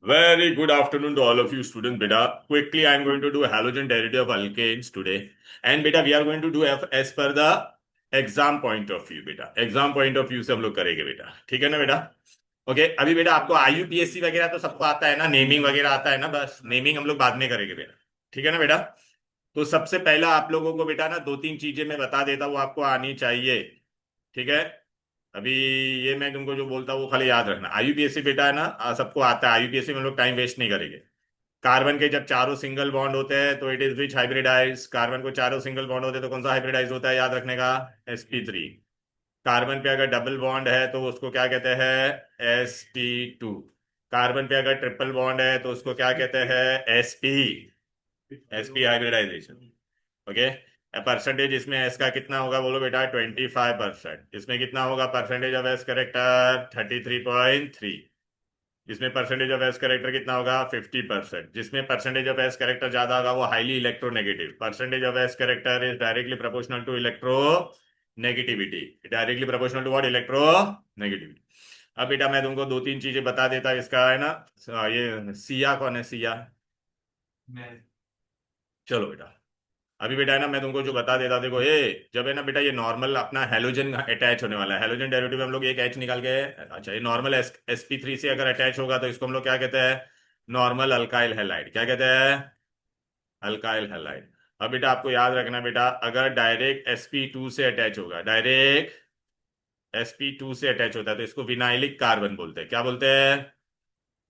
Very good afternoon to all of you students, beta. Quickly, I am going to do halogen derivative of alkanes today. And beta, we are going to do as per the exam point of view बेटा. Exam point of view से हम लोग करेंगे बेटा. ठीक है ना बेटा. ओके अभी बेटा आपको आईयूपीएससी वगैरह तो सबको आता है ना, नेमिंग वगैरह आता है ना. बस नेमिंग हम लोग बाद में करेंगे बेटा. ठीक है ना बेटा. तो सबसे पहला आप लोगों को बेटा ना दो तीन चीजें मैं बता देता हूँ, आपको आनी चाहिए. ठीक है. अभी ये मैं तुमको जो बोलता हूँ वो खाली याद रखना. आईयूपीएससी बेटा है ना, सबको आता है. आईयूपीएससी में हम लोग टाइम वेस्ट नहीं करेंगे. कार्बन के जब चारों सिंगल बॉन्ड होते हैं तो it is which hybridise. Carbon को चारों सिंगल बॉन्ड होते हैं तो कौन सा हाइब्रिडाइज होता है, याद रखने का. sp3. कार्बन पे अगर डबल बॉन्ड है तो उसको क्या कहते हैं, sp2. कार्बन पे अगर ट्रिपल बॉन्ड है तो उसको क्या कहते हैं, sp. sp hybridisation. Okay. Percentage इसमें एस का कितना होगा बोलो बेटा, 25%. इसमें कितना होगा परसेंटेज ऑफ एस करेक्टर, 33.3. जिसमें परसेंटेज ऑफ एस करेक्टर कितना होगा, 50%. जिसमें परसेंटेज ऑफ एस करेक्टर ज्यादा होगा वो highly electronegative. Percentage of s character is directly proportional to electro negativity. Directly proportional to what, electro negativity. अब बेटा मैं तुमको दो तीन चीजें बता देता इसका है ना. ये सिया कौन है, सिया. चलो बेटा. अभी बेटा है ना मैं तुमको जो बता देता, देखो ये जब है ना बेटा, ये नॉर्मल अपना हेलोजन अटैच होने वाला है. हेलोजन डेरिवेटिव में हम लोग एक एच निकाल के, अच्छा ये नॉर्मल sp3 से अगर अटैच होगा तो इसको हम लोग क्या कहते हैं, नॉर्मल अल्काइल हैलाइड. क्या कहते हैं, अल्काइल हैलाइड. अब बेटा आपको याद रखना बेटा, अगर डायरेक्ट sp2 से अटैच होगा, डायरेक्ट sp2 से अटैच होता है तो इसको विनाइलिक कार्बन बोलते हैं. क्या बोलते हैं,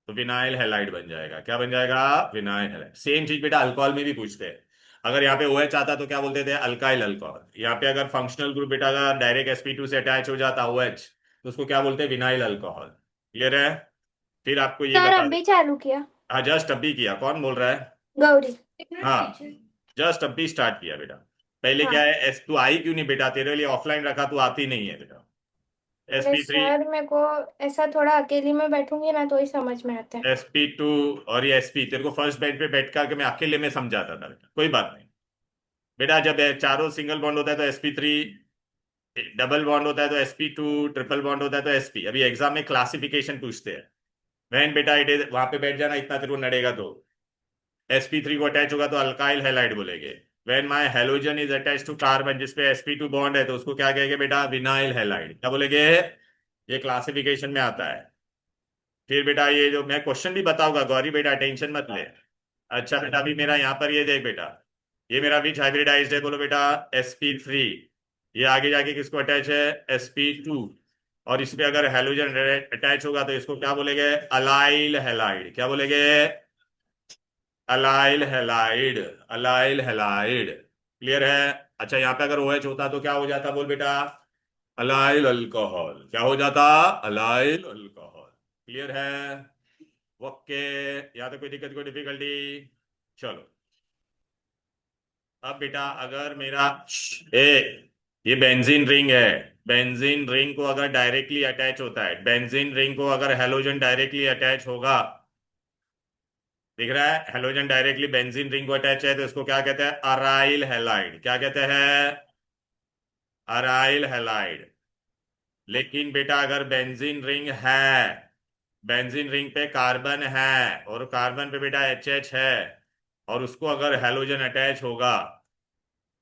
तो विनाइल हैलाइड बन जाएगा. क्या बन जाएगा, विनाइल हैलाइड. सेम चीज बेटा अल्कोहल में भी पूछते हैं. अगर यहाँ पे OH आता तो क्या बोलते थे, अल्काइल अल्कोहल. यहाँ पे अगर फंक्शनल ग्रुप बेटा अगर डायरेक्ट sp2 से अटैच हो जाता OH तो उसको क्या बोलते हैं, विनाइल अल्कोहल. क्लियर है. फिर आपको ये सर बता दे. अभी चालू किया। हाँ जस्ट अभी किया, कौन बोल रहा है. गौरी। हाँ जस्ट अभी स्टार्ट किया बेटा. पहले क्या हाँ। है, एस तू आई क्यों नहीं बेटा, तेरे लिए ऑफलाइन रखा, तू आती नहीं है बेटा. अरे sp3, सर मेरे को ऐसा थोड़ा अकेली में बैठूंगी ना तो ही समझ में आता है। sp2 और ये sp, तेरे को फर्स्ट बेंच पे बैठ करके मैं अकेले में समझाता था बेटा, कोई बात नहीं. बेटा जब चारों सिंगल बॉन्ड होता है तो sp3, डबल बॉन्ड होता है तो sp2, ट्रिपल बॉन्ड होता है तो sp. अभी एग्जाम में क्लासिफिकेशन पूछते हैं. वैन बेटा इट इज, वहां पे बैठ जाना, इतना तेरे को नड़ेगा तो. sp3 को अटैच होगा तो अल्काइल हैलाइड बोलेंगे. When my halogen is attach to carbon जिसपे sp2 बॉन्ड है तो उसको क्या कहेंगे बेटा, विनाइल हैलाइड. क्या बोलेंगे, ये क्लासिफिकेशन में आता है. फिर बेटा ये जो मैं क्वेश्चन भी बताऊंगा गौरी बेटा, टेंशन मत ले. अच्छा बेटा अभी मेरा यहाँ पर ये देख बेटा, ये मेरा विच हाइब्रिडाइज्ड है बोलो बेटा, sp3. ये आगे जाके किसको अटैच है, sp2. और इस पे अगर हेलोजन अटैच होगा तो इसको क्या बोलेंगे, अलाइल हैलाइड. क्या बोलेंगे, allyl halide. Allyl halide. Clear है. अच्छा यहाँ पे अगर OH होता तो क्या हो जाता बोल बेटा, अलाइल अल्कोहल. क्या हो जाता, अलाइल अल्कोहल. क्लियर है. ओके. यहाँ तो कोई दिक्कत कोई डिफिकल्टी. चलो. अब बेटा अगर मेरा ए, ये बेंजीन रिंग है. बेंजीन रिंग को अगर डायरेक्टली अटैच होता है, बेंजीन रिंग को अगर हेलोजन डायरेक्टली अटैच होगा, दिख रहा है, हेलोजन डायरेक्टली बेंजीन रिंग को अटैच है तो इसको क्या कहते हैं, अराइल हैलाइड. क्या कहते हैं, अराइल हैलाइड. लेकिन बेटा अगर बेंजीन रिंग है, बेंजीन रिंग पे कार्बन है और कार्बन पे बेटा HH है और उसको अगर हेलोजन अटैच होगा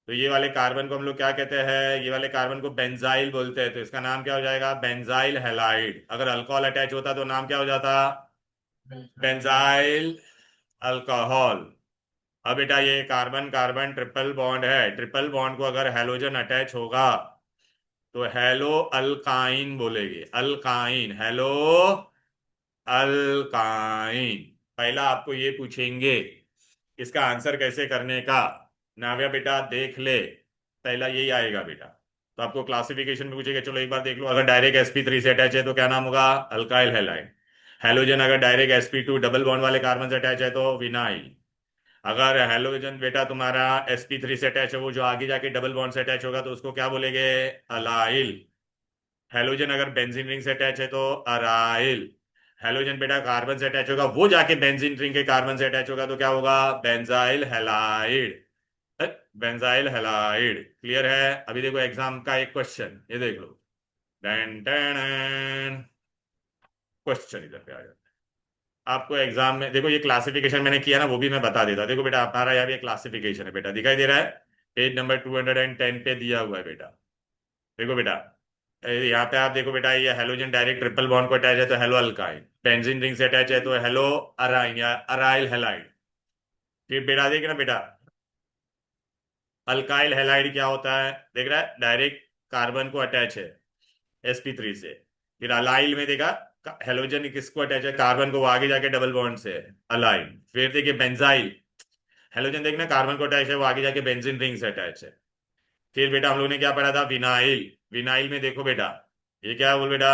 तो ये वाले कार्बन को हम लोग क्या कहते हैं, ये वाले कार्बन को बेंजाइल बोलते हैं. तो इसका नाम क्या हो जाएगा, बेंजाइल हैलाइड. अगर अल्कोहल अटैच होता तो नाम क्या हो जाता, बेंजाइल अल्कोहल. अब बेटा ये कार्बन कार्बन ट्रिपल बॉन्ड है, ट्रिपल बॉन्ड को अगर हेलोजन अटैच होगा तो हेलो अल्काइन बोलेंगे. Alkyne, hello alkyne. पहला आपको ये पूछेंगे इसका आंसर कैसे करने का. नाव्या बेटा देख ले, पहला यही आएगा बेटा. तो आपको क्लासिफिकेशन में पूछेगा, चलो एक बार देख लो. अगर डायरेक्ट sp3 से अटैच है तो क्या नाम होगा, अल्काइल हैलाइड. हेलोजन अगर डायरेक्ट sp2 डबल बॉन्ड वाले कार्बन से अटैच है तो विनाइल. अगर हेलोजन बेटा तुम्हारा sp3 से अटैच है, वो जो आगे जाके डबल बॉन्ड से अटैच होगा तो उसको क्या बोलेंगे, अलाइल. हेलोजन अगर बेंजीन रिंग से अटैच है तो अराइल. हेलोजन बेटा कार्बन से अटैच होगा, वो जाके बेंजीन रिंग के कार्बन से अटैच होगा तो क्या होगा, benzyl halide. Benzyl halide. Clear है. अभी देखो एग्जाम का एक क्वेश्चन, ये देख लो. क्वेश्चन इधर पे आ जाता आपको एग्जाम में देखो, ये क्लासिफिकेशन मैंने किया ना, वो भी मैं बता देता। देखो बेटा, हमारा यहाँ भी क्लासिफिकेशन है बेटा, दिखाई दे रहा है, पेज नंबर 210 पे दिया हुआ है बेटा। देखो बेटा, यहाँ पे आप देखो बेटा, ये हेलोजन डायरेक्ट ट्रिपल बॉन्ड को अटैच है तो हेलो अल्काइन, बेंजीन रिंग से अटैच है तो हेलो अराइन या अराइल हेलाइड। फिर बेटा देखना बेटा, अल्काइल हेलाइड क्या होता है, देख रहा है, डायरेक्ट कार्बन को अटैच है sp3 से। फिर अलाइल में देखा, हेलोजन किसको अटैच है, कार्बन को, वो आगे जाके डबल बॉन्ड से है, अलाइल। फिर देखिए बेंजाइल, हेलोजन देखना कार्बन को अटैच है, वो आगे जाके बेंजीन रिंग से अटैच है। फिर बेटा हम लोग ने क्या पढ़ा था, विनाइल, विनाइल में देखो बेटा, ये क्या है बोल बेटा,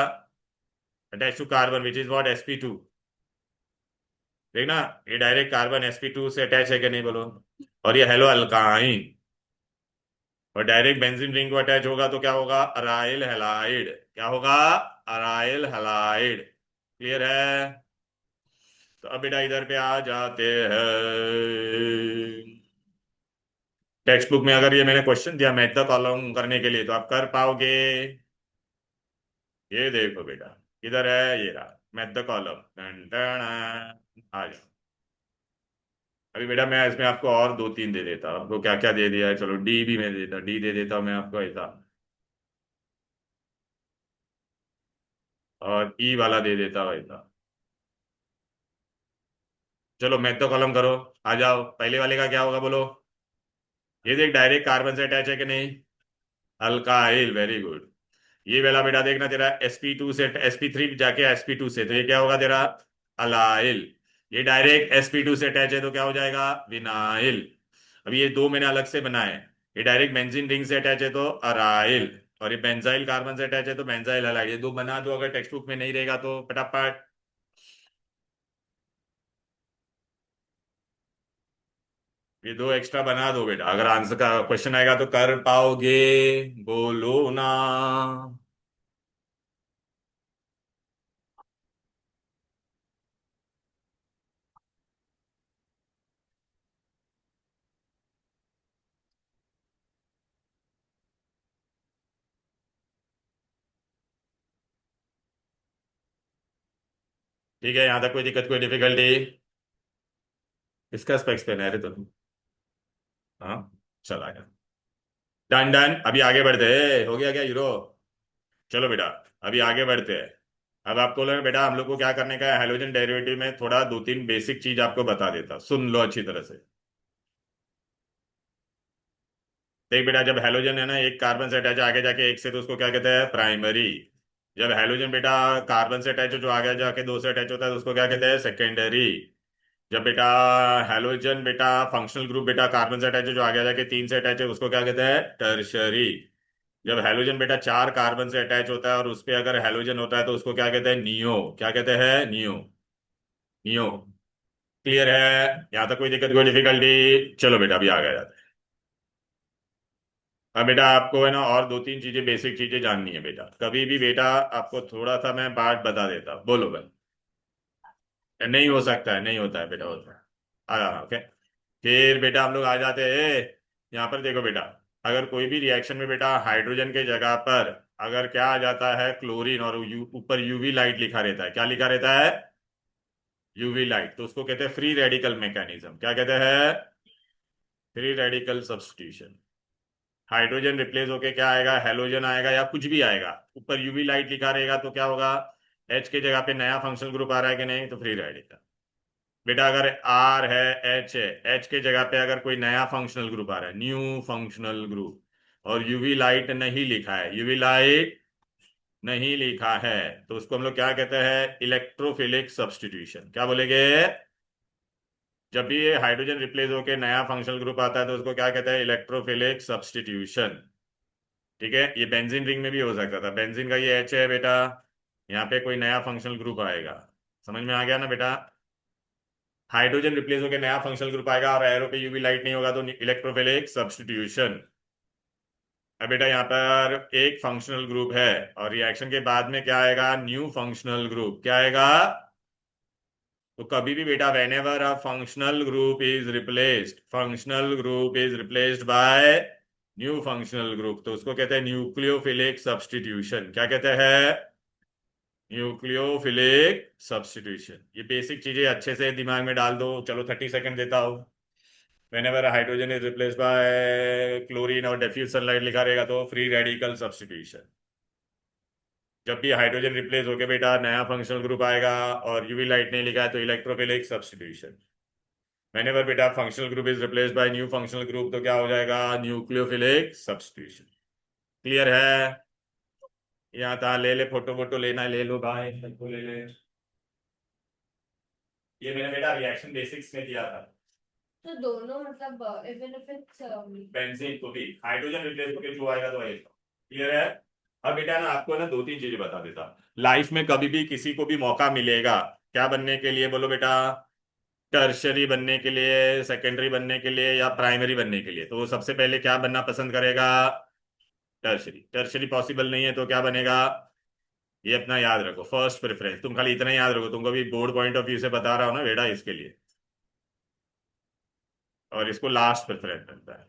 attach to carbon which is what, sp2। देखना, ये डायरेक्ट कार्बन sp2 से अटैच है कि नहीं बोलो। और ये हेलो अल्काइन, और डायरेक्ट बेंजीन रिंग को अटैच होगा तो क्या होगा, अराइल हैलाइड। क्या होगा, अराइल हैलाइड। क्लियर है। तो अब बेटा इधर पे आ जाते हैं। टेक्स्ट बुक में अगर ये मैंने क्वेश्चन दिया मैथ द कॉलम करने के लिए, तो आप कर पाओगे। ये देखो बेटा, इधर है, ये रहा मैथ द कॉलम, आ जाओ। अभी बेटा मैं इसमें आपको और दो तीन दे देता, आपको क्या क्या दे दिया है, चलो डी भी मैं दे देता, डी दे देता हूँ मैं आपको ऐसा, और ई वाला दे देता हूँ ऐसा। चलो मैथ द कॉलम करो, आ जाओ। पहले वाले का क्या होगा बोलो, ये देख डायरेक्ट कार्बन से अटैच है कि नहीं, अल्काइल, वेरी गुड। ये वाला बेटा देखना, तेरा sp2 से sp3 जाके sp2 से, तो ये क्या होगा तेरा, अलाइल। ये डायरेक्ट sp2 से अटैच है तो क्या हो जाएगा, विनाइल। अभी ये दो मैंने अलग से बनाए, ये डायरेक्ट बेंजीन रिंग से अटैच है तो अराइल, और ये बेंजाइल कार्बन से अटैच है तो बेंजाइल हलाइड। ये दो बना दो, अगर टेक्स्ट बुक में नहीं रहेगा तो फटाफट। ये दो एक्स्ट्रा बना दो बेटा, अगर आंसर का क्वेश्चन आएगा तो कर पाओगे, बोलो ना। ठीक है, यहां तक कोई दिक्कत, कोई डिफिकल्टी? इसका स्पेक्स पेन है रे तुम। हाँ, चला गया। डन डन, अभी आगे बढ़ते हैं, हो गया क्या हीरो? चलो बेटा, अभी आगे बढ़ते हैं। अब आपको लगा बेटा, हम लोग को क्या करने का है, हाइड्रोजन डेरिवेटिव में थोड़ा दो तीन बेसिक चीज आपको बता देता, सुन लो अच्छी तरह से। देख बेटा, जब हेलोजन है ना एक कार्बन से अटैच आगे जाके एक से, तो उसको क्या कहते हैं, प्राइमरी। जब हेलोजन बेटा कार्बन से अटैच हो जो आगे जाके दो से अटैच होता है तो उसको क्या कहते हैं, सेकेंडरी। जब बेटा हेलोजन बेटा फंक्शनल ग्रुप बेटा कार्बन से अटैच है जो आगे जाके तीन से अटैच है, उसको क्या कहते हैं, टर्शरी। जब हेलोजन बेटा चार कार्बन से अटैच होता है और उस पे अगर हेलोजन होता है तो उसको क्या कहते हैं, नियो। क्या कहते हैं, नियो, नियो। क्लियर है? यहाँ तक कोई दिक्कत, कोई डिफिकल्टी? चलो बेटा अभी आ गया जाता है। अब बेटा आपको है ना और दो तीन चीजें, बेसिक चीजें जाननी है बेटा, कभी भी बेटा आपको थोड़ा सा मैं बात बता देता, बोलो भाई। नहीं हो सकता है, नहीं होता है बेटा, होता है। ओके। फिर बेटा हम लोग आ जाते हैं, यहाँ पर देखो बेटा, अगर कोई भी रिएक्शन में बेटा हाइड्रोजन के जगह पर अगर क्या आ जाता है, क्लोरीन, और ऊपर यूवी लाइट लिखा रहता है, क्या लिखा रहता है, यूवी लाइट, तो उसको कहते हैं फ्री रेडिकल मैकेनिज्म। क्या कहते हैं, free radical substitution. Hydrogen replace होके क्या आएगा, हेलोजन आएगा या कुछ भी आएगा, ऊपर यूवी लाइट लिखा रहेगा तो क्या होगा, एच के जगह पे नया फंक्शनल ग्रुप आ रहा है कि नहीं, तो फ्री रेडिकल। बेटा अगर आर है, एच है, एच के जगह पे अगर कोई नया फंक्शनल ग्रुप आ रहा है, न्यू फंक्शनल ग्रुप, और यूवी लाइट नहीं लिखा है, यूवी लाइट नहीं लिखा है, तो उसको हम लोग क्या कहते हैं, इलेक्ट्रोफिलिक सब्स्टिट्यूशन। क्या बोलेंगे, जब भी ये हाइड्रोजन रिप्लेस होके नया फंक्शनल ग्रुप आता है तो उसको क्या कहते हैं, इलेक्ट्रोफिलिक सब्स्टिट्यूशन। ठीक है, ये बेंजीन रिंग में भी हो सकता था, बेंजीन का ये एच है बेटा, यहाँ पे कोई नया फंक्शनल ग्रुप आएगा, समझ में आ गया ना बेटा, हाइड्रोजन रिप्लेस होकर नया फंक्शनल ग्रुप आएगा और एरो पे यूवी लाइट नहीं होगा तो इलेक्ट्रोफिलिक सब्स्टिट्यूशन। अब बेटा यहाँ पर एक फंक्शनल ग्रुप है और रिएक्शन के बाद में क्या आएगा, न्यू फंक्शनल ग्रुप। क्या आएगा, तो कभी भी बेटा when ever a functional group is replaced, functional group is replaced bye new functional group, तो उसको कहते हैं न्यूक्लियोफिलिक सब्स्टिट्यूशन। क्या कहते हैं, न्यूक्लियोफिलिक सब्स्टिट्यूशन। ये बेसिक चीजें अच्छे से दिमाग में डाल दो। चलो 30 सेकंड देता हूँ। whenever hydrogen is replace by chlorine और डिफ्यूज सनलाइट लिखा रहेगा तो फ्री रेडिकल सब्स्टिट्यूशन। जब भी हाइड्रोजन रिप्लेस होके बेटा नया फंक्शनल ग्रुप आएगा और यूवी लाइट नहीं लिखा है तो इलेक्ट्रोफिलिक सब्स्टिट्यूशन। whenever बेटा functional group is replace by new functional group तो क्या हो जाएगा, न्यूक्लियोफिलिक सब्स्टिट्यूशन। क्लियर है? यहाँ था, ले ले फोटो वोटो लेना है, ले लो भाई, सबको ले ले। ये मैंने बेटा रिएक्शन बेसिक्स में दिया था। तो दोनों मतलब इवन इफ इट्स बेंजीन को भी हाइड्रोजन रिप्लेस होकर जो आएगा तो आएगा। क्लियर है? अब बेटा ना आपको ना दो तीन चीजें बता देता। लाइफ में कभी भी किसी को भी मौका मिलेगा क्या बनने के लिए, बोलो बेटा? टर्शरी बनने के लिए, सेकेंडरी बनने के लिए, या प्राइमरी बनने के लिए, तो वो सबसे पहले क्या बनना पसंद करेगा? टर्शरी। टर्शरी पॉसिबल नहीं है तो क्या बनेगा? ये अपना याद रखो, फर्स्ट प्रेफरेंस। तुम खाली इतना याद रखो, तुमको भी बोर्ड पॉइंट ऑफ व्यू से बता रहा हूं ना बेटा, इसके लिए। और इसको लास्ट प्रेफरेंस मिलता है।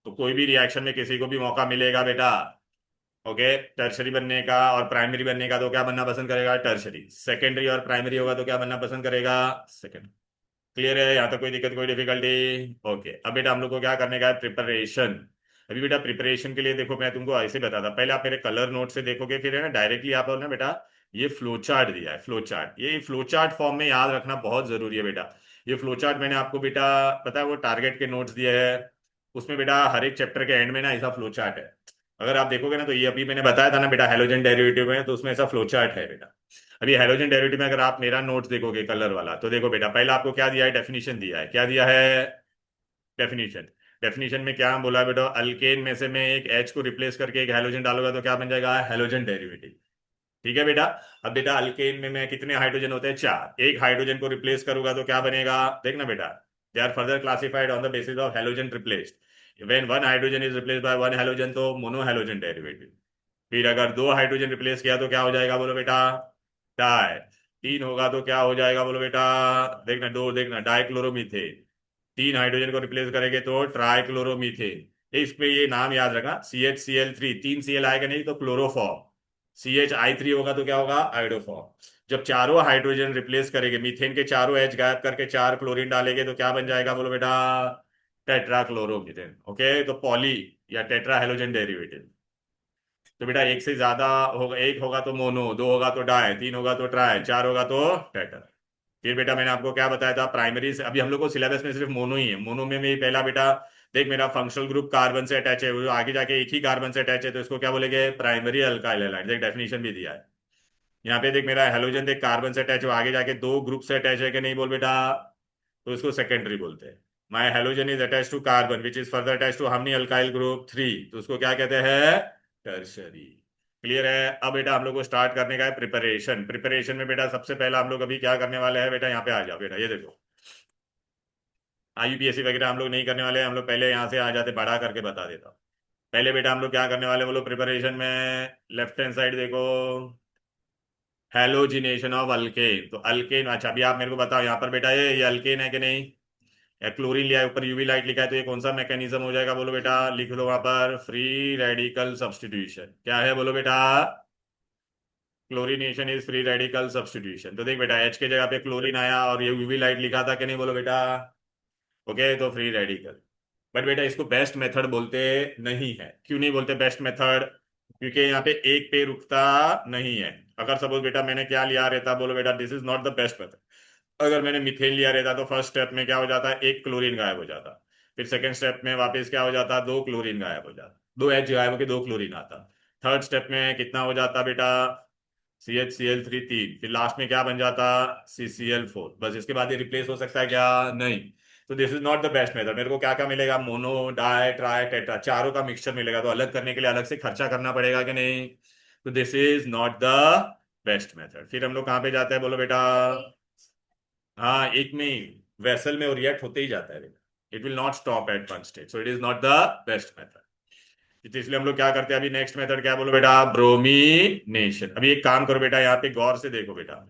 तो कोई भी रिएक्शन में किसी को भी मौका मिलेगा बेटा, ओके, टर्शरी बनने का और प्राइमरी बनने का, तो क्या बनना पसंद करेगा? टर्शरी। सेकेंडरी और प्राइमरी होगा तो क्या बनना पसंद करेगा? सेकेंड। क्लियर है? यहाँ तक कोई दिक्कत, कोई डिफिकल्टी? ओके, अब बेटा हम लोग को क्या करने का है? प्रिपरेशन। अभी बेटा प्रिपरेशन के लिए देखो, मैं तुमको ऐसे बताता, पहले आप मेरे कलर नोट से देखोगे, फिर है ना डायरेक्टली आप ना बेटा ये फ्लो चार्ट दिया है, फ्लो चार्ट। ये फ्लो चार्ट फॉर्म में याद रखना बहुत जरूरी है बेटा। ये फ्लो चार्ट मैंने आपको बेटा पता है वो टारगेट के नोट्स दिए हैं, उसमें बेटा हर एक चैप्टर के एंड में ना ऐसा फ्लो चार्ट है। अगर आप देखोगे ना तो ये अभी मैंने बताया था ना बेटा हैलोजन डेरिवेटिव में, तो उसमें ऐसा फ्लो चार्ट है बेटा। अभी हैलोजन डेरिवेटिव में अगर आप मेरा नोट्स देखोगे कलर वाला, तो देखो बेटा पहले आपको क्या दिया है? डेफिनेशन दिया है। क्या दिया है? डेफिनेशन। डेफिनेशन में क्या बोला है बेटा? अल्केन में से मैं एक एच को रिप्लेस करके एक हैलोजन डालूंगा तो क्या बन जाएगा? Halogen derivative. ठीक है बेटा। अब बेटा अल्केन में मैं कितने हाइड्रोजन होते हैं? चार। एक हाइड्रोजन को रिप्लेस करूंगा तो क्या बनेगा? देखना बेटा, they are further classified on the basis of halogen replaced. When one hydrogen is replaced by one halogen तो मोनो हैलोजन डेरिवेटिव। फिर अगर दो हाइड्रोजन रिप्लेस किया तो क्या हो जाएगा, बोलो बेटा? डाई। तीन होगा तो क्या हो जाएगा, बोलो बेटा? देखना दो, देखना डाइक्लोरोमीथेन। तीन हाइड्रोजन को रिप्लेस करेंगे तो ट्राइक्लोरोमीथेन। इस पे ये नाम याद रखना, CH Cl3, तीन Cl आएगा नहीं तो क्लोरोफॉर्म। CHI3 होगा तो क्या होगा? आइडोफॉर्म। जब चारों हाइड्रोजन रिप्लेस करेंगे, मीथेन के चारों एच गायब करके चार क्लोरीन डालेंगे तो क्या बन जाएगा, बोलो बेटा? टेट्राक्लोरोमीथेन। ओके, तो पॉली या टेट्रा हेलोजन डेरिवेटिव। तो बेटा एक से ज्यादा होगा, एक होगा तो मोनो, दो होगा तो डाई, तीन होगा तो ट्राई, चार होगा तो टेट्रा। फिर बेटा मैंने आपको क्या बताया था, प्राइमरी से अभी हम लोग को सिलेबस में सिर्फ मोनो ही है। मोनो में भी पहला बेटा देख, मेरा फंक्शनल ग्रुप कार्बन से अटैच है, वो आगे जाके एक ही कार्बन से अटैच है तो इसको क्या बोलेंगे? Primary alkyl halide. देख डेफिनेशन भी दिया है यहाँ पे। देख मेरा हेलोजन देख कार्बन से अटैच है, वो आगे जाके दो ग्रुप से अटैच है कि नहीं बोल बेटा, तो इसको सेकेंडरी बोलते हैं। My halogen is attach to carbon which is further attach to हमनी अल्काइल ग्रुप 3, तो उसको क्या कहते हैं? टर्शरी। क्लियर है? अब बेटा हम लोग को स्टार्ट करने का है प्रिपरेशन। प्रिपरेशन में बेटा सबसे पहला हम लोग अभी क्या करने वाले हैं बेटा, यहाँ पे आ जाओ बेटा, ये देखो IUPAC वगैरह हम लोग नहीं करने वाले हैं। हम लोग पहले यहाँ से आ जाते, बड़ा करके बता देता हूँ। पहले बेटा हम लोग क्या करने वाले हैं बोलो प्रिपरेशन में? लेफ्ट हैंड साइड देखो, हैलोजिनेशन ऑफ अल्केन। तो अल्केन, अच्छा अभी आप मेरे को बताओ यहाँ पर बेटा ये अल्केन है कि नहीं? या क्लोरीन लिया है, ऊपर यूवी लाइट लिखा है, तो ये कौन सा मैकेनिज्म हो जाएगा, बोलो बेटा? लिख लो वहां पर, फ्री रेडिकल सब्स्टिट्यूशन। क्या है बोलो बेटा? Chlorination is free radical substitution. तो देख बेटा H के जगह पे क्लोरीन आया और ये यूवी लाइट लिखा था कि नहीं, बोलो बेटा? ओके, तो फ्री रेडिकल। बट बेटा इसको बेस्ट मेथड बोलते नहीं है। क्यों नहीं बोलते बेस्ट मेथड? क्योंकि यहाँ पे एक पे रुकता नहीं है। अगर सपोज बेटा मैंने क्या लिया रहता, बोलो बेटा this is not the best method. अगर मैंने मिथेन लिया रहता तो फर्स्ट स्टेप में क्या हो जाता, एक क्लोरीन गायब हो जाता। फिर सेकंड स्टेप में वापस क्या हो जाता, दो क्लोरीन गायब हो जाता, दो H गायब होकर दो क्लोरीन आता। थर्ड स्टेप में कितना हो जाता बेटा? CHCl3 तीन, फिर लास्ट में क्या बन जाता? CCl4। बस इसके बाद ये रिप्लेस हो सकता है क्या? नहीं। तो this is not the best method. मेरे को क्या क्या मिलेगा? मोनो, डाई, ट्राई, टेट्रा, चारों का मिक्सचर मिलेगा, तो अलग करने के लिए अलग से खर्चा करना पड़ेगा कि नहीं? तो this is not the best method. फिर हम लोग कहाँ पे जाते हैं बोलो बेटा? हाँ, एक में ही वेसल में वो रिएक्ट होते ही जाता है बेटा। It will not stop at one stage, so it is not the best method. तो इसलिए हम लोग क्या करते हैं अभी, नेक्स्ट मेथड क्या है बोलो बेटा? ब्रोमीनेशन। अभी एक काम करो बेटा, यहाँ पे गौर से देखो बेटा,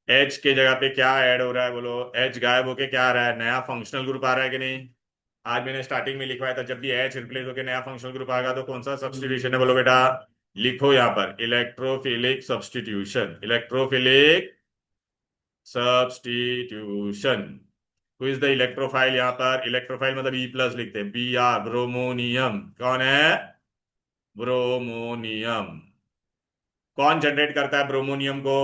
H के जगह पे क्या ऐड हो रहा है बोलो? H गायब होके क्या आ रहा है? नया फंक्शनल ग्रुप आ रहा है कि नहीं? आज मैंने स्टार्टिंग में लिखवाया था जब भी H रिप्लेस होकर नया फंक्शनल ग्रुप आएगा तो कौन सा सब्स्टिट्यूशन है बोलो बेटा? लिखो यहां पर electrophilic substitution, electrophilic substitution. Who is the electrophile? यहां पर इलेक्ट्रोफाइल मतलब ई प्लस लिखते हैं, बी आर, ब्रोमोनियम। कौन है? ब्रोमोनियम। कौन जनरेट करता है ब्रोमोनियम को?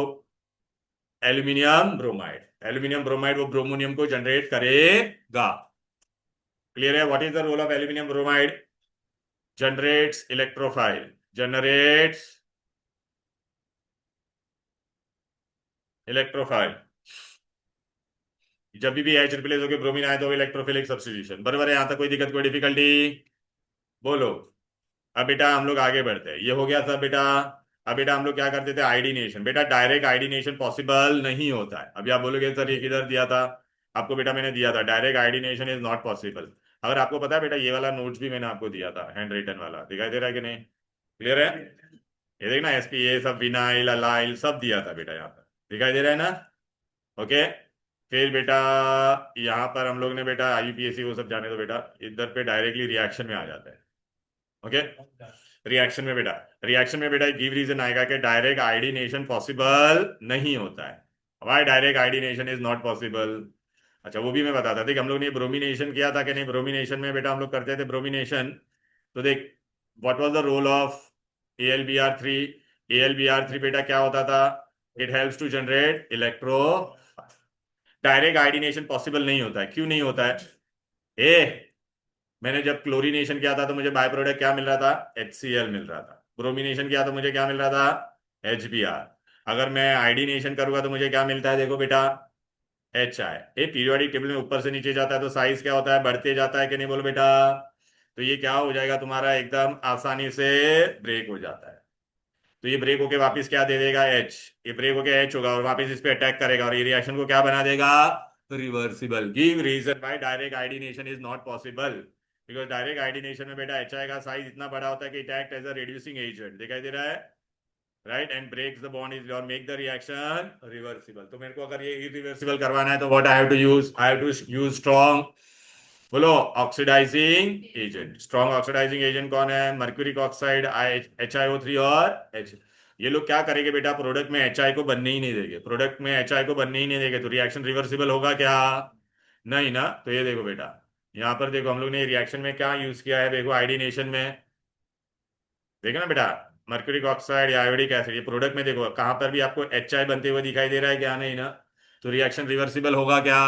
Aluminium bromide. एल्यूमिनियम ब्रोमाइड वो ब्रोमोनियम को जनरेट करेगा। क्लियर है? What is the role of aluminium bromide? Generates electrophile, generates electrophile. जब भी एच रिप्लेस होकर ब्रोमीन आए तो इलेक्ट्रोफिलिक सब्स्टिट्यूशन। बराबर है? यहां तक कोई दिक्कत, कोई डिफिकल्टी? बोलो। अब बेटा हम लोग आगे बढ़ते हैं, ये हो गया सब बेटा। अब बेटा हम लोग क्या करते थे? आइडिनेशन। बेटा डायरेक्ट आइडिनेशन पॉसिबल नहीं होता है। अभी आप बोलोगे सर ये किधर दिया था? आपको बेटा मैंने दिया था, direct iodination is not possible. अगर आपको पता है बेटा, ये वाला नोट्स भी मैंने आपको दिया था, हैंड रिटन वाला, दिखाई दे रहा है कि नहीं? क्लियर है? ये देखना, एसपी ये सब विनाइल अलाइल सब दिया था बेटा यहाँ पर, दिखाई दे रहा है ना? ओके। फिर बेटा यहाँ पर हम लोग ने बेटा आईयूपीएसी वो सब जाने दो बेटा, इधर पे डायरेक्टली रिएक्शन में आ जाता है। ओके। रिएक्शन में बेटा, रिएक्शन में बेटा गिव रीजन आएगा कि डायरेक्ट आइडिनेशन पॉसिबल नहीं होता है। Why direct iodination is not possible? अच्छा वो भी मैं बताता था कि हम लोग ने ब्रोमिनेशन किया था कि नहीं। ब्रोमिनेशन में बेटा हम लोग करते थे ब्रोमिनेशन, तो देख what was the role of AlBr3? AlBr3 बेटा क्या होता था? It helps to generate electro. Direct iodination possible नहीं होता है। क्यों नहीं होता है? ए, मैंने जब क्लोरीनेशन किया था तो मुझे बाय प्रोडक्ट क्या मिल रहा था? HCl मिल रहा था। ब्रोमिनेशन किया तो मुझे क्या मिल रहा था? HBr। अगर मैं आइडिनेशन करूंगा तो मुझे क्या मिलता है? देखो बेटा, HI। ये पीरियोडिक टेबल में ऊपर से नीचे जाता है तो साइज क्या होता है? बढ़ते जाता है कि नहीं? बोलो बेटा। तो ये क्या हो जाएगा तुम्हारा? एकदम आसानी से ब्रेक हो जाता है। तो ये ब्रेक होके वापस क्या दे देगा? H। ये ब्रेक होके H होगा और वापस इस पे अटैक करेगा और ये रिएक्शन को क्या बना देगा? Reversible. Give reason why direct iodination is not possible. Because direct iodination में बेटा HI का साइज इतना बड़ा होता है कि it act as a reducing agent, दिखाई दे रहा है? Right, and breaks the bond is और मेक द रिएक्शन रिवर्सिबल। तो मेरे को अगर ये इरिवर्सिबल करवाना है तो what I have to use? I have to use strong, बोलो, oxidising agent. Strong oxidising agent कौन है? मर्क्यूरिक ऑक्साइड, HiO3 और H। ये लोग क्या करेंगे बेटा? प्रोडक्ट में HI को बनने ही नहीं देंगे। प्रोडक्ट में HI को बनने ही नहीं देंगे तो रिएक्शन रिवर्सिबल होगा क्या? नहीं ना। तो ये देखो बेटा, यहाँ पर देखो हम लोग ने रिएक्शन में क्या यूज किया है, देखो आइडिनेशन में, देखो ना बेटा, मर्क्यूरिक ऑक्साइड या आयोडिक एसिड, ये प्रोडक्ट में देखो कहां पर भी आपको HI बनते हुए दिखाई दे रहा है क्या? नहीं ना। तो रिएक्शन रिवर्सिबल होगा क्या?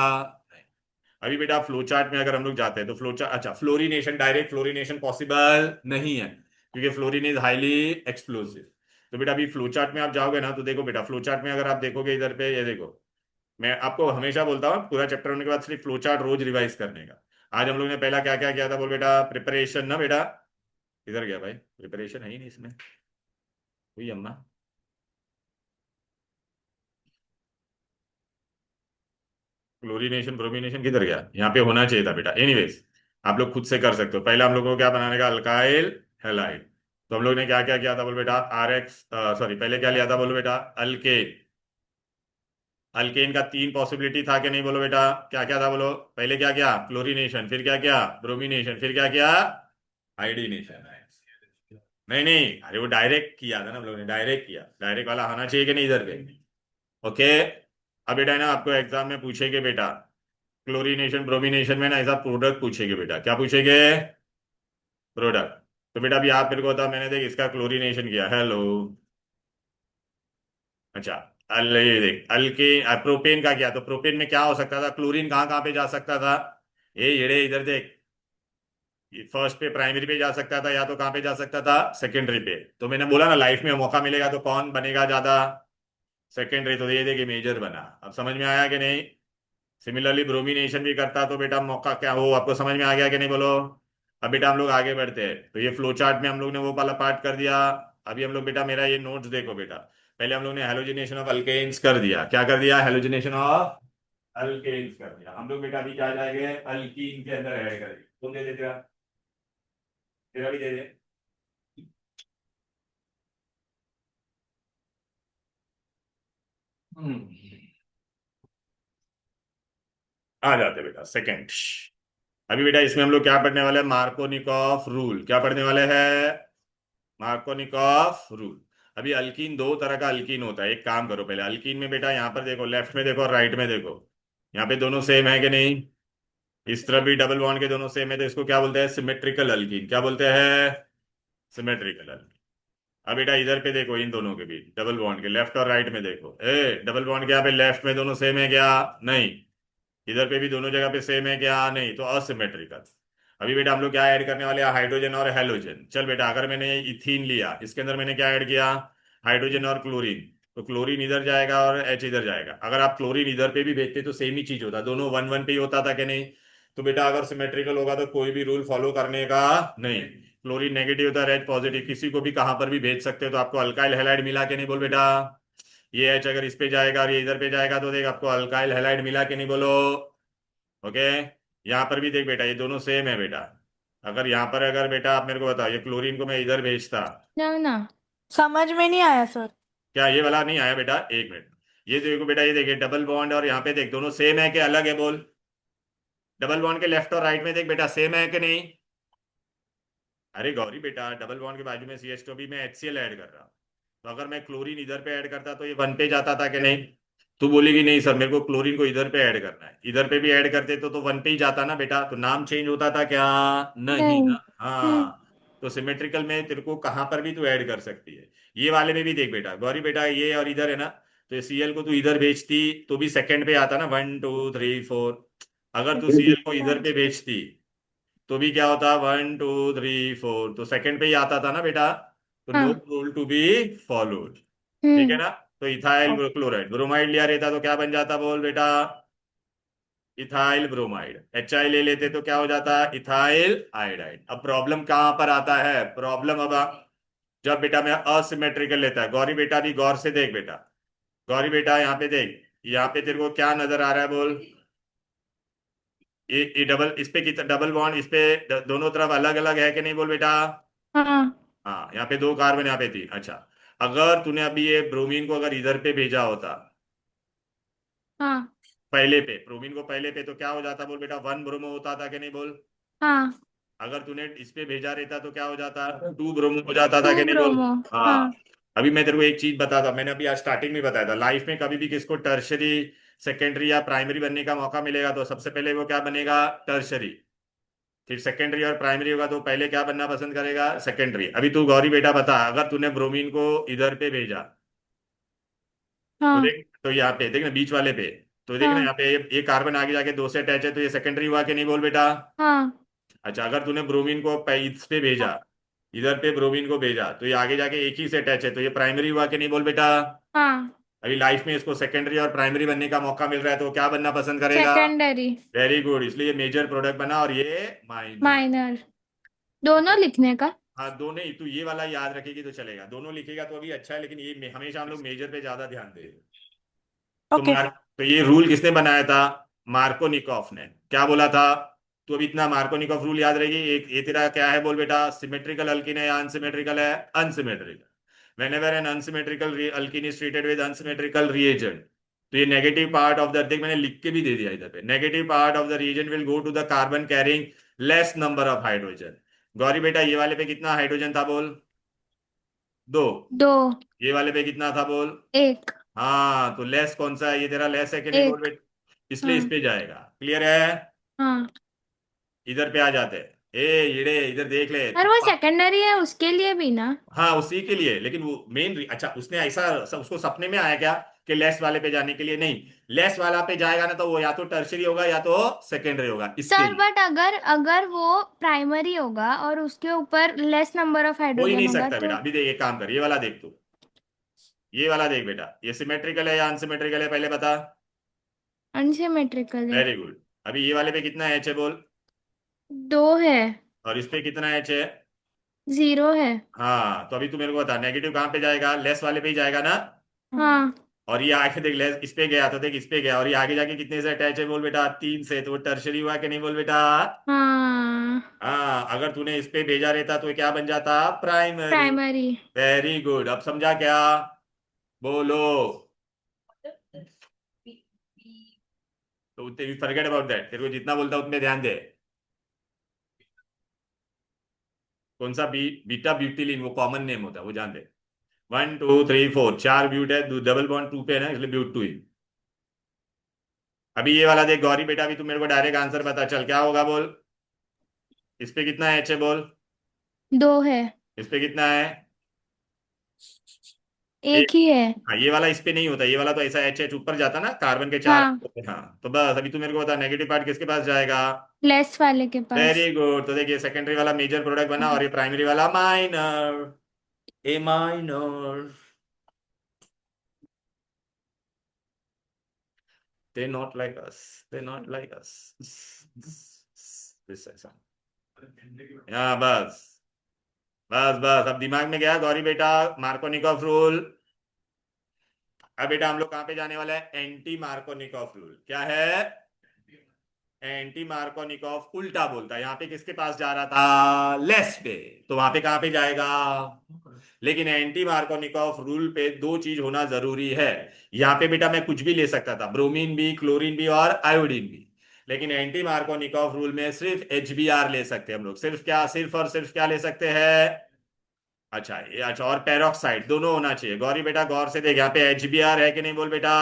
अभी बेटा फ्लो चार्ट में अगर हम लोग जाते हैं तो फ्लो चार्ट, अच्छा फ्लोरिनेशन, डायरेक्ट फ्लोरिनेशन पॉसिबल नहीं है क्योंकि फ्लोरीन इज हाईली एक्सप्लोसिव। तो बेटा अभी फ्लो चार्ट में आप जाओगे ना तो देखो बेटा, फ्लो चार्ट में अगर आप देखोगे इधर पे, ये देखो, मैं आपको हमेशा बोलता हूँ पूरा चैप्टर होने के बाद सिर्फ फ्लो चार्ट रोज रिवाइज करने का। आज हम लोग ने पहला क्या क्या किया था? बोल बेटा, प्रिपरेशन ना बेटा। इधर गया भाई? प्रिपरेशन है ही नहीं इसमें, हुई अम्मा। क्लोरीनेशन ब्रोमिनेशन किधर गया? यहाँ पे होना चाहिए था बेटा। एनीवेज, आप लोग खुद से कर सकते हो। पहले हम लोगों को क्या बनाने का? Alkyl halide. तो हम लोग ने क्या क्या किया था? बोलो बेटा, RX, सॉरी पहले क्या लिया था? बोलो बेटा, अल्केन। अल्केन का 3 पॉसिबिलिटी था कि नहीं? बोलो बेटा, क्या क्या था? बोलो। पहले क्या किया? क्लोरीनेशन, फिर क्या किया? ब्रोमिनेशन, फिर क्या किया? आइडिनेशन। नहीं नहीं, अरे वो डायरेक्ट किया था ना हम लोगों ने, डायरेक्ट किया। डायरेक्ट वाला आना चाहिए कि नहीं इधर पे? ओके। अब बेटा है ना, आपको एग्जाम में पूछेंगे बेटा, क्लोरीनेशन ब्रोमिनेशन में ना ऐसा प्रोडक्ट पूछेंगे बेटा। क्या पूछेंगे? प्रोडक्ट। तो बेटा अभी आप मेरे को बता, मैंने देख इसका क्लोरीनेशन किया, हेलो। अच्छा, अल ये देख अल्के प्रोपेन का किया, तो प्रोपेन में क्या हो सकता था? क्लोरीन कहाँ कहाँ पे जा सकता था? ये इधर देख, फर्स्ट पे प्राइमरी पे जा सकता था या तो कहाँ पे जा सकता था? सेकेंडरी पे। तो मैंने बोला ना, लाइफ में मौका मिलेगा तो कौन बनेगा ज्यादा? सेकेंडरी। तो ये देख मेजर बना। अब समझ में आया कि नहीं? सिमिलरली ब्रोमिनेशन भी करता तो बेटा मौका क्या हो, आपको समझ में आ गया कि नहीं? बोलो। अब बेटा हम लोग आगे बढ़ते हैं, तो ये फ्लो चार्ट में हम लोग ने वो वाला पार्ट कर दिया। अभी हम लोग बेटा, मेरा ये नोट्स देखो बेटा, पहले हम लोग ने हेलोजिनेशन ऑफ अल्केन्स कर दिया। क्या कर दिया? हेलोजिनेशन ऑफ अल्केन्स कर दिया। हम लोग बेटा अभी क्या जाएंगे? अल्कीन के अंदर ऐड करेंगे। तुम दे दे तेरा, तेरा भी दे दे। हम्म, आ जाते बेटा सेकंड। अभी बेटा इसमें हम लोग क्या पढ़ने वाले हैं? Markovnikov rule. क्या पढ़ने वाले हैं? Markovnikov rule. अभी अल्कीन दो तरह का अल्कीन होता है। एक काम करो, पहले अल्कीन में बेटा यहाँ पर देखो, लेफ्ट में देखो और राइट में देखो। यहाँ पे दोनों सेम है कि नहीं? इस तरफ भी डबल बॉन्ड के दोनों सेम है, तो इसको क्या बोलते हैं? Symmetrical alkyne. क्या बोलते हैं? Symmetrical alkyne. अब बेटा इधर पे देखो, इन दोनों के बीच डबल बॉन्ड के लेफ्ट और राइट में देखो। डबल बॉन्ड के यहाँ पे लेफ्ट में दोनों सेम है क्या? नहीं। इधर पे भी दोनों जगह पे सेम है क्या? नहीं, तो असिमेट्रिकल। अभी बेटा हम लोग क्या ऐड करने वाले हैं? हाइड्रोजन और हेलोजन। चल बेटा, अगर मैंने इथीन लिया, इसके अंदर मैंने क्या ऐड किया? हाइड्रोजन और क्लोरीन। तो क्लोरीन इधर जाएगा और एच इधर जाएगा। अगर आप क्लोरीन इधर पे भी भेजते तो सेम ही चीज होता, दोनों वन वन पे ही होता था कि नहीं? तो बेटा अगर सिमेट्रिकल होगा तो कोई भी रूल फॉलो करने का नहीं। क्लोरीन नेगेटिव होता है, एच पॉजिटिव, किसी को भी कहां पर भी भेज सकते हो। तो आपको अल्काइल हैलाइड मिला के नहीं? बोल बेटा। ये एच अगर इस पे जाएगा और ये इधर पे जाएगा तो देख आपको अल्काइल हैलाइड मिला के नहीं? बोलो। ओके। यहाँ पर भी देख बेटा, ये दोनों सेम है बेटा। अगर यहाँ पर, अगर बेटा आप मेरे को बताओ, ये क्लोरीन को मैं इधर भेजता। ना ना। समझ में नहीं आया सर। क्या ये वाला नहीं आया बेटा? एक मिनट। ये देखो बेटा, ये देखिए डबल बॉन्ड और यहाँ पे देख, दोनों सेम है कि अलग है? बोल। डबल बॉन्ड के लेफ्ट और राइट में देख बेटा, सेम है कि नहीं? अरे गौरी बेटा, डबल बॉन्ड के बाजू में CH2 भी मैं HCl ऐड कर रहा हूँ। तो अगर मैं क्लोरीन इधर पे ऐड करता तो ये वन पे जाता था कि नहीं? तू बोलेगी नहीं सर, मेरे को क्लोरीन को इधर पे ऐड करना है। इधर पे भी ऐड करते तो वन पे ही जाता ना बेटा, तो नाम चेंज होता था क्या? नहीं नहीं। ना। हाँ। तो सिमेट्रिकल में तेरे को कहां पर भी तू ऐड कर सकती है। ये वाले में भी देख बेटा, गौरी बेटा ये और इधर है ना, तो Cl को तू इधर भेजती तो भी सेकंड पे आता ना, 1 2 3 4। अगर तू Cl को इधर पे भेजती तो भी क्या होता? 1 2 3 4, तो सेकंड पे ही आता था ना बेटा। तो नो हाँ। Rule to be followed. ठीक है हम्म। ना? तो इथाइल क्लोराइड, ब्रोमाइड लिया रहता तो क्या बन जाता? बोल बेटा। Ethyl bromide. HI ले लेते तो क्या हो जाता? Ethyl iodide. अब प्रॉब्लम कहां पर आता है? प्रॉब्लम अब जब बेटा मैं असिमेट्रिकल लेता है। गौरी बेटा भी गौर से देख बेटा। गौरी बेटा यहाँ पे देख, यहाँ पे तेरे को क्या नजर आ रहा है? बोल। ये डबल, इस पे कितना डबल बॉन्ड? इस पे दोनों तरफ अलग अलग है कि नहीं? बोल बेटा। हाँ। हाँ, यहाँ पे दो कार्बन, यहाँ पे तीन। अच्छा, अगर तूने अभी ये ब्रोमीन को अगर इधर पे भेजा होता, हाँ। पहले पे ब्रोमीन को पहले पे, तो क्या हो जाता? बोल बेटा, 1 ब्रोमो होता था कि नहीं? बोल। हाँ। अगर तूने इस पे भेजा रहता तो क्या हो जाता? 2 ब्रोमो हो जाता था टू कि नहीं? बोल। ब्रोमो। हाँ। हाँ। अभी मैं तेरे को एक चीज बताता, मैंने अभी आज स्टार्टिंग में बताया था, लाइफ में कभी भी किसको टर्शरी, सेकेंडरी या प्राइमरी बनने का मौका मिलेगा तो सबसे पहले वो क्या बनेगा? टर्शरी। फिर सेकेंडरी और प्राइमरी होगा तो पहले क्या बनना पसंद करेगा? सेकेंडरी। अभी तू गौरी बेटा बता, अगर तूने ब्रोमीन को इधर पे भेजा तो हाँ। देख, तो यहाँ पे देख ना, बीच वाले पे, तो देख ना हाँ। यहाँ पे ये कार्बन आगे जाके दो से अटैच है, तो ये सेकेंडरी हुआ कि नहीं? बोल बेटा। हाँ। अच्छा, अगर तूने ब्रोमीन को इस पे भेजा, इधर पे ब्रोमीन को भेजा, तो ये आगे जाके एक ही से अटैच है, तो ये प्राइमरी हुआ कि नहीं? बोल बेटा। हाँ। अभी लाइफ में इसको सेकेंडरी और प्राइमरी बनने का मौका मिल रहा है तो क्या बनना पसंद करेगा? सेकेंडरी। वेरी गुड, इसलिए मेजर प्रोडक्ट बना और ये माइनर। माइनर। दोनों लिखने का। हाँ, दोनों ही। तू ये वाला याद रखेगी तो चलेगा, दोनों लिखेगा तो अभी अच्छा है, लेकिन ये हमेशा हम लोग मेजर पे ज्यादा ध्यान दे। तो ओके। तो ये रूल किसने बनाया था? मार्कोनिकॉफ ने। क्या बोला था? तो अभी इतना मार्कोनिकॉफ रूल याद रहेगी। एक ये तेरा क्या है? बोल बेटा, सिमेट्रिकल अल्किन है या अनसिमेट्रिकल है? Unsymmetrical. whenever an unsymmetrical alkene is treated with unsymmetrical reagent, तो ये नेगेटिव पार्ट ऑफ द, देख मैंने लिख के भी दे दिया इधर पे, negative part of the reagent will go to the carbon carrying less number of hydrogen. Gauri बेटा ये वाले पे कितना हाइड्रोजन था? बोल। दो। दो। ये वाले पे कितना था? बोल। एक। हाँ, तो लेस कौन सा है? ये तेरा लेस है कि नहीं? बोल एक। बेटा। इसलिए इस हाँ। पे जाएगा। क्लियर है? हाँ। इधर पे आ जाते हैं। ये इधर देख ले। और वो सेकेंडरी है उसके लिए भी ना। हाँ, उसी के लिए, लेकिन वो मेन, अच्छा उसने ऐसा उसको सपने में आया क्या कि लेस वाले पे जाने के लिए? नहीं, लेस वाला पे जाएगा ना तो वो या तो टर्शरी होगा या तो सेकेंडरी होगा, इसके सर लिए। बट अगर अगर वो प्राइमरी होगा और उसके ऊपर लेस नंबर ऑफ हो ही हाइड्रोजन नहीं होगा सकता बेटा। तो। अभी देख, एक काम कर, ये वाला देख तू। ये वाला देख बेटा, ये सिमेट्रिकल है या अनसिमेट्रिकल है? पहले बता। अनसिमेट्रिकल है। Very good. अभी ये वाले पे कितना एच है? बोल। दो है। और इस पे कितना एच है? जीरो है। हाँ, तो अभी तू मेरे को बता, नेगेटिव कहाँ पे जाएगा? लेस वाले पे ही जाएगा ना? हाँ। और ये आगे देख, लेस इस पे गया तो देख इस पे गया, और ये आगे जाके कितने से अटैच है? बोल बेटा, 3 से, तो वो टर्शरी हुआ कि नहीं? बोल बेटा। हाँ। हाँ, अगर तूने इस पे भेजा रहता तो ये क्या बन जाता? प्राइमरी। प्राइमरी। वेरी गुड, अब समझा क्या? बोलो। तो फॉरगेट अबाउट दैट, तेरे को जितना बोलता उतने ध्यान दे। कौन सा बीटा ब्यूटिलीन, वो कॉमन नेम होता है, वो जान दे। 1 2 3 4 4 ब्यूट है, डबल बॉन्ड 2 पे है ना, इसलिए ब्यूट 2 ही। अभी ये वाला देख गौरी बेटा, अभी तू मेरे को डायरेक्ट आंसर बता, चल क्या होगा बोल। इस पे कितना एच है बोल। 2 है। इस पे कितना है। एक ही है। हाँ, ये वाला इस पे नहीं होता, ये वाला तो ऐसा एच एच ऊपर जाता ना, कार्बन के 4। हाँ, हाँ तो बस अभी तू मेरे को बता, नेगेटिव पार्ट किसके पास जाएगा। लेस वाले के पास। Very good. तो देखिए सेकेंडरी वाला मेजर प्रोडक्ट बना और ये प्राइमरी वाला minor, A minor. they not like us, they not like us, this ऐसा। हाँ बस, बस बस अब दिमाग में गया गौरी बेटा, मार्कोनिकॉफ रूल। अब बेटा हम लोग कहाँ पे जाने वाला है, एंटी मार्कोनिकॉफ रूल क्या है। एंटी मार्कोनिकॉफ उल्टा बोलता है, यहाँ पे किसके पास जा रहा था, लेस पे, तो वहां पे कहाँ पे जाएगा। लेकिन एंटी मार्कोनिकॉफ रूल पे दो चीज होना जरूरी है। यहाँ पे बेटा मैं कुछ भी ले सकता था, ब्रोमीन भी, क्लोरीन भी और आयोडीन भी। लेकिन एंटी मार्कोनिकॉफ रूल में सिर्फ HBr ले सकते हैं हम लोग, सिर्फ क्या, सिर्फ और सिर्फ क्या ले सकते हैं। अच्छा ये, अच्छा और पेरोक्साइड दोनों होना चाहिए। गौरी बेटा गौर से देख, यहाँ पे HBr है कि नहीं बोल बेटा,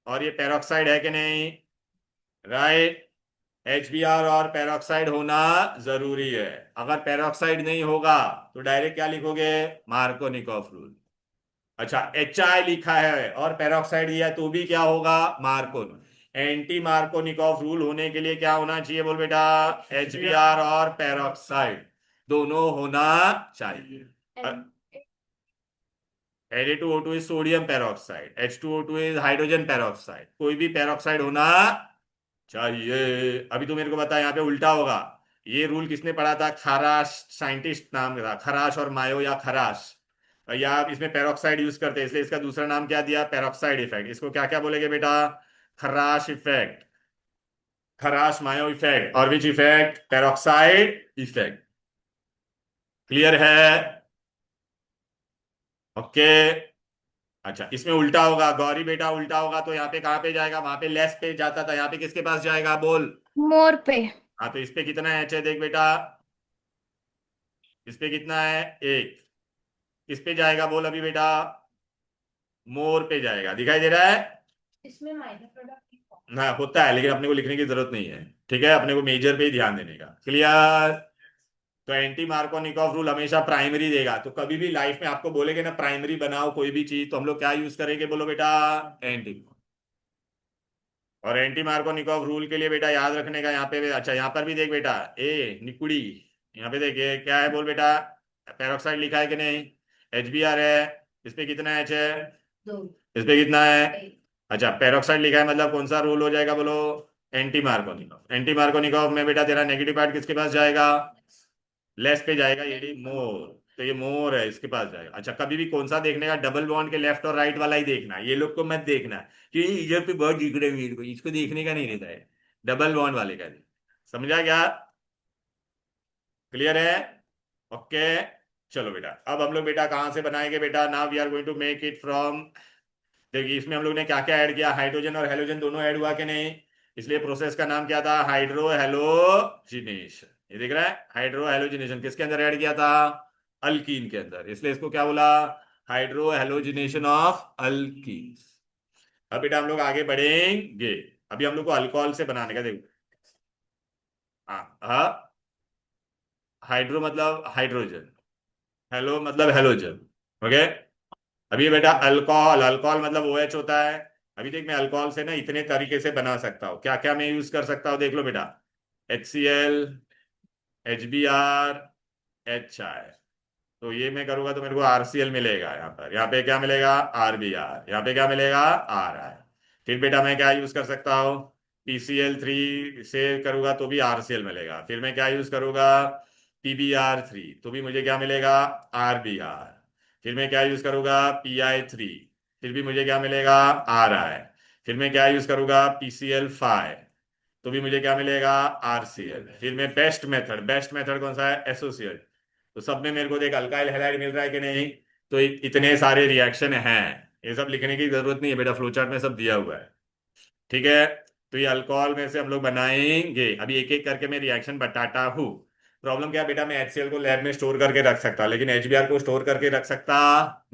और ये पेरोक्साइड है कि नहीं, राइट। HBr और पेरोक्साइड होना जरूरी है। अगर पेरोक्साइड नहीं होगा तो डायरेक्ट क्या लिखोगे, मार्कोनिकॉफ रूल। अच्छा HI लिखा है और पेरोक्साइड दिया है तो भी क्या होगा, मार्कोन। एंटी मार्कोनिकॉफ रूल होने के लिए क्या होना चाहिए बोल बेटा, HBr और पेरोक्साइड दोनों होना चाहिए। Na2O2 is sodium peroxide, H2O2 is hydrogen peroxide, कोई भी पेरोक्साइड होना चाहिए। अभी तो मेरे को बता, यहाँ पे उल्टा होगा। ये रूल किसने पढ़ा था, खराश साइंटिस्ट नाम था, खराश और मायो या खराश। या आप इसमें पेरोक्साइड यूज करते हैं इसलिए इसका दूसरा नाम क्या दिया, पेरोक्साइड इफेक्ट। इसको क्या क्या बोलेंगे बेटा, खराश इफेक्ट, खराश मायो इफेक्ट, और विच इफेक्ट, पेरोक्साइड इफेक्ट। क्लियर है, ओके। अच्छा इसमें उल्टा होगा गौरी बेटा, उल्टा होगा तो यहाँ पे कहाँ पे जाएगा, वहां पे लेस पे जाता था, यहाँ पे किसके पास जाएगा बोल। मोर पे। हाँ तो इस पे कितना है, अच्छा देख बेटा, इस पे कितना है, एक। किस पे जाएगा बोल अभी बेटा, मोर पे जाएगा, दिखाई दे रहा है। इसमें माइनर प्रोडक्ट ना होता है लेकिन अपने को लिखने की जरूरत नहीं है, ठीक है, अपने को मेजर पे ही ध्यान देने का। क्लियर। तो एंटी मार्कोनिकॉफ रूल हमेशा प्राइमरी देगा, तो कभी भी लाइफ में आपको बोलेगे ना प्राइमरी बनाओ कोई भी चीज, तो हम लोग क्या यूज करेंगे बोलो बेटा, एंटी। और एंटी मार्कोनिकॉफ रूल के लिए बेटा याद रखने का यहाँ पे, अच्छा यहाँ पर भी देख बेटा, ए निकुड़ी, यहाँ पे देख ये क्या है बोल बेटा, पेरोक्साइड लिखा है कि नहीं, HBr है, इस पे कितना एच है, दो इस पे कितना है। अच्छा पेरोक्साइड लिखा है मतलब कौन सा रूल हो जाएगा बोलो, एंटी मार्कोनिकॉफ। एंटी मार्कोनिकॉफ में बेटा तेरा नेगेटिव पार्ट किसके पास जाएगा, लेस पे जाएगा, ये मोर, तो ये मोर है इसके पास जाएगा। अच्छा कभी भी कौन सा देखने का, डबल बॉन्ड के लेफ्ट और राइट वाला ही देखना है, ये लोग को मत देखना है कि इधर पे बहुत दिख रहे हैं मेरे को, इसको देखने का नहीं रहता है, डबल बॉन्ड वाले का समझा क्या, क्लियर है, ओके। चलो बेटा अब हम लोग बेटा कहाँ से बनाएंगे बेटा, now we are going to make it from, देखिए इसमें हम लोग ने क्या क्या ऐड किया, हाइड्रोजन और हेलोजन दोनों ऐड हुआ कि नहीं, इसलिए प्रोसेस का नाम क्या था, हाइड्रो हेलोजिनेशन। ये दिख रहा है, हाइड्रो हेलोजिनेशन किसके अंदर ऐड किया था, अल्कीन के अंदर, इसलिए इसको क्या बोला, हाइड्रो हेलोजिनेशन ऑफ अल्कीन। अब बेटा हम लोग आगे बढ़ेंगे, अभी हम लोग को अल्कोहल से बनाने का, देखो। हाँ हाँ, हाइड्रो मतलब हाइड्रोजन, हेलो मतलब हेलोजन, ओके। अभी बेटा अल्कोहल, अल्कोहल मतलब OH होता है। अभी देख मैं अल्कोहल से ना इतने तरीके से बना सकता हूँ, क्या क्या मैं यूज कर सकता हूँ देख लो बेटा, HCl, HBr, HI। तो ये मैं करूंगा तो मेरे को RCl मिलेगा, यहाँ पे क्या मिलेगा, RBr, यहाँ पे क्या मिलेगा, RI। फिर बेटा मैं क्या यूज कर सकता हूँ, PCl3 से करूंगा तो भी RCl मिलेगा, फिर मैं क्या यूज करूंगा, PBr3 तो भी मुझे क्या मिलेगा, RBr। फिर मैं क्या यूज करूंगा, PI3 फिर भी मुझे क्या मिलेगा, RI। फिर मैं क्या यूज करूंगा, PCl5 तो भी मुझे क्या मिलेगा, RCl। फिर मैं बेस्ट मेथड कौन सा है, एसोसिएट। तो सब में मेरे को देख अल्काइल हैलाइड मिल रहा है कि नहीं, तो इतने सारे रिएक्शन हैं, ये सब लिखने की जरूरत नहीं है बेटा, फ्लोचार्ट में सब दिया हुआ है, ठीक है। तो ये अल्कोहल में से हम लोग बनाएंगे, अभी एक एक करके मैं रिएक्शन बताता हूँ। प्रॉब्लम क्या है बेटा, मैं HCl को लैब में स्टोर करके रख सकता, लेकिन HBr को स्टोर करके रख सकता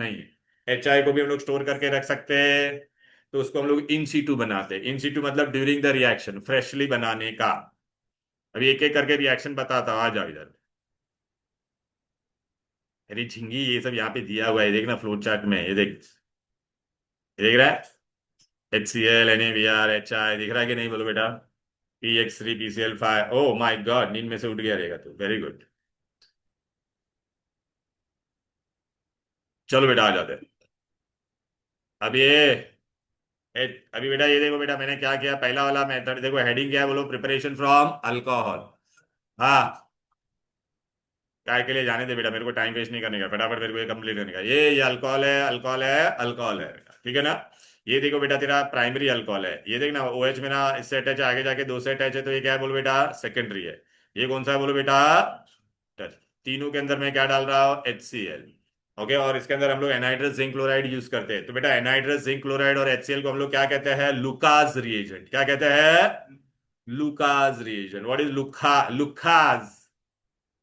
नहीं। HI को भी हम लोग स्टोर करके रख सकते हैं, तो उसको हम लोग इन सीटू बनाते हैं। इन सीटू मतलब ड्यूरिंग द रिएक्शन, फ्रेशली बनाने का। अभी एक एक करके रिएक्शन बताता हूं, आ जाओ इधर। अरे झिंगी, ये सब यहाँ पे दिया हुआ है, देखना फ्लो चार्ट में, ये देख, ये देख रहा है, HCl NaBr HI, दिख रहा है कि नहीं, बोलो बेटा। PX3 PCl5, oh my God, नींद में से उठ गया रहेगा तू, वेरी गुड। चलो बेटा, आ जाते हैं। अब अभी बेटा ये देखो बेटा, मैंने क्या किया, पहला वाला मेथड देखो, हेडिंग क्या है बोलो, प्रिपरेशन फ्रॉम अल्कोहल। हाँ, काय के लिए जाने दे बेटा, मेरे को टाइम वेस्ट नहीं करने का, फटाफट मेरे को ये कंप्लीट करने का। ये अल्कोहल है, अल्कोहल है, अल्कोहल है बेटा, ठीक है ना। ये देखो बेटा, तेरा प्राइमरी अल्कोहल है, ये देखना OH में ना इससे अटैच है, आगे जाके दो से अटैच है, तो ये क्या है बोलो बेटा, सेकेंडरी है। ये कौन सा है बोलो बेटा, टच। तीनों के अंदर मैं क्या डाल रहा हूँ, HCl। ओके, और इसके अंदर हम लोग एनहाइड्रस जिंक क्लोराइड यूज करते हैं, तो बेटा एनहाइड्रस जिंक क्लोराइड और HCl को हम लोग क्या कहते हैं, लुकास रिएजेंट। क्या कहते हैं, Lucas reagent. What is Lucas?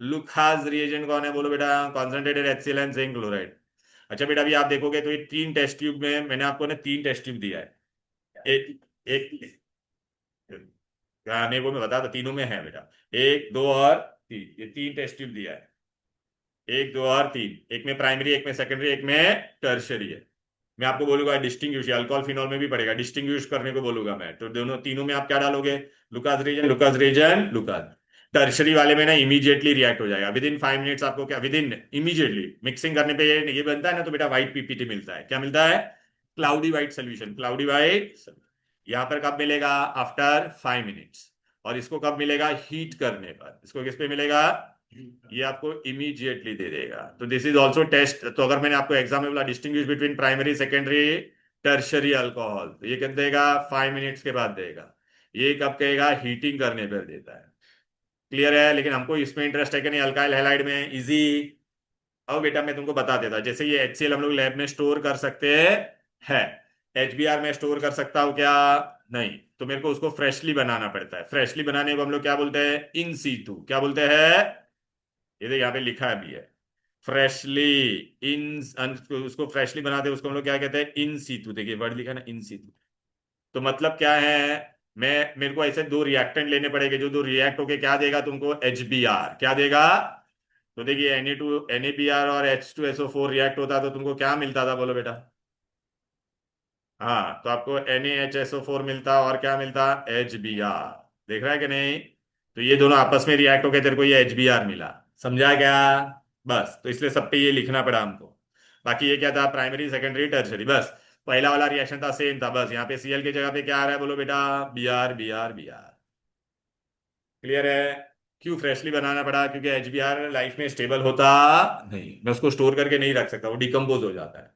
Lucas reagent कौन है बोलो बेटा, concentrated HCl and zinc chloride. अच्छा बेटा, अभी आप देखोगे तो ये तीन टेस्ट ट्यूब में मैंने आपको ना तीन टेस्ट ट्यूब दिया है। एक एक नहीं, वो मैं बता दो, तीनों में है बेटा, एक दो और तीन, ये तीन टेस्ट ट्यूब दिया है। एक दो और तीन, एक में प्राइमरी, एक में सेकेंडरी, एक में टर्शरी है। मैं आपको बोलूंगा डिस्टिंग्विश, अल्कोहल फिनॉल में भी पड़ेगा, डिस्टिंग्विश करने को बोलूंगा मैं, तो दोनों तीनों में आप क्या डालोगे, Lucas reagent, Lucas reagent, Lucas. Tertiary वाले में ना इमीडिएटली रिएक्ट हो जाएगा, विद इन 5 मिनट्स। आपको क्या विद इन, इमीडिएटली मिक्सिंग करने पे ये बनता है ना, तो बेटा व्हाइट PPT मिलता है। क्या मिलता है, cloudy white solution, cloudy white. यहाँ पर कब मिलेगा, आफ्टर 5 मिनट्स। और इसको कब मिलेगा, हीट करने पर। इसको किस पे मिलेगा, ये आपको इमीडिएटली दे देगा। तो दिस इज ऑल्सो टेस्ट। तो अगर मैंने आपको एग्जाम में बोला distinguish between primary secondary tertiary alcohol, तो ये कब देगा, 5 मिनट्स के बाद देगा। ये कब कहेगा, हीटिंग करने पर देता है। क्लियर है, लेकिन हमको इसमें इंटरेस्ट है कि नहीं, अल्काइल हैलाइड में इजी। अब बेटा मैं तुमको बता देता, जैसे ये HCl हम लोग लैब में स्टोर कर सकते हैं, है। HBr में स्टोर कर सकता हूँ क्या, नहीं, तो मेरे को उसको फ्रेशली बनाना पड़ता है। फ्रेशली बनाने को हम लोग क्या बोलते हैं, इन सीटू। क्या बोलते हैं, ये देख यहाँ पे लिखा भी है, फ्रेशली। इन उसको फ्रेशली बनाते हैं, उसको हम लोग क्या कहते हैं, इन सीतू। देखिए वर्ड लिखा है ना, इन सीतू। तो मतलब क्या है, मेरे को ऐसे दो रिएक्टेंट लेने पड़ेंगे, जो दो रिएक्ट होके क्या देगा तुमको, HBr। क्या देगा, तो देखिए NaBr और H2SO4 रिएक्ट होता तो तुमको क्या मिलता था बोलो बेटा। हाँ, तो आपको NaHSO4 मिलता, और क्या मिलता, HBr। देख रहा है कि नहीं, तो ये दोनों आपस में रिएक्ट होके तेरे को ये HBr मिला। समझा क्या, बस तो इसलिए सब पे ये लिखना पड़ा हमको। बाकी ये क्या था, प्राइमरी सेकेंडरी टर्शरी, बस। पहला वाला रिएक्शन था, सेम था, बस यहाँ पे Cl की जगह पे क्या आ रहा है बोलो बेटा, Br। क्लियर है। क्यों फ्रेशली बनाना पड़ा, क्योंकि HBr लाइफ में स्टेबल होता नहीं, मैं उसको स्टोर करके नहीं रख सकता, वो डिकम्पोज हो जाता है।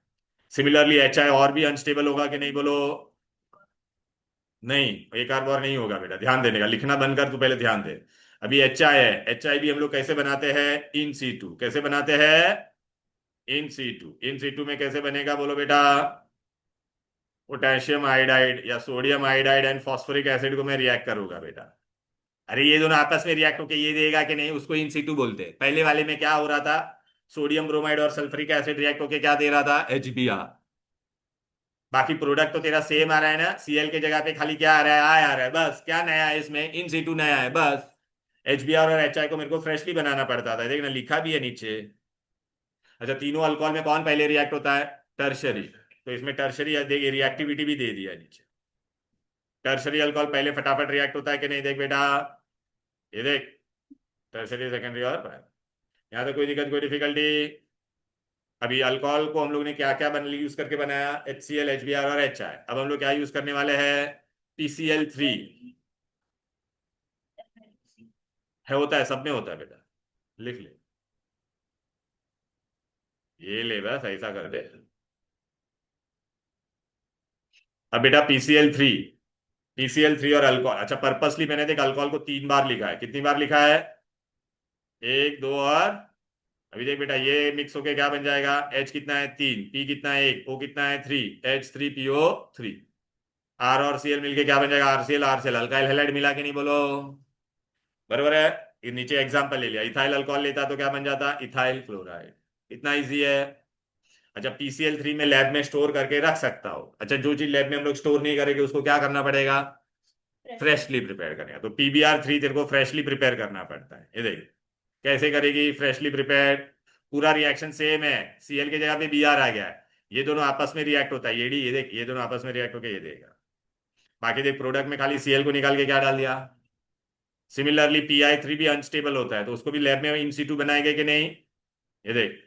सिमिलरली HI और भी अनस्टेबल होगा कि नहीं बोलो, नहीं, एक आध बार नहीं होगा बेटा, ध्यान देने का, लिखना बंद कर तू, पहले ध्यान दे। अभी HI है, HI भी हम लोग कैसे बनाते हैं, इन सीटू। कैसे बनाते हैं, इन सीटू। इन सीटू में कैसे बनेगा बोलो बेटा, पोटेशियम आयोडाइड या sodium iodide and phosphoric acid को मैं रिएक्ट करूंगा बेटा। अरे ये दोनों आपस में रिएक्ट होके ये देगा कि नहीं, उसको इन सीटू बोलते हैं। पहले वाले में क्या हो रहा था, सोडियम ब्रोमाइड और सल्फ्रिक एसिड रिएक्ट होके क्या दे रहा था, HBr। बाकी प्रोडक्ट तो तेरा सेम आ रहा है ना, Cl के जगह पे खाली क्या आ रहा है, आ रहा है, बस। क्या नया है इसमें, इन सीटू नया है, बस। HBr और HI को मेरे को फ्रेशली बनाना पड़ता था, देखना लिखा भी है नीचे। अच्छा, तीनों अल्कोहल में कौन पहले रिएक्ट होता है, टर्शरी। तो इसमें टर्शरी देखिए, रिएक्टिविटी भी दे दिया है नीचे। टर्शरी अल्कोहल पहले फटाफट रिएक्ट होता है कि नहीं, देख बेटा, ये देख, टर्शरी सेकेंडरी और प्राइमरी। यहाँ तो कोई दिक्कत, कोई डिफिकल्टी। अभी अल्कोहल को हम लोग ने क्या क्या यूज करके बनाया, HCl HBr और HI। अब हम लोग क्या यूज करने वाले हैं, PCl3 है, होता है, सब में होता है बेटा, लिख ले, ये ले, बस ऐसा कर दे। अब बेटा PCl3 और अल्कोहल। अच्छा, पर्पसली मैंने देख अल्कोहल को 3 बार लिखा है, कितनी बार लिखा है, एक दो और। अभी देख बेटा, ये मिक्स होके क्या बन जाएगा, H कितना है 3, P कितना है 1, O कितना है 3, H3PO3। R और Cl मिलके क्या बन जाएगा, RCl। RCl अल्काइल हैलाइड मिला के नहीं बोलो, बरोबर है। ये नीचे एग्जांपल ले लिया, इथाइल अल्कोहल लेता तो क्या बन जाता, इथाइल क्लोराइड। इतना इजी है। अच्छा, PCl3 में लैब में स्टोर करके रख सकता हो। अच्छा, जो चीज लैब में हम लोग स्टोर नहीं करेंगे उसको क्या करना पड़ेगा, फ्रेशली प्रिपेयर करेगा। तो PBr3 तेरे को फ्रेशली प्रिपेयर करना पड़ता है। ये देख कैसे करेगी फ्रेशली प्रिपेयर। पूरा रिएक्शन सेम है, Cl की जगह पे Br आ गया है, ये दोनों आपस में रिएक्ट होता है, ये देख ये दोनों आपस में रिएक्ट होकर ये देगा। बाकी देख प्रोडक्ट में खाली Cl को निकाल के क्या डाल दिया। सिमिलरली PI3 भी अनस्टेबल होता है, तो उसको भी लैब में इन सीटू बनाएंगे कि नहीं। ये देख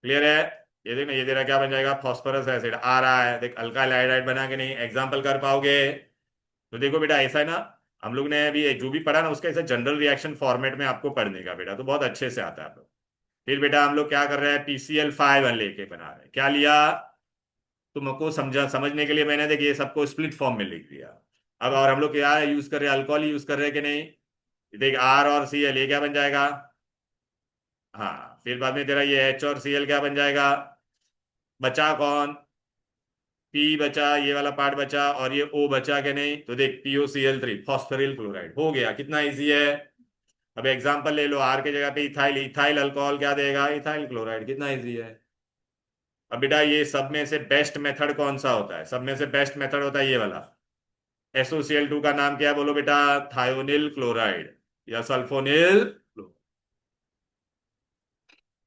क्लियर है। ये देख ना, ये तेरा क्या बन जाएगा, फॉस्फोरस एसिड आ रहा है, देख अल्काइल आयोडाइड बना के नहीं। एग्जाम्पल कर पाओगे। तो देखो बेटा ऐसा है ना, हम लोग ने अभी जो भी पढ़ा ना उसका ऐसा जनरल रिएक्शन फॉर्मेट में आपको पढ़ने का बेटा, तो बहुत अच्छे से आता है आप लोग। फिर बेटा हम लोग क्या कर रहे हैं, PCl5 लेके बना रहे हैं। क्या लिया, तुमको समझने के लिए मैंने देखिए ये सबको स्प्लिट फॉर्म में लिख दिया। अब और हम लोग क्या यूज कर रहे हैं, अल्कोहल यूज कर रहे हैं कि नहीं। देख R और Cl ये क्या बन जाएगा, हाँ फिर बाद में तेरा ये H और Cl क्या बन जाएगा, बचा कौन, P बचा, ये वाला पार्ट बचा, और ये O बचा के नहीं। तो देख POCl3 फॉस्फोरिल क्लोराइड हो गया। कितना इजी है। अब एग्जांपल ले लो, R के जगह पे इथाइल, इथाइल अल्कोहल क्या देगा, इथाइल क्लोराइड। कितना इजी है। अब बेटा ये सब में से बेस्ट मेथड कौन सा होता है, सब में से बेस्ट मेथड होता है ये वाला। SOCl2 का नाम क्या है बोलो बेटा, थायोनिल क्लोराइड या सल्फोनिल।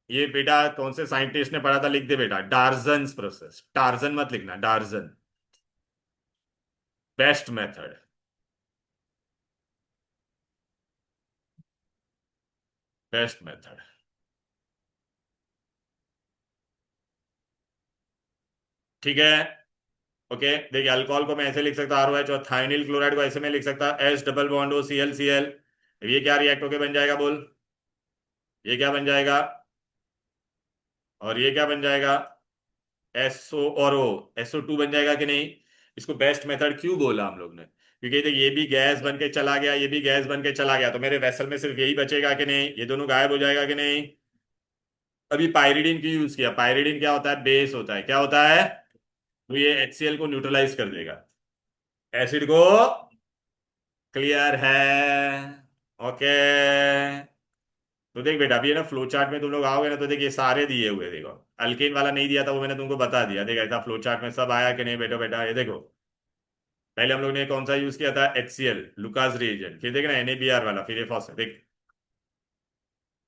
ये बेटा कौन से साइंटिस्ट ने पढ़ा था, लिख दे बेटा, डार्जन प्रोसेस। टार्जन मत लिखना, डार्जन। Best method, best method. ठीक है। ओके देखिए, अल्कोहल को मैं ऐसे लिख सकता ROH, और थायोनिल क्लोराइड को ऐसे में लिख सकता H double bond OCl Cl। ये क्या रिएक्ट होके बन जाएगा बोल, ये क्या बन जाएगा, और ये क्या बन जाएगा, SO और O, SO2 बन जाएगा कि नहीं। इसको बेस्ट मेथड क्यों बोला हम लोग ने, क्योंकि देख ये भी गैस बन के चला गया, ये भी गैस बन के चला गया, तो मेरे वेसल में सिर्फ यही बचेगा कि नहीं, ये दोनों गायब हो जाएगा कि नहीं। अभी पायरिडीन क्यों यूज किया, पायरिडीन क्या होता है, बेस होता है। क्या होता है, तो ये HCl को न्यूट्रलाइज कर देगा, एसिड को। क्लियर है। ओके। तो देख बेटा अभी है ना, फ्लो चार्ट में तुम लोग आओगे ना, तो देख ये सारे दिए हुए देखो। अल्केन वाला नहीं दिया था, वो मैंने तुमको बता दिया। देख ऐसा फ्लो चार्ट में सब आया कि नहीं बेटा, बेटा ये देखो। पहले हम लोग ने कौन सा यूज किया था, HCl लुकास रिएजेंट। फिर देखना NaBr वाला, फिर ये फॉस्फेट, देख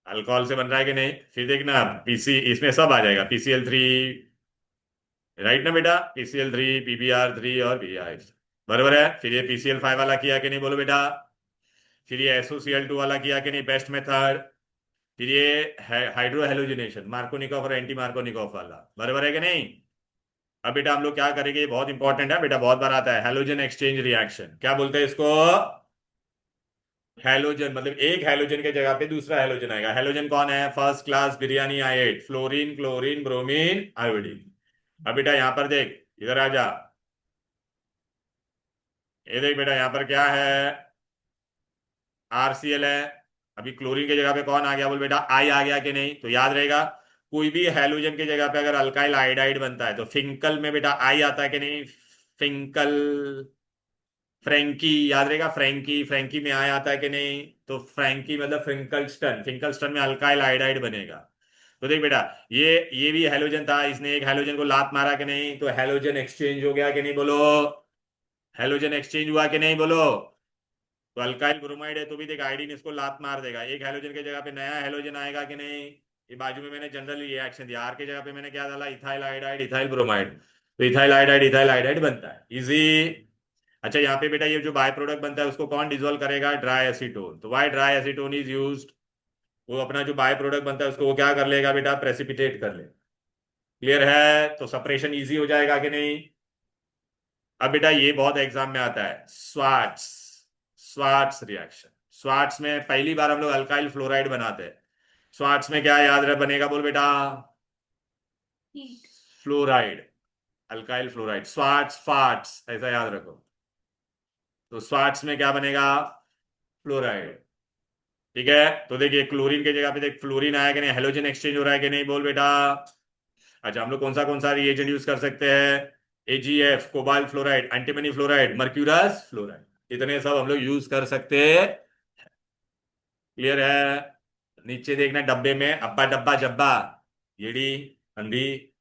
अल्कोहल से बन रहा है कि नहीं। फिर देखना पीसी, इसमें सब आ जाएगा, PCl3, राइट ना बेटा, PCl3 PBr3 और PI, बराबर है। फिर ये PCl5 वाला किया कि नहीं बोलो बेटा। फिर ये SOCl2 वाला किया कि नहीं, बेस्ट मेथड। फिर ये हाइड्रो हेलोजिनेशन, मार्कोनिकॉफ और एंटी मार्कोनिकॉफ वाला, बराबर है कि नहीं। अब बेटा हम लोग क्या करेंगे, ये बहुत इंपॉर्टेंट है बेटा, बहुत बार आता है, हेलोजन एक्सचेंज रिएक्शन। क्या बोलते हैं इसको, हेलोजन मतलब एक हेलोजन के जगह पे दूसरा हेलोजन आएगा। हेलोजन कौन है, first class biryani आयोड, fluorine chlorine bromine iodine. अब बेटा यहां पर देख, इधर आ जा, ये देख बेटा यहां पर क्या है, RCl है। अभी क्लोरीन की जगह पे कौन आ गया बोल बेटा, आई आ गया कि नहीं। तो याद रहेगा, कोई भी हैलोजन की जगह पे अगर अल्काइल आयोडाइड बनता है तो फिंकल में बेटा आई आता है कि नहीं, फिंकल। फ्रैंकी याद रहेगा, फ्रैंकी, फ्रैंकी में आई आता है कि नहीं। तो फ्रैंकी मतलब फिंकलस्टन, फिंकलस्टन में अल्काइल आयोडाइड बनेगा। तो देख बेटा ये भी हैलोजन था, इसने एक हैलोजन को लात मारा कि नहीं, तो हैलोजन एक्सचेंज हो गया कि नहीं बोलो, हैलोजन एक्सचेंज हुआ कि नहीं बोलो। तो अल्काइल ब्रोमाइड है तो भी देख आयोडीन इसको लात मार देगा, एक हैलोजन की जगह पे नया हैलोजन आएगा कि नहीं। ये बाजू में मैंने जनरल रिएक्शन दिया, आर की जगह पे मैंने क्या डाला, इथाइल आयोडाइड इथाइल ब्रोमाइड। तो इथाइल आयोडाइड बनता है, इजी। अच्छा यहाँ पे बेटा ये जो बाय प्रोडक्ट बनता है उसको कौन डिजोल्व करेगा, ड्राई एसीटोन। तो why dry acetone is used, वो अपना जो बाय प्रोडक्ट बनता है उसको वो क्या कर लेगा बेटा, प्रेसिपिटेट कर ले। क्लियर है, तो सेपरेशन इजी हो जाएगा कि नहीं। अब बेटा ये बहुत एग्जाम में आता है, स्वाट्स, स्वाट्स रिएक्शन। स्वाट्स में पहली बार हम लोग अल्काइल फ्लोराइड बनाते हैं। स्वाट्स में क्या याद रहे बनेगा बोल बेटा, heat. Fluoride, alkyl fluoride, Swarts फाट्स ऐसा याद रखो। तो स्वाट्स में क्या बनेगा, फ्लोराइड। ठीक है, तो देखिए क्लोरीन की जगह पे देख फ्लोरीन आया कि नहीं, हेलोजन एक्सचेंज हो रहा है कि नहीं बोल बेटा। अच्छा हम लोग कौन सा रिएजेंट यूज कर सकते हैं, AgF cobalt fluoride, antimony fluoride, mercurous fluoride, इतने सब हम लोग यूज कर सकते हैं। क्लियर है? नीचे देखना डब्बे में अब्बा डब्बा जब्बा येड़ी अंधी।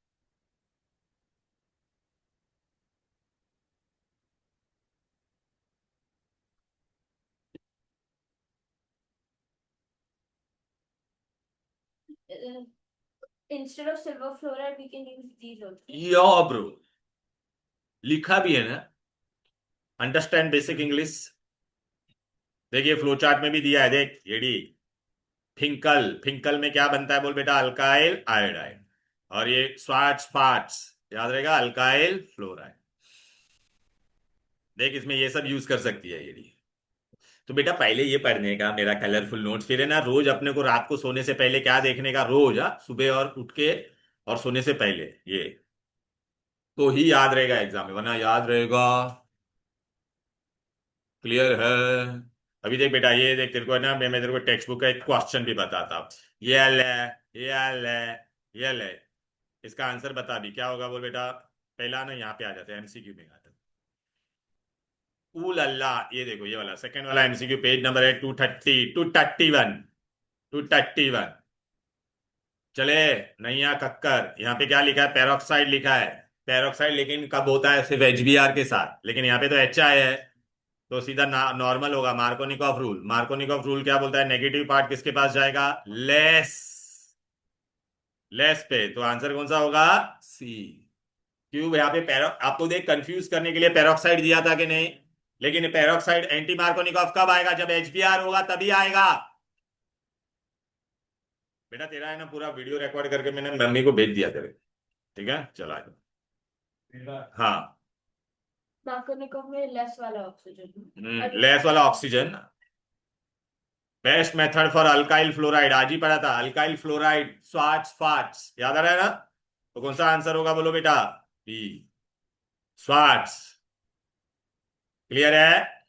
Instead of silver fluoride, we can use these also. Yo bro, लिखा भी है ना, अंडरस्टैंड बेसिक इंग्लिश। देखिए फ्लो चार्ट में भी दिया है, देख येड़ी फिंकल, फिंकल में क्या बनता है बोल बेटा, अल्काइल आयोडाइड। और ये स्वाच फाट्स याद रहेगा, अल्काइल फ्लोराइड। देख इसमें ये सब यूज कर सकती है येड़ी। तो बेटा पहले ये पढ़ने का मेरा कलरफुल नोट्स, फिर है ना रोज अपने को रात को सोने से पहले क्या देखने का, रोज सुबह और उठ के और सोने से पहले ये, तो ही याद रहेगा एग्जाम में, वरना याद रहेगा। क्लियर है? अभी देख बेटा, ये देख तेरे को है ना, मैं तेरे को टेक्स्ट बुक का एक क्वेश्चन भी बताता हूँ। ये ले, ये ले, ये ले, इसका आंसर बता दी क्या होगा बोल बेटा। पहला ना यहाँ पे आ जाता है, एमसीक्यू में आता है। उल अल्लाह, ये देखो ये वाला सेकंड वाला एमसीक्यू, पेज नंबर है 230, 231। चले, नैया कक्कर, यहाँ पे क्या लिखा है, पेरोक्साइड लिखा है। पेरोक्साइड लेकिन कब होता है, सिर्फ एचबीआर के साथ, लेकिन यहाँ पे तो एच आई है, तो सीधा नॉर्मल होगा। मार्कोनिकॉफ रूल, मार्कोनिकॉफ रूल क्या बोलता है, नेगेटिव पार्ट किसके पास जाएगा, लेस, लेस पे, तो आंसर कौन सा होगा, सी। क्यों यहाँ पे आपको देख कंफ्यूज करने के लिए पेरोक्साइड दिया था कि नहीं, लेकिन पेरोक्साइड एंटी मार्कोनिकॉफ कब आएगा, जब एचबीआर होगा तभी आएगा। बेटा तेरा है ना पूरा वीडियो रिकॉर्ड करके मैंने मम्मी को भेज दिया तेरे, ठीक है, चला हाँ। Markovnikov में less वाला ऑक्सीजन। लेस वाला oxygen, best method for alkyl fluoride, आज ही पढ़ा था, अल्काइल फ्लोराइड स्वाट्स फाट्स, याद आ रहा है ना, तो कौन सा आंसर होगा बोलो बेटा, बी, स्वाट्स। क्लियर है?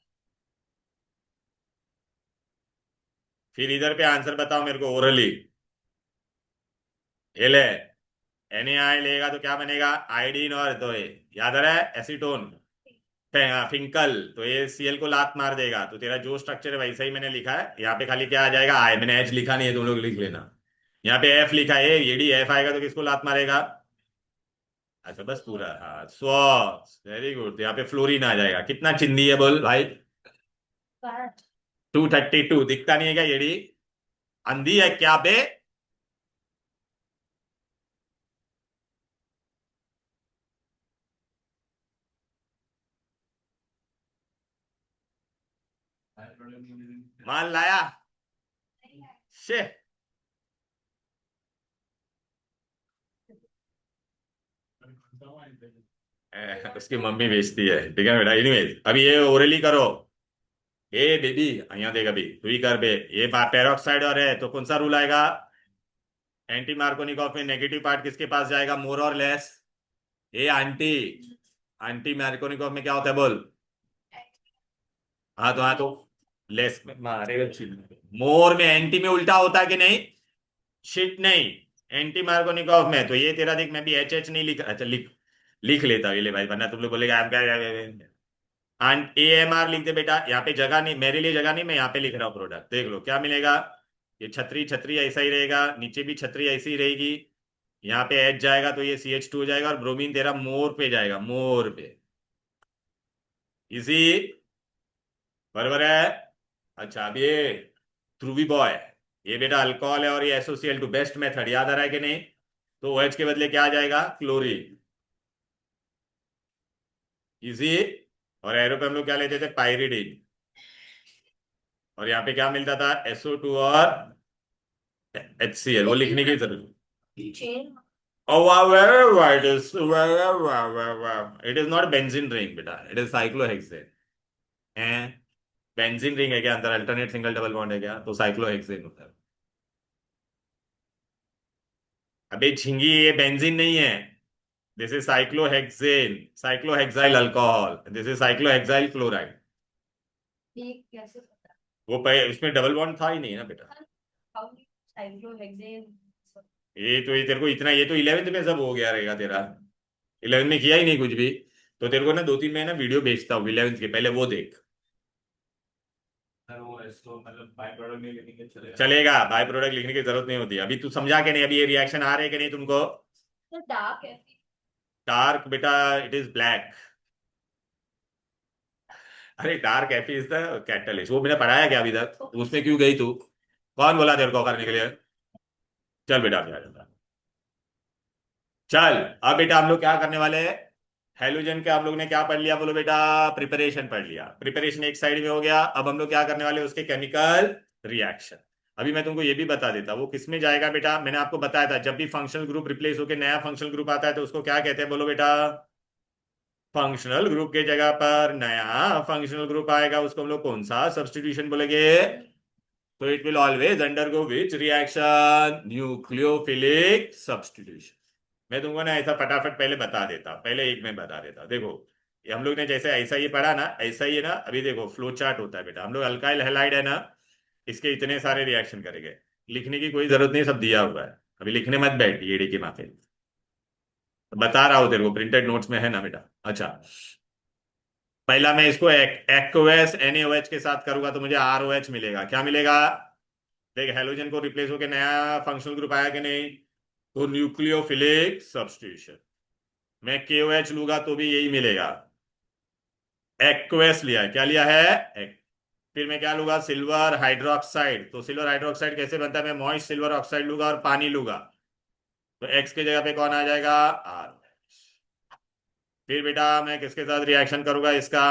फिर इधर पे आंसर बताओ मेरे को ओरली। ये ले, NaI लेगा तो क्या बनेगा, आयोडीन, और तो ये याद आ रहा है एसीटोन, फिंकल, तो ये Cl को लात मार देगा, तो तेरा जो स्ट्रक्चर है वैसा ही मैंने लिखा है। यहाँ पे खाली क्या आ जाएगा, आई, मैंने H लिखा नहीं है, तुम लोग लिख लेना। यहाँ पे F लिखा है, ये डी F आएगा तो किसको लात मारेगा, अच्छा बस पूरा, हाँ स्वॉस, वेरी गुड। तो यहाँ पे फ्लोरीन आ जाएगा, कितना चिंदी है बोल भाई, 232, दिखता नहीं है क्या ये डी, अंधी है क्या बे। माल लाया, शे, उसकी मम्मी बेचती है, ठीक है बेटा। एनीवेज अभी ये ओरली करो, ए बेबी यहाँ देख, अभी तू ही कर बे। ये पेरोक्साइड और है तो कौन सा रूल आएगा, एंटी मार्कोनिकॉफ में नेगेटिव पार्ट किसके पास जाएगा, मोर और लेस, ये आंटी, आंटी मार्कोनिकॉफ में क्या होता है बोल, हाँ तो लेस में मारे, मोर में एंटी में उल्टा होता है कि नहीं, शिट नहीं, एंटी मार्कोनिकॉफ में। तो ये तेरा देख, मैं भी एच एच नहीं लिख, अच्छा लिख, लिख लेता हूँ ये ले भाई, वरना तुम लोग बोलेगा आप क्या, AMR लिख दे बेटा, यहाँ पे जगह नहीं, मेरे लिए जगह नहीं, मैं यहाँ पे लिख रहा हूँ प्रोडक्ट, देख लो क्या मिलेगा। ये छतरी, छतरी ऐसा ही रहेगा, नीचे भी छतरी ऐसी ही रहेगी, यहाँ पे H जाएगा तो ये CH2 हो जाएगा, और ब्रोमीन तेरा मोर पे जाएगा, मोर पे, इसी, बराबर है। अच्छा अब ये ध्रुवी बॉय, ये बेटा अल्कोहल है और ये SOCl2, बेस्ट मेथड, याद आ रहा है कि नहीं, तो OH के बदले क्या आ जाएगा, क्लोरीन, इजी। और एरो पे हम लोग क्या लेते थे, पायरिडीन, और यहाँ पे क्या मिलता था, SO2 और HCl, वो लिखने की जरूरत, Chain. oh wow, wherever it is, wherever, it is not benzene ring बेटा, it is cyclohexane हैं। बेंजीन रिंग है क्या अंदर, अल्टरनेट सिंगल डबल बॉन्ड है क्या, तो साइक्लोहेक्सेन होता है। अबे झिंगी, ये बेंजीन नहीं है, this is cyclohexane, cyclohexyl alcohol, this is cyclohexyl chloride. ये कैसे पता? वो उसमें डबल बॉन्ड था ही नहीं ना बेटा, How cyclohexane? ये तो ये तेरे को इतना, ये तो 11th में सब हो गया रहेगा तेरा, 11th में किया ही नहीं कुछ भी। तो तेरे को ना 2-3 मैं ना वीडियो भेजता हूँ 11th के, पहले वो देख। इसको मतलब बाय प्रोडक्ट नहीं लिखेंगे चलेगा? चलेगा, बाय प्रोडक्ट लिखने की जरूरत नहीं होती। अभी तू समझा के नहीं, अभी ये रिएक्शन आ रहे हैं कि नहीं तुमको? तो डार्क है डार्क बेटा, इट इज ब्लैक। अरे डार्क एफी इज द कैटलिस्ट, वो मैंने पढ़ाया क्या अभी तक? उसमें क्यों गई तू? कौन बोला तेरे को करने के लिए? चल बेटा अभी आ जाता। चल, अब बेटा हम लोग क्या करने वाले हैं? हेलोजन के हम लोग ने क्या पढ़ लिया बोलो बेटा? प्रिपरेशन पढ़ लिया। प्रिपरेशन एक साइड में हो गया। अब हम लोग क्या करने वाले हैं? उसके केमिकल रिएक्शन। अभी मैं तुमको ये भी बता देता, वो किस में जाएगा बेटा। मैंने आपको बताया था, जब भी फंक्शनल ग्रुप रिप्लेस होकर नया फंक्शनल ग्रुप आता है तो उसको क्या कहते हैं बोलो बेटा? फंक्शनल ग्रुप के जगह पर नया फंक्शनल ग्रुप आएगा, उसको हम लोग कौन सा सब्स्टिट्यूशन बोलेंगे? तो it will always undergo which reaction? Nucleophilic substitution. मैं तुमको ना ऐसा फटाफट पहले बता देता, पहले एक में बता देता। देखो, ये हम लोग ने जैसे ऐसा ये पढ़ा ना, ऐसा ही है ना। अभी देखो फ्लो चार्ट होता है बेटा, हम लोग अल्काइल हैलाइड है ना, इसके इतने सारे रिएक्शन करेंगे। लिखने की कोई जरूरत नहीं, सब दिया हुआ है। अभी लिखने मत बैठ ईडी के माथे। बता रहा हूं तेरे को, प्रिंटेड नोट्स में है ना बेटा। अच्छा, पहला मैं इसको एक्वस NaOH के साथ करूंगा तो मुझे ROH मिलेगा। क्या मिलेगा? देख, हेलोजन को रिप्लेस होकर नया फंक्शनल ग्रुप आया कि नहीं? तो न्यूक्लियोफिलिक सब्स्टिट्यूशन। मैं KOH लूंगा तो भी यही मिलेगा। एक्वेस लिया है, क्या लिया है? फिर मैं क्या लूंगा? Silver hydroxide. तो सिल्वर हाइड्रोक्साइड कैसे बनता है? मैं मॉइस्ट सिल्वर ऑक्साइड लूंगा और पानी लूंगा, तो एक्स के जगह पे कौन आ जाएगा? आर। फिर बेटा मैं किसके साथ रिएक्शन करूंगा इसका?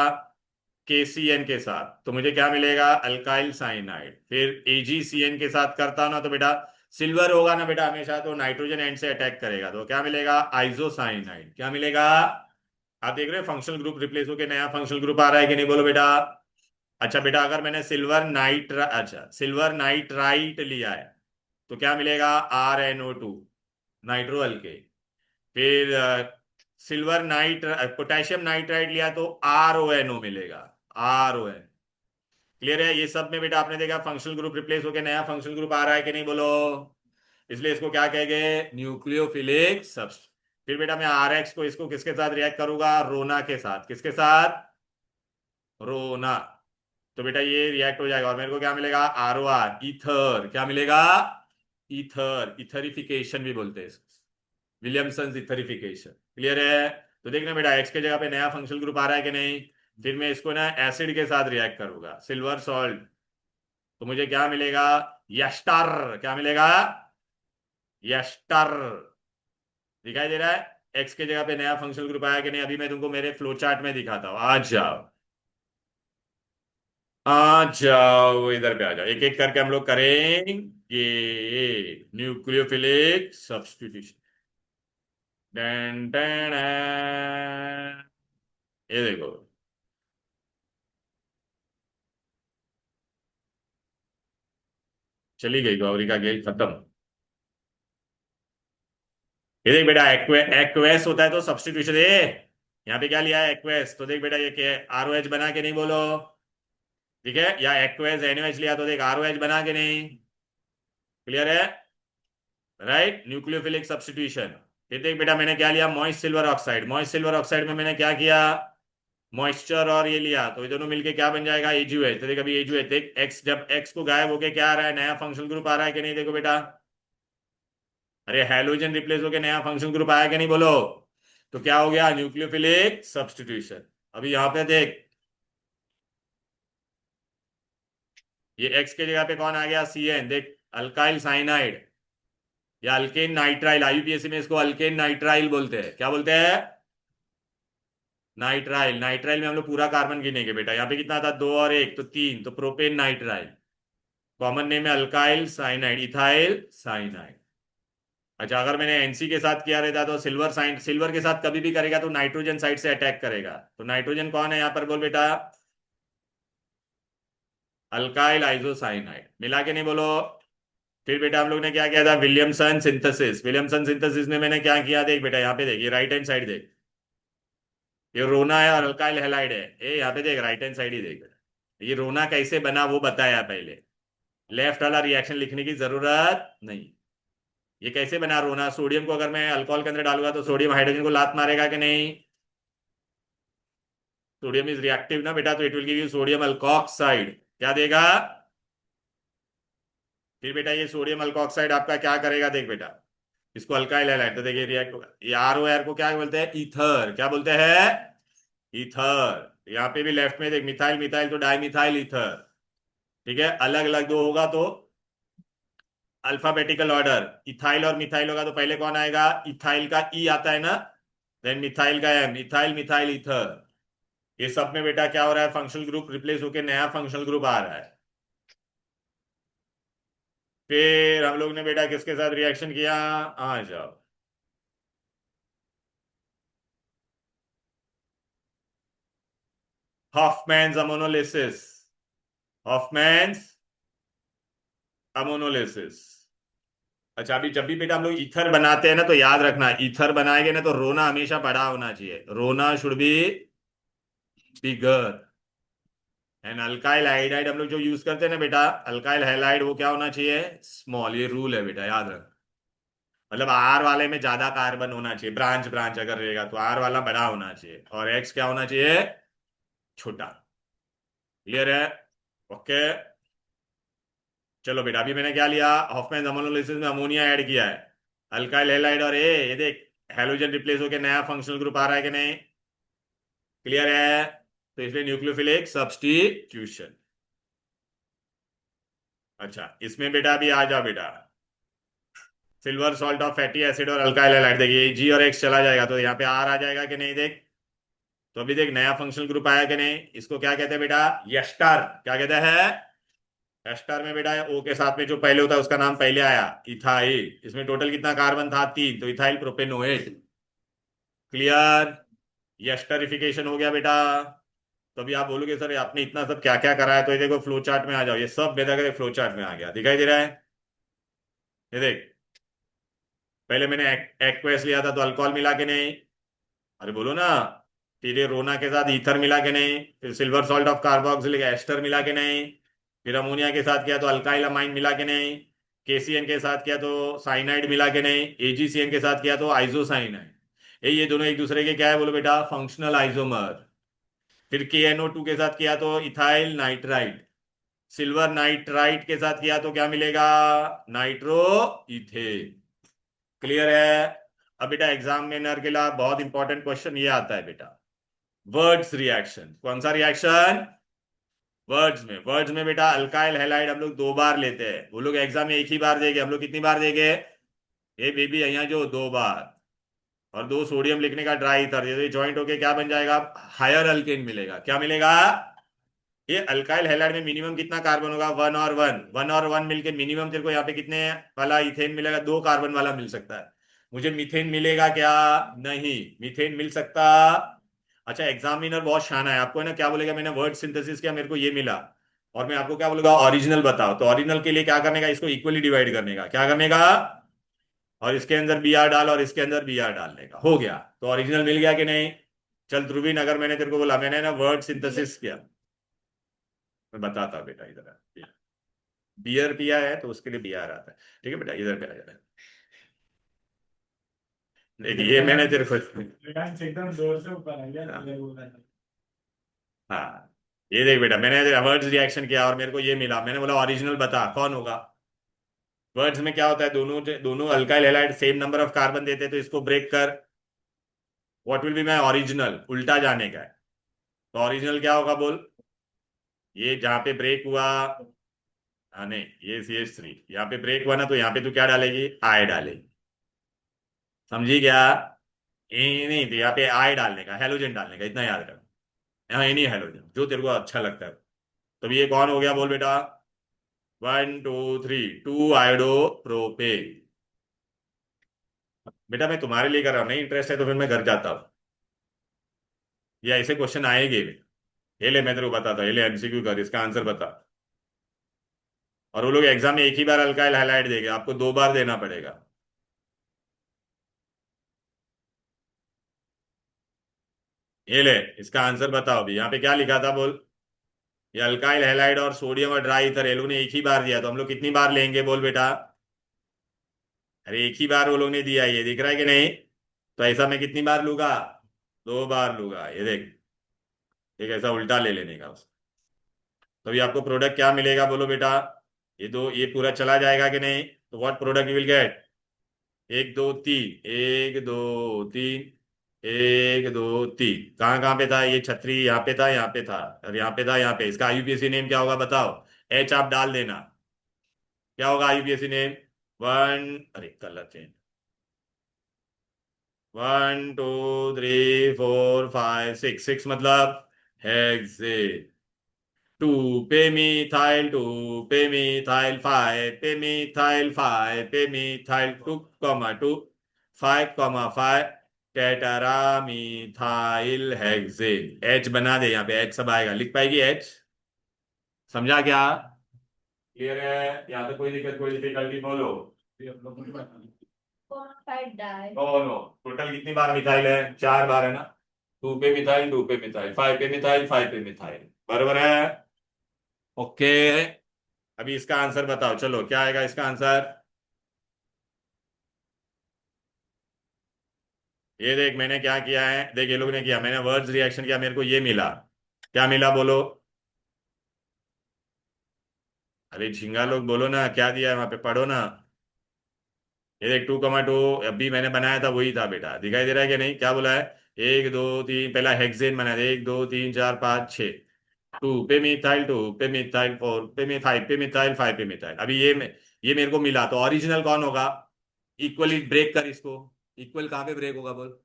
KCN के साथ, तो मुझे क्या मिलेगा? Alkyl cyanide. फिर AgCN के साथ करता हूं ना, तो बेटा सिल्वर होगा ना बेटा हमेशा, तो नाइट्रोजन एंड से अटैक करेगा, तो क्या मिलेगा? आइसोसाइनाइड। क्या मिलेगा? आप देख रहे हो फंक्शनल ग्रुप रिप्लेस होकर नया फंक्शनल ग्रुप आ रहा है कि नहीं बोलो बेटा? अच्छा बेटा, अगर मैंने सिल्वर नाइट्राइट लिया है तो क्या मिलेगा? RnO2, nitro alkane. फिर सिल्वर नाइट पोटेशियम नाइट्राइट लिया तो RONO मिलेगा। RON। क्लियर है? ये सब में बेटा आपने देखा फंक्शनल ग्रुप रिप्लेस होकर नया फंक्शनल ग्रुप आ रहा है कि नहीं बोलो? इसलिए इसको क्या कहेंगे? न्यूक्लियोफिलिक सब्स्ट। फिर बेटा मैं RX को इसको किसके साथ रिएक्ट करूंगा? रोना के साथ। किसके साथ? रोना। तो बेटा ये रिएक्ट हो जाएगा और मेरे को क्या मिलेगा? ROR, ether. क्या मिलेगा? ईथर। इथरिफिकेशन भी बोलते हैं इसको, विलियमसन इथरिफिकेशन। क्लियर है? तो देखना बेटा, एक्स के जगह पे नया फंक्शनल ग्रुप आ रहा है कि नहीं। फिर मैं इसको ना एसिड के साथ रिएक्ट करूंगा, सिल्वर सॉल्ट, तो मुझे क्या मिलेगा? यस्टर। क्या मिलेगा? यस्टर। दिखाई दे रहा है? एक्स के जगह पे नया फंक्शनल ग्रुप आया कि नहीं? अभी मैं तुमको मेरे फ्लो चार्ट में दिखाता हूं, आ जाओ। आ जाओ, इधर पे आ जाओ, एक एक करके हम लोग करेंगे। Nucleophilic substitution. ये देखो, चली गई गौरी का गेल खत्म। ये देख बेटा, एक्वेस होता है तो सब्स्टिट्यूशन है। यहाँ पे क्या लिया है? एक्वेस। तो देख बेटा, ये क्या ROH बना के नहीं बोलो? ठीक है, या एक्वेस NaOH लिया तो देख ROH बना के नहीं? क्लियर है? Right, nucleophilic substitution. फिर देख बेटा, मैंने क्या लिया? Moist silver oxide. Moist silver oxide में मैंने क्या किया? मॉइस्चर और ये लिया, तो ये दोनों मिलके क्या बन जाएगा? AgOH। तो देख अभी AgOH देख, एक्स जब एक्स को गायब होके क्या आ रहा है? नया फंक्शनल ग्रुप आ रहा है कि नहीं? देखो बेटा, अरे हेलोजन रिप्लेस होके नया फंक्शनल ग्रुप आया कि नहीं बोलो? तो क्या हो गया? Nucleophilic substitution. अभी यहां पे देख, ये एक्स के जगह पे कौन आ गया? CN। देख, अल्काइल साइनाइड या अल्केन नाइट्राइल, IUPAC में इसको अल्केन नाइट्राइल बोलते हैं। क्या बोलते हैं? नाइट्राइल। नाइट्राइल में हम लोग पूरा कार्बन गिनेंगे बेटा। यहाँ पे कितना था? 2 और 1 तो 3, तो प्रोपेन नाइट्राइल। कॉमन नेम है अल्काइल साइनाइड, इथाइल साइनाइड। अच्छा, अगर मैंने NC के साथ किया रहता तो सिल्वर के साथ कभी भी करेगा तो नाइट्रोजन साइड से अटैक करेगा। तो नाइट्रोजन कौन है यहाँ पर बोल बेटा? Alkyl isocyanide. मिला के नहीं बोलो? फिर बेटा हम लोग ने क्या किया था? Williamson synthesis. विलियमसन सिंथेसिस में मैंने क्या किया? देख बेटा, यहाँ पे देख, ये राइट हैंड साइड देख, ये रोना है और अल्काइल हैलाइड है। ये यहाँ पे देख, राइट हैंड साइड ही देख बेटा, ये रोना कैसे बना वो बताया पहले। लेफ्ट वाला रिएक्शन लिखने की जरूरत नहीं। ये कैसे बना रोना? सोडियम को अगर मैं अल्कोहल के अंदर डालूंगा तो सोडियम हाइड्रोजन को लात मारेगा कि नहीं? सोडियम इज रिएक्टिव ना बेटा, तो it will give you sodium alkoxide. क्या देगा? फिर बेटा ये सोडियम अल्कोक्साइड आपका क्या करेगा, देख बेटा, इसको अल्काइल हैलाइड, तो देखिए रिएक्ट होगा, ये ROR को क्या बोलते हैं, ईथर, क्या बोलते हैं, ईथर। यहाँ पे भी लेफ्ट में देख, मिथाइल मिथाइल तो डाई मिथाइल ईथर, ठीक है, अलग अलग दो होगा तो अल्फाबेटिकल ऑर्डर, इथाइल और मिथाइल होगा तो पहले कौन आएगा, इथाइल का ई आता है ना, देन मिथाइल का एम, इथाइल मिथाइल ईथर। ये सब में बेटा क्या हो रहा है, फंक्शनल ग्रुप रिप्लेस होकर नया फंक्शनल ग्रुप आ रहा है। फिर हम लोग ने बेटा किसके साथ रिएक्शन किया, आ जाओ, हॉफमैन्स अमोनोलिसिस, हॉफमैन्स अमोनोलिसिस। अच्छा, अभी जब भी बेटा हम लोग ईथर बनाते हैं ना, तो याद रखना, ईथर बनाएंगे ना तो रोना हमेशा बड़ा होना चाहिए, रोना should be bigger. And alkyl halide हम लोग जो यूज करते हैं ना बेटा, अल्काइल हैलाइड, वो क्या होना चाहिए, स्मॉल। ये रूल है बेटा, याद रख, मतलब आर वाले में ज्यादा कार्बन होना चाहिए, ब्रांच ब्रांच अगर रहेगा तो आर वाला बड़ा होना चाहिए, और एक्स क्या होना चाहिए, छोटा। क्लियर है, ओके। चलो बेटा, अभी मैंने क्या लिया, हॉफमैन अमोनोलिसिस में अमोनिया ऐड किया है, अल्काइल हैलाइड, और ये देख हेलोजन रिप्लेस होकर नया फंक्शनल ग्रुप आ रहा है कि नहीं, क्लियर है, तो इसलिए न्यूक्लियोफिलिक सब्स्टिट्यूशन। अच्छा, इसमें बेटा अभी आ जाओ बेटा, silver salt of fatty acid और अल्काइल हैलाइड, देखिए जी और एक्स चला जाएगा तो यहाँ पे आर आ जाएगा कि नहीं, देख, तो अभी देख नया फंक्शनल ग्रुप आया कि नहीं, इसको क्या कहते हैं बेटा, यस्टर, क्या कहते हैं, एस्टर में बेटा ओ के साथ में जो पहले होता है उसका नाम पहले आया, इथाइल। इसमें टोटल कितना कार्बन था, 3, तो इथाइल प्रोपेनोएट। क्लियर, यस्टरिफिकेशन हो गया बेटा। तो अभी आप बोलोगे सर आपने इतना सब क्या क्या करा है, तो ये देखो फ्लो चार्ट में आ जाओ, ये सब बेटा के फ्लो चार्ट में आ गया, दिखाई दे रहा है, ये देख, पहले मैंने एक्वेस लिया था तो अल्कोहल मिला के नहीं, अरे बोलो ना, फिर ये रोना के साथ ईथर मिला के नहीं, फिर silver salt of carboxylic ester मिला के नहीं, फिर अमोनिया के साथ किया तो अल्काइल अमाइन मिला के नहीं, KCN के साथ किया तो साइनाइड मिला के नहीं, AgCN के साथ किया तो आइसोसाइनाइड। ये दोनों एक दूसरे के क्या है बोलो बेटा, फंक्शनल आइसोमर। फिर KNO2 के साथ किया तो इथाइल नाइट्राइड, सिल्वर नाइट्राइट के साथ किया तो क्या मिलेगा, नाइट्रो इथेन। क्लियर है। अब बेटा एग्जाम में नर के लिए बहुत इंपॉर्टेंट क्वेश्चन ये आता है बेटा, वर्ड्स रिएक्शन। कौन सा रिएक्शन, वर्ड्स में बेटा अल्काइल हैलाइड हम लोग 2 बार लेते हैं, वो लोग एग्जाम में एक ही बार देंगे, हम लोग कितनी बार देंगे, ये बेबी यहाँ जो 2 बार, और 2 सोडियम लिखने का ड्राई ईथर, ये ज्वाइंट होके क्या बन जाएगा, हायर अल्केन मिलेगा, क्या मिलेगा, ये अल्काइल हैलाइड में मिनिमम कितना कार्बन होगा, 1 और 1 मिलके मिनिमम तेरे को यहाँ पे कितने वाला इथेन मिलेगा, 2 कार्बन वाला मिल सकता है। मुझे मीथेन मिलेगा क्या, नहीं, मीथेन मिल सकता। अच्छा, एग्जामिनर बहुत शाना है, आपको है ना क्या बोलेगा, मैंने वर्ड सिंथेसिस किया मेरे को ये मिला, और मैं आपको क्या बोलूंगा, ओरिजिनल बताओ, तो ओरिजिनल के लिए क्या करने का, इसको इक्वली डिवाइड करने का, क्या करने का, और इसके अंदर Br डाल और इसके अंदर Br डालने का, हो गया, तो ओरिजिनल मिल गया कि नहीं। चल ध्रुवीन, अगर मैंने तेरे को बोला मैंने ना वर्ड सिंथेसिस किया, मैं बताता बेटा, इधर बियर पिया है तो उसके लिए Br आता है, ठीक है बेटा, इधर पे आ जाता है, देखिए ये मैंने तेरे को, एकदम जोर से ऊपर आ गया, ये बोल रहा था। हाँ, ये देख बेटा, मैंने वर्ड्स रिएक्शन किया और मेरे को ये मिला, मैंने बोला ओरिजिनल बता कौन होगा। वर्ड्स में क्या होता है, दोनों दोनों alkyl halide same number of carbon देते हैं, तो इसको ब्रेक कर, what will be my original, उल्टा जाने का है, तो ओरिजिनल क्या होगा बोल, ये जहां पे ब्रेक हुआ, हाँ नहीं, ये CH3 यहाँ पे ब्रेक हुआ ना, तो यहाँ पे तू क्या डालेगी, आई डालेगी, समझी क्या, ये नहीं, तो यहाँ पे आई डालने का, हेलोजन डालने का, इतना याद रख, यहाँ ये नहीं हेलोजन, जो तेरे को अच्छा लगता है। तो ये कौन हो गया बोल बेटा, 1 2 3, 2 आयोडो प्रोपेन। बेटा मैं तुम्हारे लिए कर रहा हूँ, नहीं इंटरेस्ट है तो फिर मैं घर जाता हूँ, ये ऐसे क्वेश्चन आएंगे। ये ले मैं तेरे को बताता हूँ, ये ले MCQ कर, इसका आंसर बता, और वो लोग एग्जाम में एक ही बार अल्काइल हाइलाइट देंगे, आपको 2 बार देना पड़ेगा। ये ले, इसका आंसर बताओ, अभी यहाँ पे क्या लिखा था बोल, ये अल्काइल हैलाइड और सोडियम और ड्राई ईथर ये लोग ने एक ही बार दिया, तो हम लोग कितनी बार लेंगे बोल बेटा, अरे एक ही बार वो लोग ने दिया, ये दिख रहा है कि नहीं, तो ऐसा मैं कितनी बार लूंगा, 2 बार लूंगा, ये देख, एक ऐसा उल्टा ले लेने का उसको। तो अभी आपको प्रोडक्ट क्या मिलेगा बोलो बेटा, ये पूरा चला जाएगा कि नहीं, तो what product you will get, एक दो तीन, एक दो तीन, एक दो तीन, कहाँ कहाँ पे था ये छतरी, यहाँ पे था, यहाँ पे था, और यहाँ पे था, यहाँ पे। इसका आईयूपीएसी नेम क्या होगा बताओ, एच आप डाल देना, क्या होगा आईयूपीएसी नेम, वन, अरे कलर चेंज, 1 2 3 4 5 6, 6 मतलब हेक्सेन, टू पे मिथाइल 5 2, 5,5 टेट्रामिथाइल हेक्सेन, एच बना दे, यहाँ पे एच सब आएगा, लिख पाएगी एच, समझा क्या, क्लियर है, यहाँ तक कोई दिक्कत कोई डिफिकल्टी बोलो। डाई नो, टोटल कितनी बार मिथाइल है, 4 बार है ना, 2 पे मिथाइल, 2 पे मिथाइल, 5 पे मिथाइल, 5 पे मिथाइल, बराबर है, ओके। अभी इसका आंसर बताओ, चलो क्या आएगा इसका आंसर, ये देख मैंने क्या किया है, देख ये लोग ने किया, मैंने वर्ड्स रिएक्शन किया, मेरे को ये मिला, क्या मिला बोलो, अरे झिंगा लोग बोलो ना, क्या दिया है वहां पे, पढ़ो ना, ये देख 2,2 अभी मैंने बनाया था वही था बेटा, दिखाई दे रहा है कि नहीं, क्या बोला है, 1 2 3, पहला हेक्सेन बनाया था, 1 2 3 4 5 6, 2 पे मिथाइल, 2 पे मिथाइल, 4 पे मिथाइल, 5 पे मिथाइल, अभी ये मेरे को मिला, तो ओरिजिनल कौन होगा, इक्वली ब्रेक कर इसको, इक्वल कहाँ पे ब्रेक होगा बोल,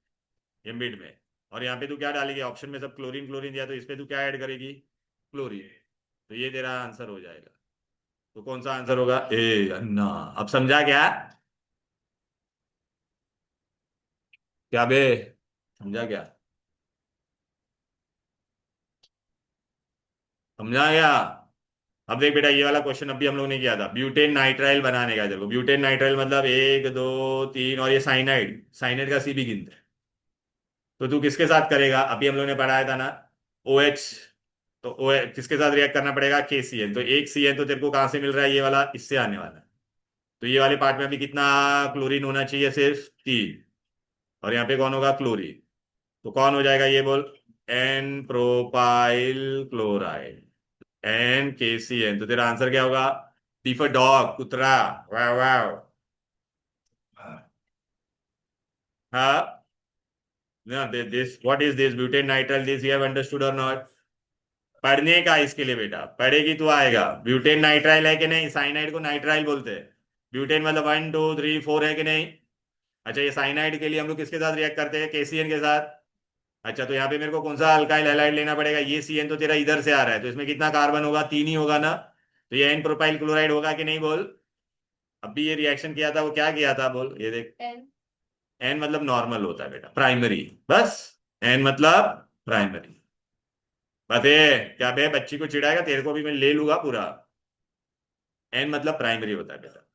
ये मिड में, और यहाँ पे तू क्या डालेगी, ऑप्शन में सब क्लोरीन क्लोरीन दिया, तो इस पे तू क्या ऐड करेगी, क्लोरीन, तो ये तेरा आंसर हो जाएगा, तो कौन सा आंसर होगा, ए अन्ना, अब समझा क्या, क्या बे, समझा क्या, समझा क्या, अब देख बेटा ये वाला क्वेश्चन अभी हम लोग ने किया था, ब्यूटेन नाइट्राइल बनाने का, देखो ब्यूटेन नाइट्राइल मतलब 1 2 3, और ये साइनाइड, साइनाइड का सी भी गिनते हैं, तो तू किसके साथ करेगा, अभी हम लोग ने पढ़ाया था ना, ओ एच, तो ओ किसके साथ रिएक्ट करना पड़ेगा, के सी एन, तो एक सी एन तो तेरे को कहाँ से मिल रहा है, ये वाला इससे आने वाला है, तो ये वाले पार्ट में अभी कितना क्लोरीन होना चाहिए, सिर्फ 3, और यहाँ पे कौन होगा, क्लोरीन, तो कौन हो जाएगा ये बोल, एन प्रोपाइल क्लोराइड, एन के सी एन, तो तेरा आंसर क्या होगा, डी फॉर डॉग, कुतरा, वाव वाव, हाँ ना, this what is this, butane nitrile, this you have understood और नॉट, पढ़ने का इसके लिए बेटा, पढ़ेगी तो आएगा, ब्यूटेन नाइट्राइल है कि नहीं, साइनाइड को नाइट्राइल बोलते हैं, ब्यूटेन मतलब 1 2 3 4 है कि नहीं, अच्छा ये साइनाइड के लिए हम लोग किसके साथ रिएक्ट करते हैं, केसीएन के साथ, अच्छा तो यहाँ पे मेरे को कौन सा अल्काइल हैलाइड लेना पड़ेगा, ये सी एन तो तेरा इधर से आ रहा है, तो इसमें कितना कार्बन होगा, 3 ही होगा ना, तो ये एन प्रोपाइल क्लोराइड होगा कि नहीं बोल, अभी ये रिएक्शन किया था वो क्या किया था बोल, ये देख, एन एन मतलब नॉर्मल होता है बेटा, प्राइमरी, बस, एन मतलब प्राइमरी, बस ये क्या बे बच्ची को चिढ़ाएगा, तेरे को भी मैं ले लूंगा पूरा, एन मतलब प्राइमरी होता है बेटा,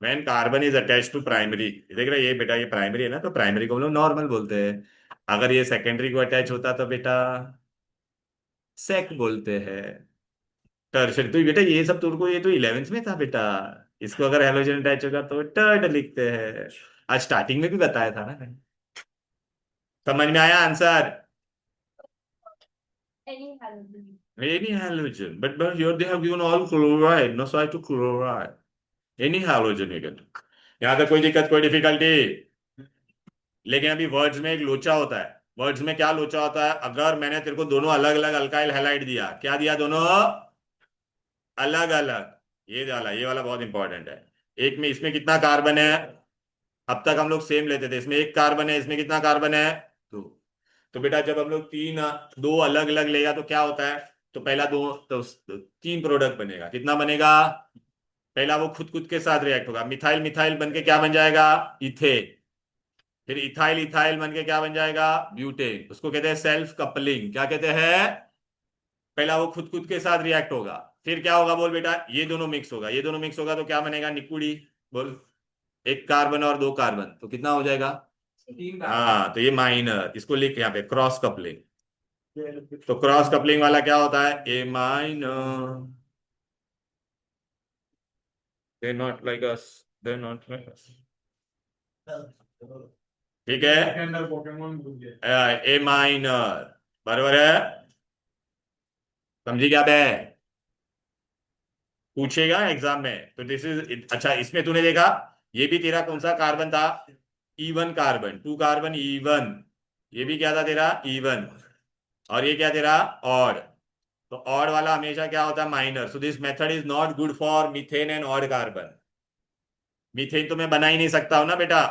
when carbon is attach to primary, देख रहे ये बेटा, ये प्राइमरी है ना, तो प्राइमरी को हम लोग नॉर्मल बोलते हैं, अगर ये सेकेंडरी को अटैच होता तो बेटा सेक बोलते हैं, टर्शरी, तो बेटा ये सब तुमको, ये तो 11th में था बेटा, इसको अगर हेलोजन अटैच होगा तो टर्ड लिखते हैं, आज स्टार्टिंग में भी बताया था ना, समझ में आया answer, any halogen any halogen, but here they have given all chloride, no side to chloride, any halogen you get, यहाँ तक कोई दिक्कत कोई डिफिकल्टी, लेकिन अभी वर्ड्स में एक लोचा होता है, वर्ड्स में क्या लोचा होता है, अगर मैंने तेरे को दोनों अलग अलग अल्काइल हैलाइड दिया, क्या दिया, दोनों अलग अलग, ये डाला, ये वाला बहुत इंपॉर्टेंट है, एक में इसमें कितना कार्बन है, अब तक हम लोग सेम लेते थे, इसमें एक कार्बन है, इसमें कितना कार्बन है, दो, तो बेटा जब हम लोग दो अलग अलग लेगा तो क्या होता है, तो पहला दो, तो 3 प्रोडक्ट बनेगा, कितना बनेगा, पहला वो खुद खुद के साथ रिएक्ट होगा, मिथाइल मिथाइल बन के क्या बन जाएगा, इथेन, फिर इथाइल इथाइल बन के क्या बन जाएगा, ब्यूटेन, उसको कहते हैं सेल्फ कपलिंग, क्या कहते हैं, पहला वो खुद खुद के साथ रिएक्ट होगा, फिर क्या होगा बोल बेटा, ये दोनों मिक्स होगा, ये दोनों मिक्स होगा तो क्या बनेगा, निकुड़ी, बोल, एक कार्बन और 2 कार्बन, तो कितना हो जाएगा, हाँ, तो ये माइनर, इसको लिख यहाँ पे क्रॉस कपलिंग, तो क्रॉस कपलिंग वाला क्या होता है, ए minor, they not like us, they not like us, ठीक है, के अंदर पोकेमोन घुस गए। ए माइनर, बराबर है, समझी क्या बे, पूछेगा एग्जाम में। तो दिस इज अच्छा, इसमें तूने देखा ये भी तेरा कौन सा कार्बन था, E1 कार्बन, 2 कार्बन E1, ये भी क्या था तेरा E1, और ये क्या तेरा ऑड। तो ऑड वाला हमेशा क्या होता है, minor. So this method is not good for methane and odd carbon. Methane तो मैं बना ही नहीं सकता हूं ना बेटा।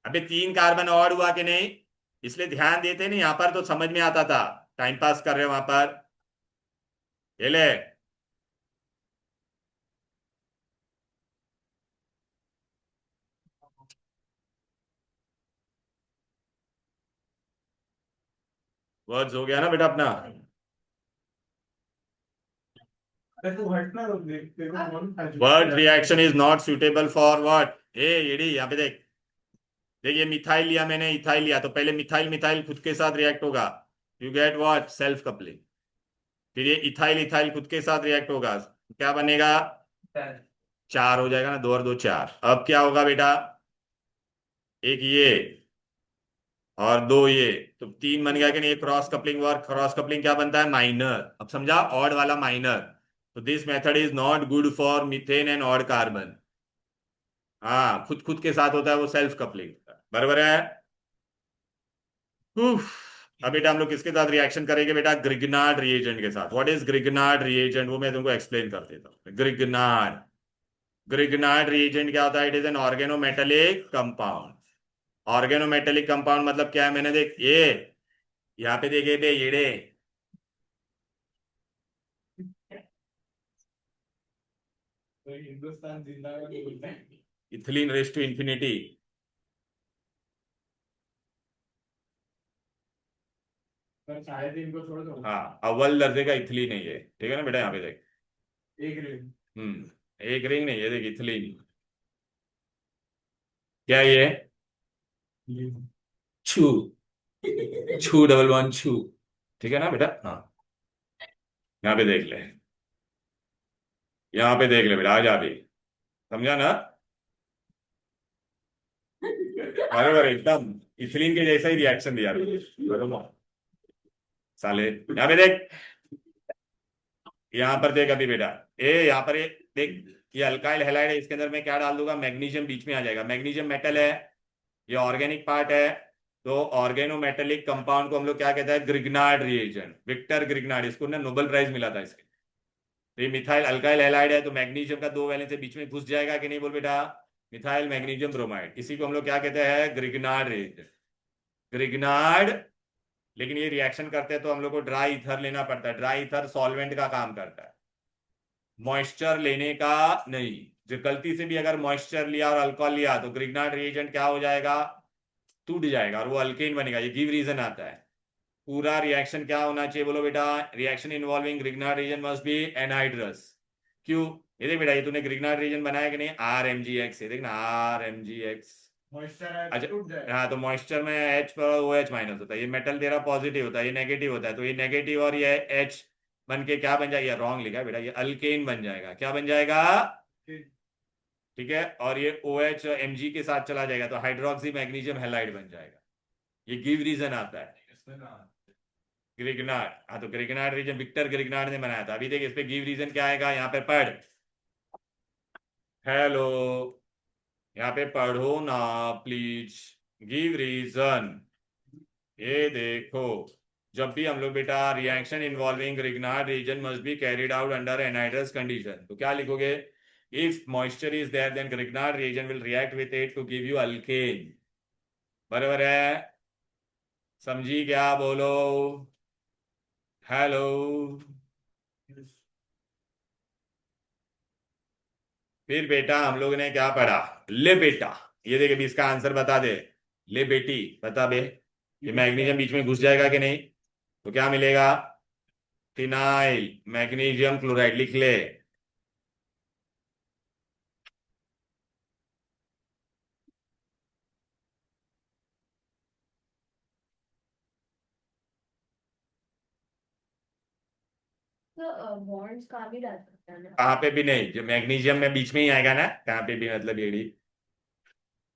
अबे 3 कार्बन ऑड हुआ कि नहीं, इसलिए ध्यान देते नहीं, यहां पर तो समझ में आता था, टाइम पास कर रहे हो वहां पर। ये ले, वर्ड्स हो गया ना बेटा अपना। अरे तू हटना तो देख, तेरे को फोन खा चुका वर्ड है। Reaction is not suitable for what, ए येडी यहाँ पे देख। देख ये मिथाइल लिया मैंने, इथाइल लिया, तो पहले मिथाइल मिथाइल खुद के साथ रिएक्ट होगा, you get what, self coupling. फिर ये इथाइल इथाइल खुद के साथ रिएक्ट होगा, क्या बनेगा, 4 हो जाएगा ना, 2 और 2 4। अब क्या होगा बेटा, एक ये और 2 ये, तो 3 बन गया कि नहीं, क्रॉस कपलिंग। और क्रॉस कपलिंग क्या बनता है, माइनर। अब समझा, ऑड वाला माइनर। तो this method is not good for methane and odd carbon. हाँ, खुद खुद के साथ होता है वो सेल्फ कपलिंग, बराबर है। उफ। अब बेटा हम लोग किसके साथ रिएक्शन करेंगे बेटा, ग्रिग्नार्ड रिएजेंट के साथ। व्हाट इज ग्रिग्नार्ड रिएजेंट, वो मैं तुमको एक्सप्लेन कर देता हूँ। ग्रिग्नार्ड, ग्रिग्नार्ड रिएजेंट क्या होता है, it is an organometallic compound. Organometallic compound मतलब क्या है, मैंने देख ये यहाँ पे देखे बे येड़े, तो हिंदुस्तान जिंदाबाद बोलते हैं। Ethylene race to infinity. पर शायद इनको छोड़ दो। हाँ, अव्वल दर्जे का इथिलीन है ये, ठीक है ना बेटा, यहाँ पे देख। एक रिंग। एक रिंग नहीं, ये देख इथिलीन। क्या ये, छू, छू डबल वन छू, ठीक है ना बेटा। हाँ, यहाँ पे देख ले, यहाँ पे देख ले बेटा, आ जा अभी, समझा ना। बराबर एकदम इथिलीन के जैसा ही रिएक्शन दिया बराबर। साले यहाँ पे देख, यहाँ पर देख अभी बेटा, यहाँ पर ये देख, ये अल्काइल हैलाइड है, इसके अंदर मैं क्या डाल दूंगा, मैग्नीशियम बीच में आ जाएगा। मैग्नीशियम मेटल है, ये ऑर्गेनिक पार्ट है। तो ऑर्गेनोमेटेलिक कंपाउंड को हम लोग क्या कहते हैं, ग्रिग्नार्ड रिएजेंट। विक्टर ग्रिग्नार्ड, इसको ना नोबेल प्राइज मिला था इसके। तो ये मिथाइल अल्काइल हैलाइड है, तो मैग्नीशियम का 2 वैलेंस बीच में घुस जाएगा कि नहीं, बोल बेटा। मिथाइल मैग्नीशियम ब्रोमाइड, इसी को हम लोग क्या कहते हैं, ग्रिग्नार्ड रिएजेंट। ग्रिग्नार्ड। लेकिन ये रिएक्शन करते हैं तो हम लोग को ड्राई ईथर लेना पड़ता है। ड्राई ईथर सॉल्वेंट का काम करता है, मॉइस्चर लेने का नहीं। जो गलती से भी अगर मॉइस्चर लिया और अल्कोहल लिया तो ग्रिग्नार्ड रिएजेंट क्या हो जाएगा, टूट जाएगा और वो अल्केन बनेगा। ये गिव रीजन आता है। पूरा रिएक्शन क्या होना चाहिए बोलो बेटा, reaction involving Grignard reagent must B anhydrous. क्यों, ये देख बेटा, ये तूने ग्रिग्नार्ड रीजन बनाया कि नहीं, RMgX, ये देखना RMgX। मॉइस्चर है अच्छा, तो टूट जाएगा। हाँ, तो मॉइस्चर में H पर OH माइनस होता है, ये मेटल तेरा पॉजिटिव होता है, ये नेगेटिव होता है, तो ये नेगेटिव और ये H बन के क्या बन जाएगा, रॉन्ग लिखा है बेटा, ये अल्केन बन जाएगा। क्या बन जाएगा, ठीक है। और ये OH Mg के साथ चला जाएगा तो हाइड्रोक्सी मैग्नीशियम हैलाइड बन जाएगा। ये गिव रीजन आता है। ग्रिग्नार्ड, हाँ, तो ग्रिग्नार्ड रीजन विक्टर ग्रिग्नार्ड ने बनाया था। अभी देख इस पे गिव रीजन क्या आएगा, यहाँ पे पढ़, हेलो, यहाँ पे पढ़ो ना प्लीज। गिव रीजन, ये देखो, जब भी हम लोग बेटा reaction involving Grignard reagent must be carried out under anhydrous condition, तो क्या लिखोगे, if moisture is there then Grignard reagent will react with it to give you alkane. बराबर है, समझी क्या, बोलो हेलो। फिर बेटा हम लोग ने क्या पढ़ा, ले बेटा, ये देख अभी इसका आंसर बता दे। ले बेटी बता बे, ये मैग्नीशियम बीच में घुस जाएगा कि नहीं, तो क्या मिलेगा, फिनाइल मैग्नीशियम क्लोराइड, लिख ले। तो बॉन्ड्स कहाँ भी डाल सकते हैं ना। कहाँ पे भी नहीं, जो मैग्नीशियम में बीच में ही आएगा ना, कहाँ पे भी मतलब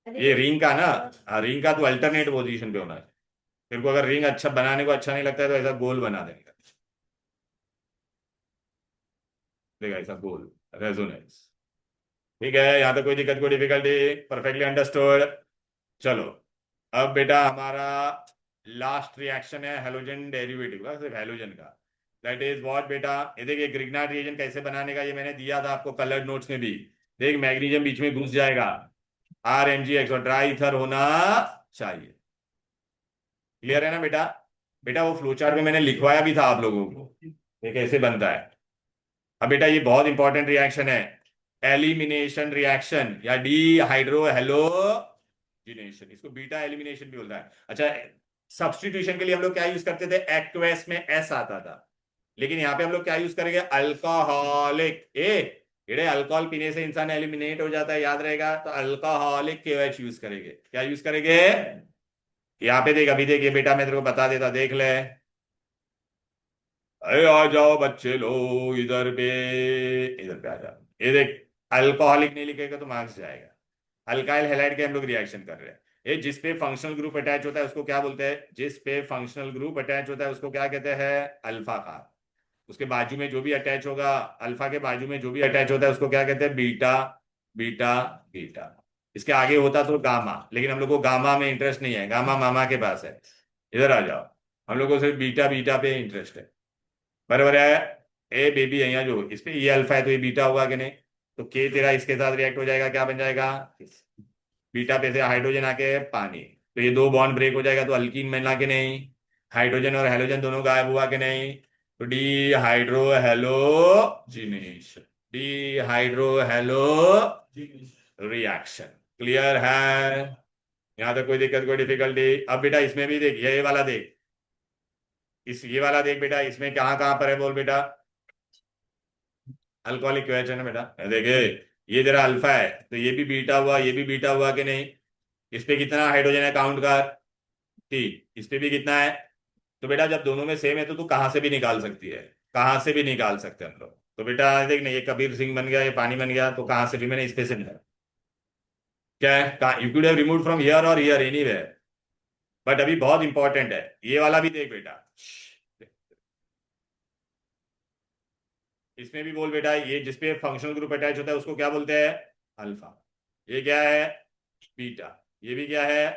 ये रिंग का ना, रिंग का तो अल्टरनेट पोजीशन पे होना है। तेरे को अगर रिंग अच्छा बनाने को अच्छा नहीं लगता है तो ऐसा गोल बना देगा। देखा ऐसा गोल रेजोनेंस। ठीक है, यहाँ तक कोई दिक्कत कोई डिफिकल्टी, परफेक्टली अंडरस्टूड। चलो अब बेटा हमारा लास्ट रिएक्शन है हेलोजन डेरिवेटिव का, सिर्फ हेलोजन का। दैट इज व्हाट बेटा, ये देखिए ग्रिग्नार्ड रिएजेंट कैसे बनाने का, ये मैंने दिया था आपको कलर्ड नोट्स में भी। देख मैग्नीशियम बीच में घुस जाएगा, RMgX और ड्राई ईथर होना चाहिए। क्लियर है ना बेटा? बेटा वो फ्लो चार्ट में मैंने लिखवाया भी था आप लोगों को, ये कैसे बनता है। अब बेटा ये बहुत इंपॉर्टेंट रिएक्शन है, एलिमिनेशन रिएक्शन या डीहाइड्रो हेलोजिनेशन, इसको बीटा एलिमिनेशन भी बोलता है। अच्छा, सब्स्टिट्यूशन के लिए हम लोग क्या यूज करते थे, एक्वेस में एस आता था, लेकिन यहाँ पे हम लोग क्या यूज करेंगे, अल्कोहलिक ये अल्कोहल पीने से इंसान एलिमिनेट हो जाता है, याद रहेगा, तो अल्कोहलिक KOH यूज करेंगे। क्या यूज करेंगे, यहाँ पे देख, अभी देखिए बेटा मैं तेरे को बता देता, देख ले। अरे आ जाओ बच्चे लोग इधर पे, इधर पे आ जाओ। ये देख अल्कोहलिक नहीं लिखेगा तो मार्क्स जाएगा। अल्काइल हैलाइड के हम लोग रिएक्शन कर रहे हैं। ये जिस पे फंक्शनल ग्रुप अटैच होता है उसको क्या बोलते हैं, जिस पे फंक्शनल ग्रुप अटैच होता है उसको क्या कहते हैं, अल्फा कार। उसके बाजू में जो भी अटैच होगा, अल्फा के बाजू में जो भी अटैच होता है उसको क्या कहते हैं, बीटा बीटा बीटा। इसके आगे होता तो गामा, लेकिन हम लोग को गामा में इंटरेस्ट नहीं है, गामा मामा के पास है। इधर आ जाओ, हम लोग को सिर्फ बीटा बीटा पे इंटरेस्ट है। बराबर है। ए बेबी है यहाँ जो, इस पे ये अल्फा है तो ये बीटा होगा कि नहीं, तो के तेरा इसके साथ रिएक्ट हो जाएगा, क्या बन जाएगा, बीटा पे से हाइड्रोजन आके पानी, तो ये दो बॉन्ड ब्रेक हो जाएगा तो अल्कीन बना के नहीं, हाइड्रोजन और हेलोजन दोनों गायब हुआ कि नहीं, तो D hydro halogenation, D hydro hello reaction. Clear है? यहां तक कोई दिक्कत कोई डिफिकल्टी? अब बेटा इसमें भी देख, ये वाला देख, इस ये वाला देख बेटा, इसमें कहाँ कहाँ पर है बोल बेटा, अल्कोहलिक क्यों है ना बेटा, देखिए ये जरा अल्फा है तो ये भी बीटा हुआ, ये भी बीटा हुआ कि नहीं, इस पे कितना हाइड्रोजन है काउंट कर, 3, इस पे भी कितना है। तो बेटा जब दोनों में सेम है तो तू कहां से भी निकाल सकती है, कहां से भी निकाल सकते हैं हम लोग। तो बेटा देख ना, ये कबीर सिंह बन गया, ये पानी बन गया, तो कहां से भी मैंने इस पे से निकाला। क्या है, you could have remove from here और हियर एनीवेयर, बट अभी बहुत इंपॉर्टेंट है ये वाला भी देख बेटा। इसमें भी बोल बेटा, ये जिसपे फंक्शनल ग्रुप अटैच होता है उसको क्या बोलते हैं, अल्फा। ये क्या है, बीटा। ये भी क्या है,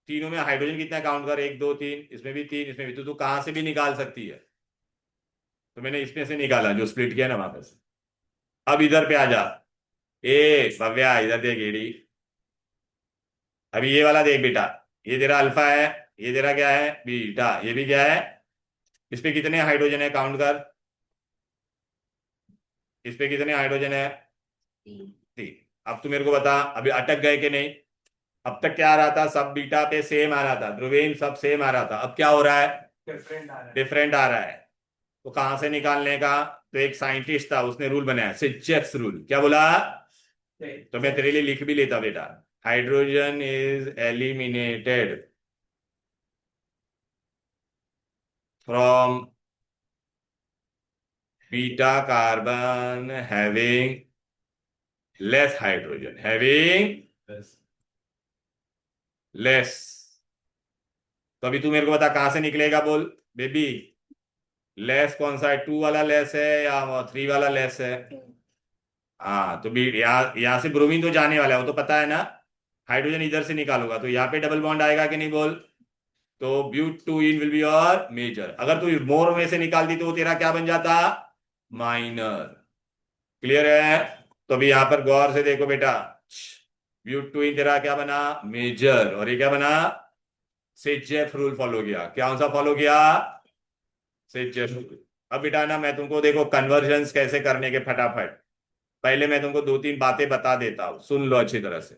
तीनों में हाइड्रोजन कितना काउंट कर, 1 2 3, इसमें भी 3, इसमें भी, तो तू कहां से भी निकाल सकती है। तो मैंने इसमें से निकाला जो स्प्लिट किया ना वहां से। अब इधर पे आ जा, ए भव्या इधर देख एडी, अभी ये वाला देख बेटा, ये तेरा अल्फा है, ये तेरा क्या है, बीटा, ये भी क्या है, इस पे कितने हाइड्रोजन है काउंट कर, इस पे कितने हाइड्रोजन है, 3। अब तू मेरे को बता अभी अटक गए कि नहीं। अब तक क्या आ रहा था, सब बीटा पे सेम आ रहा था, ध्रुवीन सब सेम आ रहा था, अब क्या हो रहा है, डिफरेंट आ रहा है। डिफरेंट आ रहा है। तो कहां से निकालने का, तो एक साइंटिस्ट था उसने रूल बनाया, सिजेक्स रूल। क्या बोला, तो मैं तेरे लिए लिख भी लेता बेटा, hydrogen is eliminated from beta carbon having less hydrogen, having less. तो अभी तू मेरे को बता कहां से निकलेगा बोल बेबी, लेस कौन सा है, 2 वाला लेस है या 3 वाला लेस है। हाँ तो बी यहाँ से ब्रोमीन तो जाने वाला है वो तो पता है ना, हाइड्रोजन इधर से निकालूंगा तो यहाँ पे डबल बॉन्ड आएगा कि नहीं बोल, तो but 2 ene will be your major. अगर तू मोर में से निकालती तो वो तेरा क्या बन जाता, माइनर। क्लियर है? तो अभी यहाँ पर गौर से देखो बेटा, ब्यूट 2 इन तेरा क्या बना, मेजर, और ये क्या बना, सेजेफ रूल फॉलो किया। कौन सा फॉलो किया, सेजेफ रूल। अब बेटा ना मैं तुमको देखो कन्वर्जन्स कैसे करने के, फटाफट पहले मैं तुमको 2 3 बातें बता देता हूं, सुन लो अच्छी तरह से।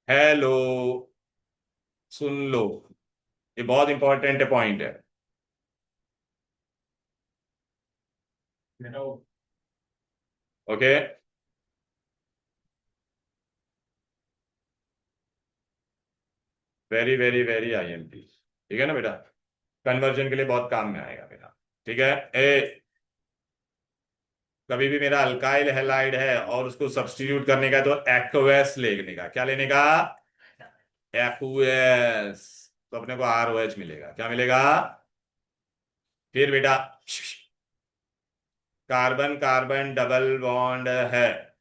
हेलो, सुन लो, ये बहुत इंपॉर्टेंट पॉइंट है। Okay, very very very IMP, ठीक है ना बेटा, कन्वर्जन के लिए बहुत काम में आएगा बेटा। ठीक है, ए कभी भी मेरा अल्काइल हैलाइड है और उसको सब्स्टिट्यूट करने का तो एक्वेस लेने का, क्या लेने का, एक्वेस, तो अपने को ROH मिलेगा, क्या मिलेगा। फिर बेटा कार्बन कार्बन डबल बॉन्ड है,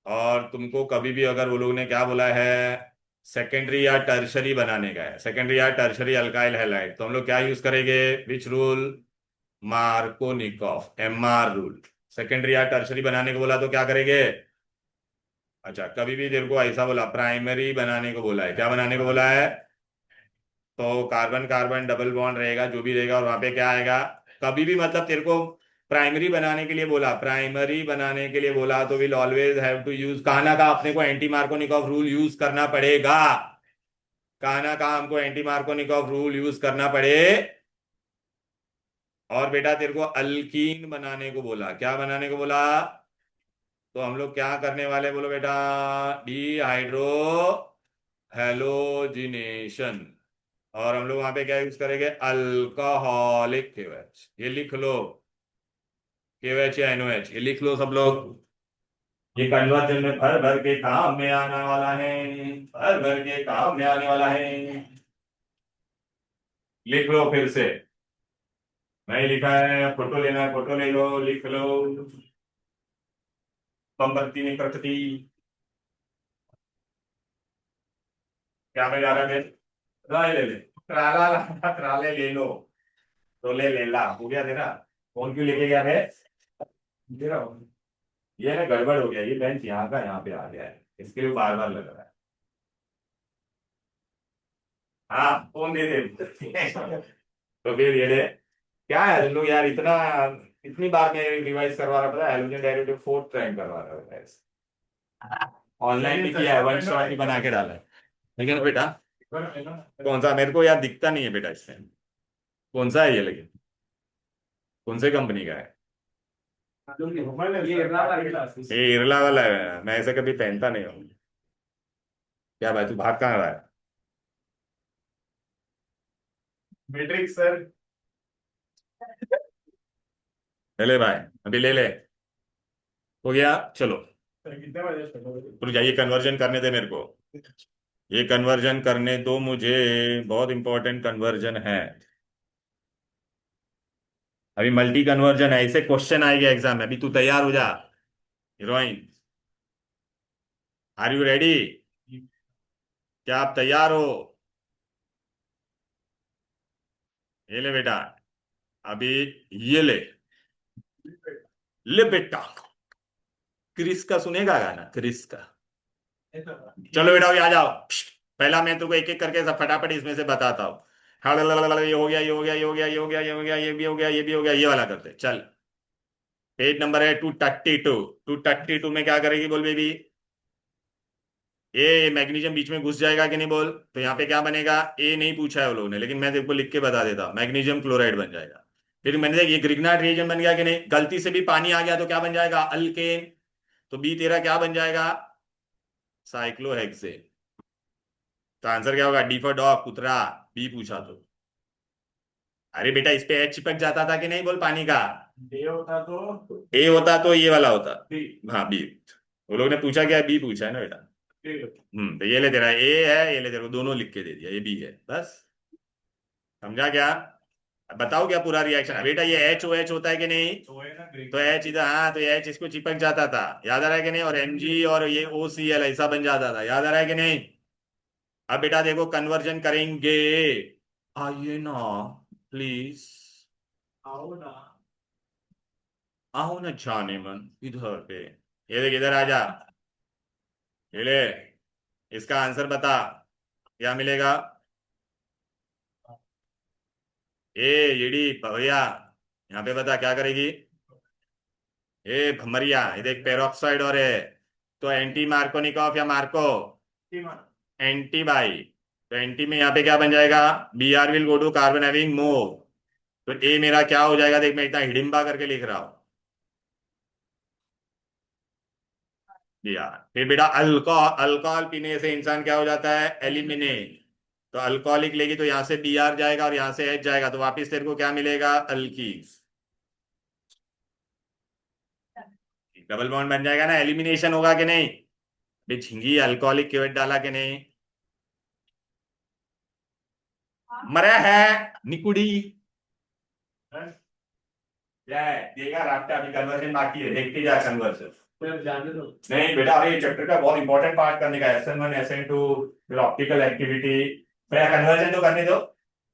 और तुमको कभी भी अगर वो लोग ने क्या बोला है, सेकेंडरी या टर्शरी बनाने का है, सेकेंडरी या टर्शरी अल्काइल हैलाइड, तो हम लोग क्या यूज करेंगे, which rule, Markovnikov, MR rule. Secondary या टर्शरी बनाने को बोला तो क्या करेंगे, अच्छा कभी भी तेरे को ऐसा बोला प्राइमरी बनाने को बोला है, क्या बनाने को बोला है, तो कार्बन कार्बन डबल बॉन्ड रहेगा जो भी रहेगा, और वहां पे क्या आएगा, कभी भी मतलब तेरे को प्राइमरी बनाने के लिए बोला, प्राइमरी बनाने के लिए बोला तो will always have to use, कहा ना कहा अपने को एंटी मार्कोनिकॉफ रूल यूज करना पड़ेगा, कहा ना कहा हमको एंटी मार्कोनिकॉफ रूल यूज करना पड़े। और बेटा तेरे को अल्कीन बनाने को बोला, क्या बनाने को बोला, तो हम लोग क्या करने वाले बोलो बेटा, डीहाइड्रो हेलोजिनेशन, और हम लोग वहां पे क्या यूज करेंगे, अल्कोहलिक केवेच, ये लिख लो, केवेच या एनओएच, ये लिख लो सब लोग, ये कन्वर्जन में भर भर के काम में आने वाला है, भर भर के काम में आने वाला है, लिख लो फिर से, नहीं लिखा है फोटो लेना है, फोटो ले लो, लिख लो, बम्बरती नहीं करती, क्या में जा रहा है, ले ले ले, ट्राला ला, ट्राले ले लो, तो ले ला, हो गया तेरा, फोन क्यों लेके गया है, तेरा ये ना गड़बड़ हो गया, ये बेंच यहाँ का यहाँ पे आ गया है, इसके लिए बार बार लग रहा है, हाँ फोन दे दे तो फिर ये ले, क्या है तुम लोग यार, इतना इतनी बार मैं रिवाइज करवा रहा, पता है हेलोजन डेरिवेटिव फोर्थ टाइम करवा रहा है, ऑनलाइन भी किया है, वन शॉट भी बना के डाला है, लेकिन बेटा कौन सा, मेरे को यार दिखता नहीं है बेटा इसमें, कौन सा है ये, लेकिन कौन से कंपनी का है, ये इरला वाला है, मैं ऐसे कभी पहनता नहीं हूँ, क्या भाई तू भाग कहाँ रहा है, मैट्रिक्स सर, ले ले भाई, अभी ले ले, हो गया चलो, कितने बजे तो जाइए कन्वर्जन करने दे मेरे को, ये कन्वर्जन करने दो मुझे, बहुत इंपॉर्टेंट कन्वर्जन है, अभी मल्टी कन्वर्जन है, ऐसे क्वेश्चन आएगा एग्जाम में, अभी तू तैयार हो जा, हीरोइन, आर यू रेडी, क्या आप तैयार हो, ये ले बेटा, अभी ये ले, ले बेटा, क्रिस का सुनेगा गाना, क्रिस का, चलो बेटा अभी आ जाओ, पहला मैं तुमको एक एक करके सब फटाफट इसमें से बताता हूँ, ये हो गया, ये हो गया, ये हो गया, ये हो गया, ये हो गया, ये भी हो गया, ये भी हो गया, ये वाला करते चल, पेज नंबर है 232, 232 में क्या करेगी बोल बेबी, ये मैग्नीशियम बीच में घुस जाएगा कि नहीं बोल, तो यहाँ पे क्या बनेगा, ए नहीं पूछा है वो लोगों ने, लेकिन मैं तेरे को लिख के बता देता हूँ, मैग्नीशियम क्लोराइड बन जाएगा, फिर मैंने देख ये ग्रिग्नार्ड रिएजेंट बन गया कि नहीं, गलती से भी पानी आ गया तो क्या बन जाएगा, अल्केन, तो बी तेरा क्या बन जाएगा, साइक्लोहेक्सेन, तो आंसर क्या होगा, डी फॉर डॉग, कुतरा, बी पूछा तो, अरे बेटा इस पे एच चिपक जाता था कि नहीं बोल पानी का, ए होता तो ए होता तो ये वाला होता, बी, हाँ बी, वो लोग ने पूछा क्या, बी पूछा है ना बेटा, तो ये ले तेरा ए है, ये ले तेरे को दोनों लिख के दे दिया, ये बी है, बस समझा क्या, अब बताओ क्या पूरा रिएक्शन, बेटा ये एच ओ एच होता है कि नहीं, तो है ना तो एच इधर, हाँ तो एच इसको चिपक जाता था, याद आ रहा है कि नहीं, और एम जी और ये ओ सी एल ऐसा बन जाता था, याद आ रहा है कि नहीं, अब बेटा देखो कन्वर्जन करेंगे, आइए ना प्लीज, आओ ना, आओ ना जाने मन, इधर पे, ये देख इधर आ जा, ये ले, इसका आंसर बता, क्या मिलेगा, ए येड़ी भैया, यहाँ पे बता क्या करेगी, ए भमरिया, ये देख पेरोक्साइड और है, तो एंटी मार्कोनिकॉफ या मार्को, एंटी बाई, तो एंटी में यहाँ पे क्या बन जाएगा, B R will go to carbon having more, तो ए मेरा क्या हो जाएगा, देख मैं इतना हिडिंबा करके लिख रहा हूं, यार फिर बेटा अल्कोहल, अल्कोहल पीने से इंसान क्या हो जाता है, एलिमिनेट, तो अल्कोहलिक लेगी तो यहां से बी आर जाएगा और यहां से एच जाएगा, तो वापिस तेरे को क्या मिलेगा, अल्कीस, डबल बॉन्ड बन जाएगा ना, एलिमिनेशन होगा कि नहीं, बे झिंगी अल्कोहलिक केवट डाला कि नहीं, मरा है निकुड़ी, क्या है देखा राफ्टा अभी कन्वर्जन बाकी है देखते जा कन्वर्जन फिर जाने दो। नहीं बेटा अरे चैप्टर का बहुत इंपॉर्टेंट पार्ट करने का SN1 SN2 फिर ऑप्टिकल एक्टिविटी पहले कन्वर्जन तो करने दो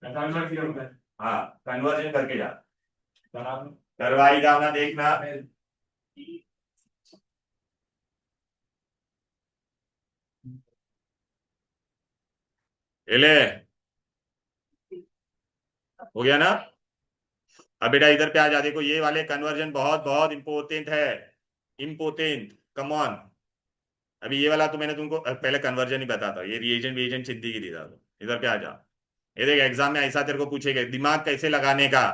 कन्वर्ट किया होता है। हाँ कन्वर्जन करके जा बराबर। करवाई जाओ ना देखना ले हो गया ना अब बेटा इधर पे आ जा देखो ये वाले कन्वर्जन बहुत बहुत इंपॉर्टेंट है इंपॉर्टेंट कम ऑन अभी ये वाला तो मैंने तुमको पहले कन्वर्जन ही बताता ये रिएजेंट वेजेंट सिद्धि की था इधर पे आ जा ये देख एग्जाम में ऐसा तेरे को पूछेगा दिमाग कैसे लगाने का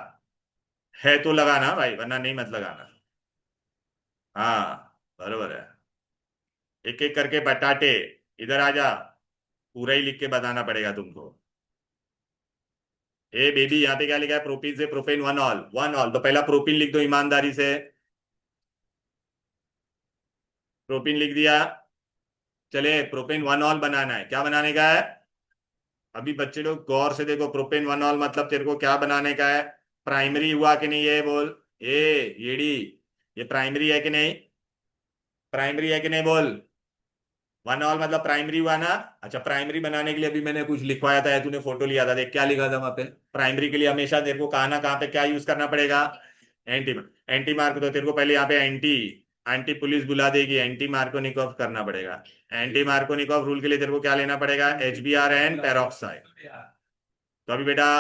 है तो लगाना भाई वरना नहीं मत लगाना हाँ बरोबर है एक एक करके बटाटे इधर आ जा पूरा ही लिख के बताना पड़ेगा तुमको ए बेबी यहाँ पे क्या लिखा है प्रोपीन से प्रोपेन वन ऑल तो पहला प्रोपीन लिख दो ईमानदारी से प्रोपीन लिख दिया चले प्रोपेन वन ऑल बनाना है क्या बनाने का है अभी बच्चे लोग गौर से देखो प्रोपेन वन ऑल मतलब तेरे को क्या बनाने का है प्राइमरी हुआ कि नहीं ये बोल ए येड़ी ये प्राइमरी है कि नहीं प्राइमरी है कि नहीं बोल वन ऑल मतलब प्राइमरी हुआ ना अच्छा प्राइमरी बनाने के लिए अभी मैंने कुछ लिखवाया था या तूने फोटो लिया था देख क्या लिखा था वहां पे प्राइमरी के लिए हमेशा तेरे को कहा ना कहाँ पे क्या यूज करना पड़ेगा एंटी एंटी मार्क तो तेरे को पहले यहाँ पे एंटी एंटी पुलिस बुला देगी एंटी मार्कोनिकॉफ करना पड़ेगा एंटी मार्कोनिकॉफ रूल के लिए तेरे को क्या लेना पड़ेगा HBr एंड पेरोक्साइड तो अभी बेटा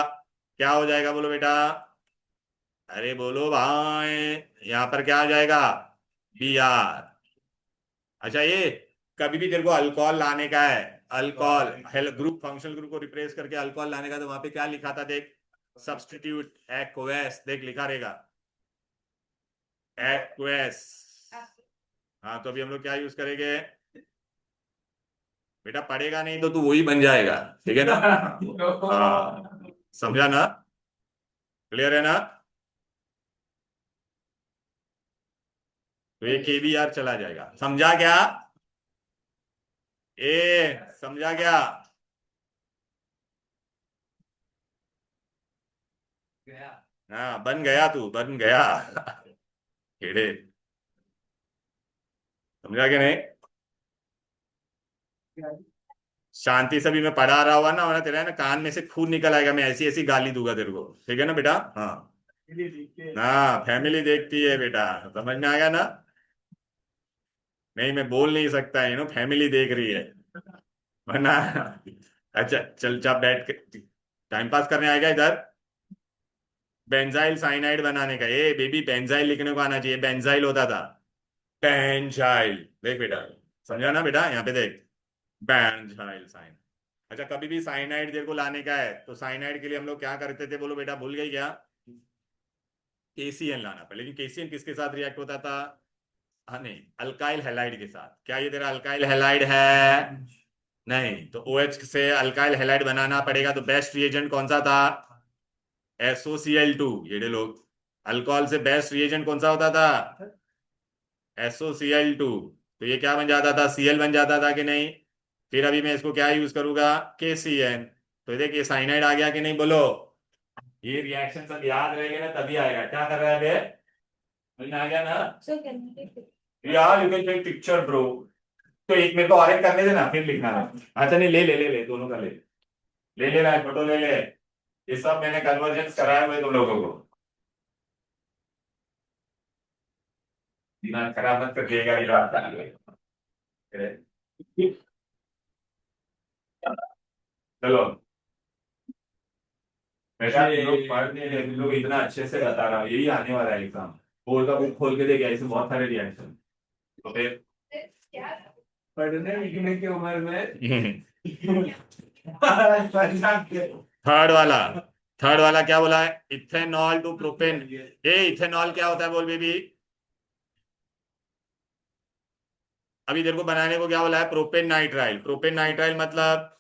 क्या हो जाएगा बोलो बेटा अरे बोलो भाई यहाँ पर क्या आ जाएगा Br अच्छा ये कभी भी तेरे को अल्कोहल लाने का है अल्कोहल ग्रुप फंक्शनल ग्रुप को रिप्लेस करके अल्कोहल लाने का तो वहां पे क्या लिखा था देख सब्स्टिट्यूट एक्वेस देख लिखा रहेगा एक्वेस हाँ तो अभी हम लोग क्या यूज करेंगे बेटा पढ़ेगा नहीं तो तू वही बन जाएगा ठीक है ना हाँ समझा ना क्लियर है ना तो ये KBr चला जाएगा समझा क्या समझा क्या हाँ बन गया तू बन गया केड़े समझा क्या नहीं शांति से भी मैं पढ़ा रहा हुआ ना वरना तेरा है ना कान में से खून निकल आएगा मैं ऐसी ऐसी गाली दूंगा तेरे को ठीक है ना बेटा हाँ हाँ फैमिली देखती है बेटा समझ में आ गया ना नहीं मैं बोल नहीं सकता यू नो फैमिली देख रही है वरना अच्छा चल चाप बैठ के टाइम पास करने आएगा इधर बेंजाइल साइनाइड बनाने का ए बेबी बेंजाइल लिखने को आना चाहिए बेंजाइल होता था बेंजाइल देख बेटा समझा ना बेटा यहाँ पे देख बेंजाइल साइन अच्छा कभी भी साइनाइड तेरे को लाने का है तो साइनाइड के लिए हम लोग क्या करते थे बोलो बेटा भूल गई क्या KCN लाना पड़े लेकिन KCN किसके साथ रिएक्ट होता था हाँ नहीं अल्काइल हैलाइड के साथ क्या ये तेरा अल्काइल हैलाइड है नहीं तो OH से अल्काइल हैलाइड बनाना पड़ेगा तो बेस्ट रिएजेंट कौन सा था SOCl2 ये लोग अल्कोहल से बेस्ट रिएजेंट कौन सा होता था SOCl2 तो ये क्या बन जाता था Cl बन जाता था कि नहीं फिर अभी मैं इसको क्या यूज करूंगा KCN तो ये देखिए साइनाइड आ गया कि नहीं बोलो ये रिएक्शन सब याद रहेंगे ना तभी आएगा क्या कर रहा है बे समझ में आ गया ना So can we take it? यार you can take picture bro तो एक मेरे को और एक करने देना फिर लिखना है अच्छा नहीं ले दोनों का ले रहा है फोटो ले ये सब मैंने कन्वर्जेंस कराया हुए तुम लोगों को दिमाग खराब मत करिएगा ये बात चलो बेटा ये लोग पढ़ नहीं रहे तुम लोग इतना अच्छे से बता रहा हूँ यही आने वाला है एग्जाम बोर्ड का बुक खोल के देखिए ऐसे बहुत सारे रिएक्शन तो फिर पढ़ने लिखने की उम्र में थर्ड वाला क्या बोला है इथेनॉल टू प्रोपेन ये इथेनॉल क्या होता है बोल बेबी अभी तेरे को बनाने को क्या बोला है प्रोपेन नाइट्राइल मतलब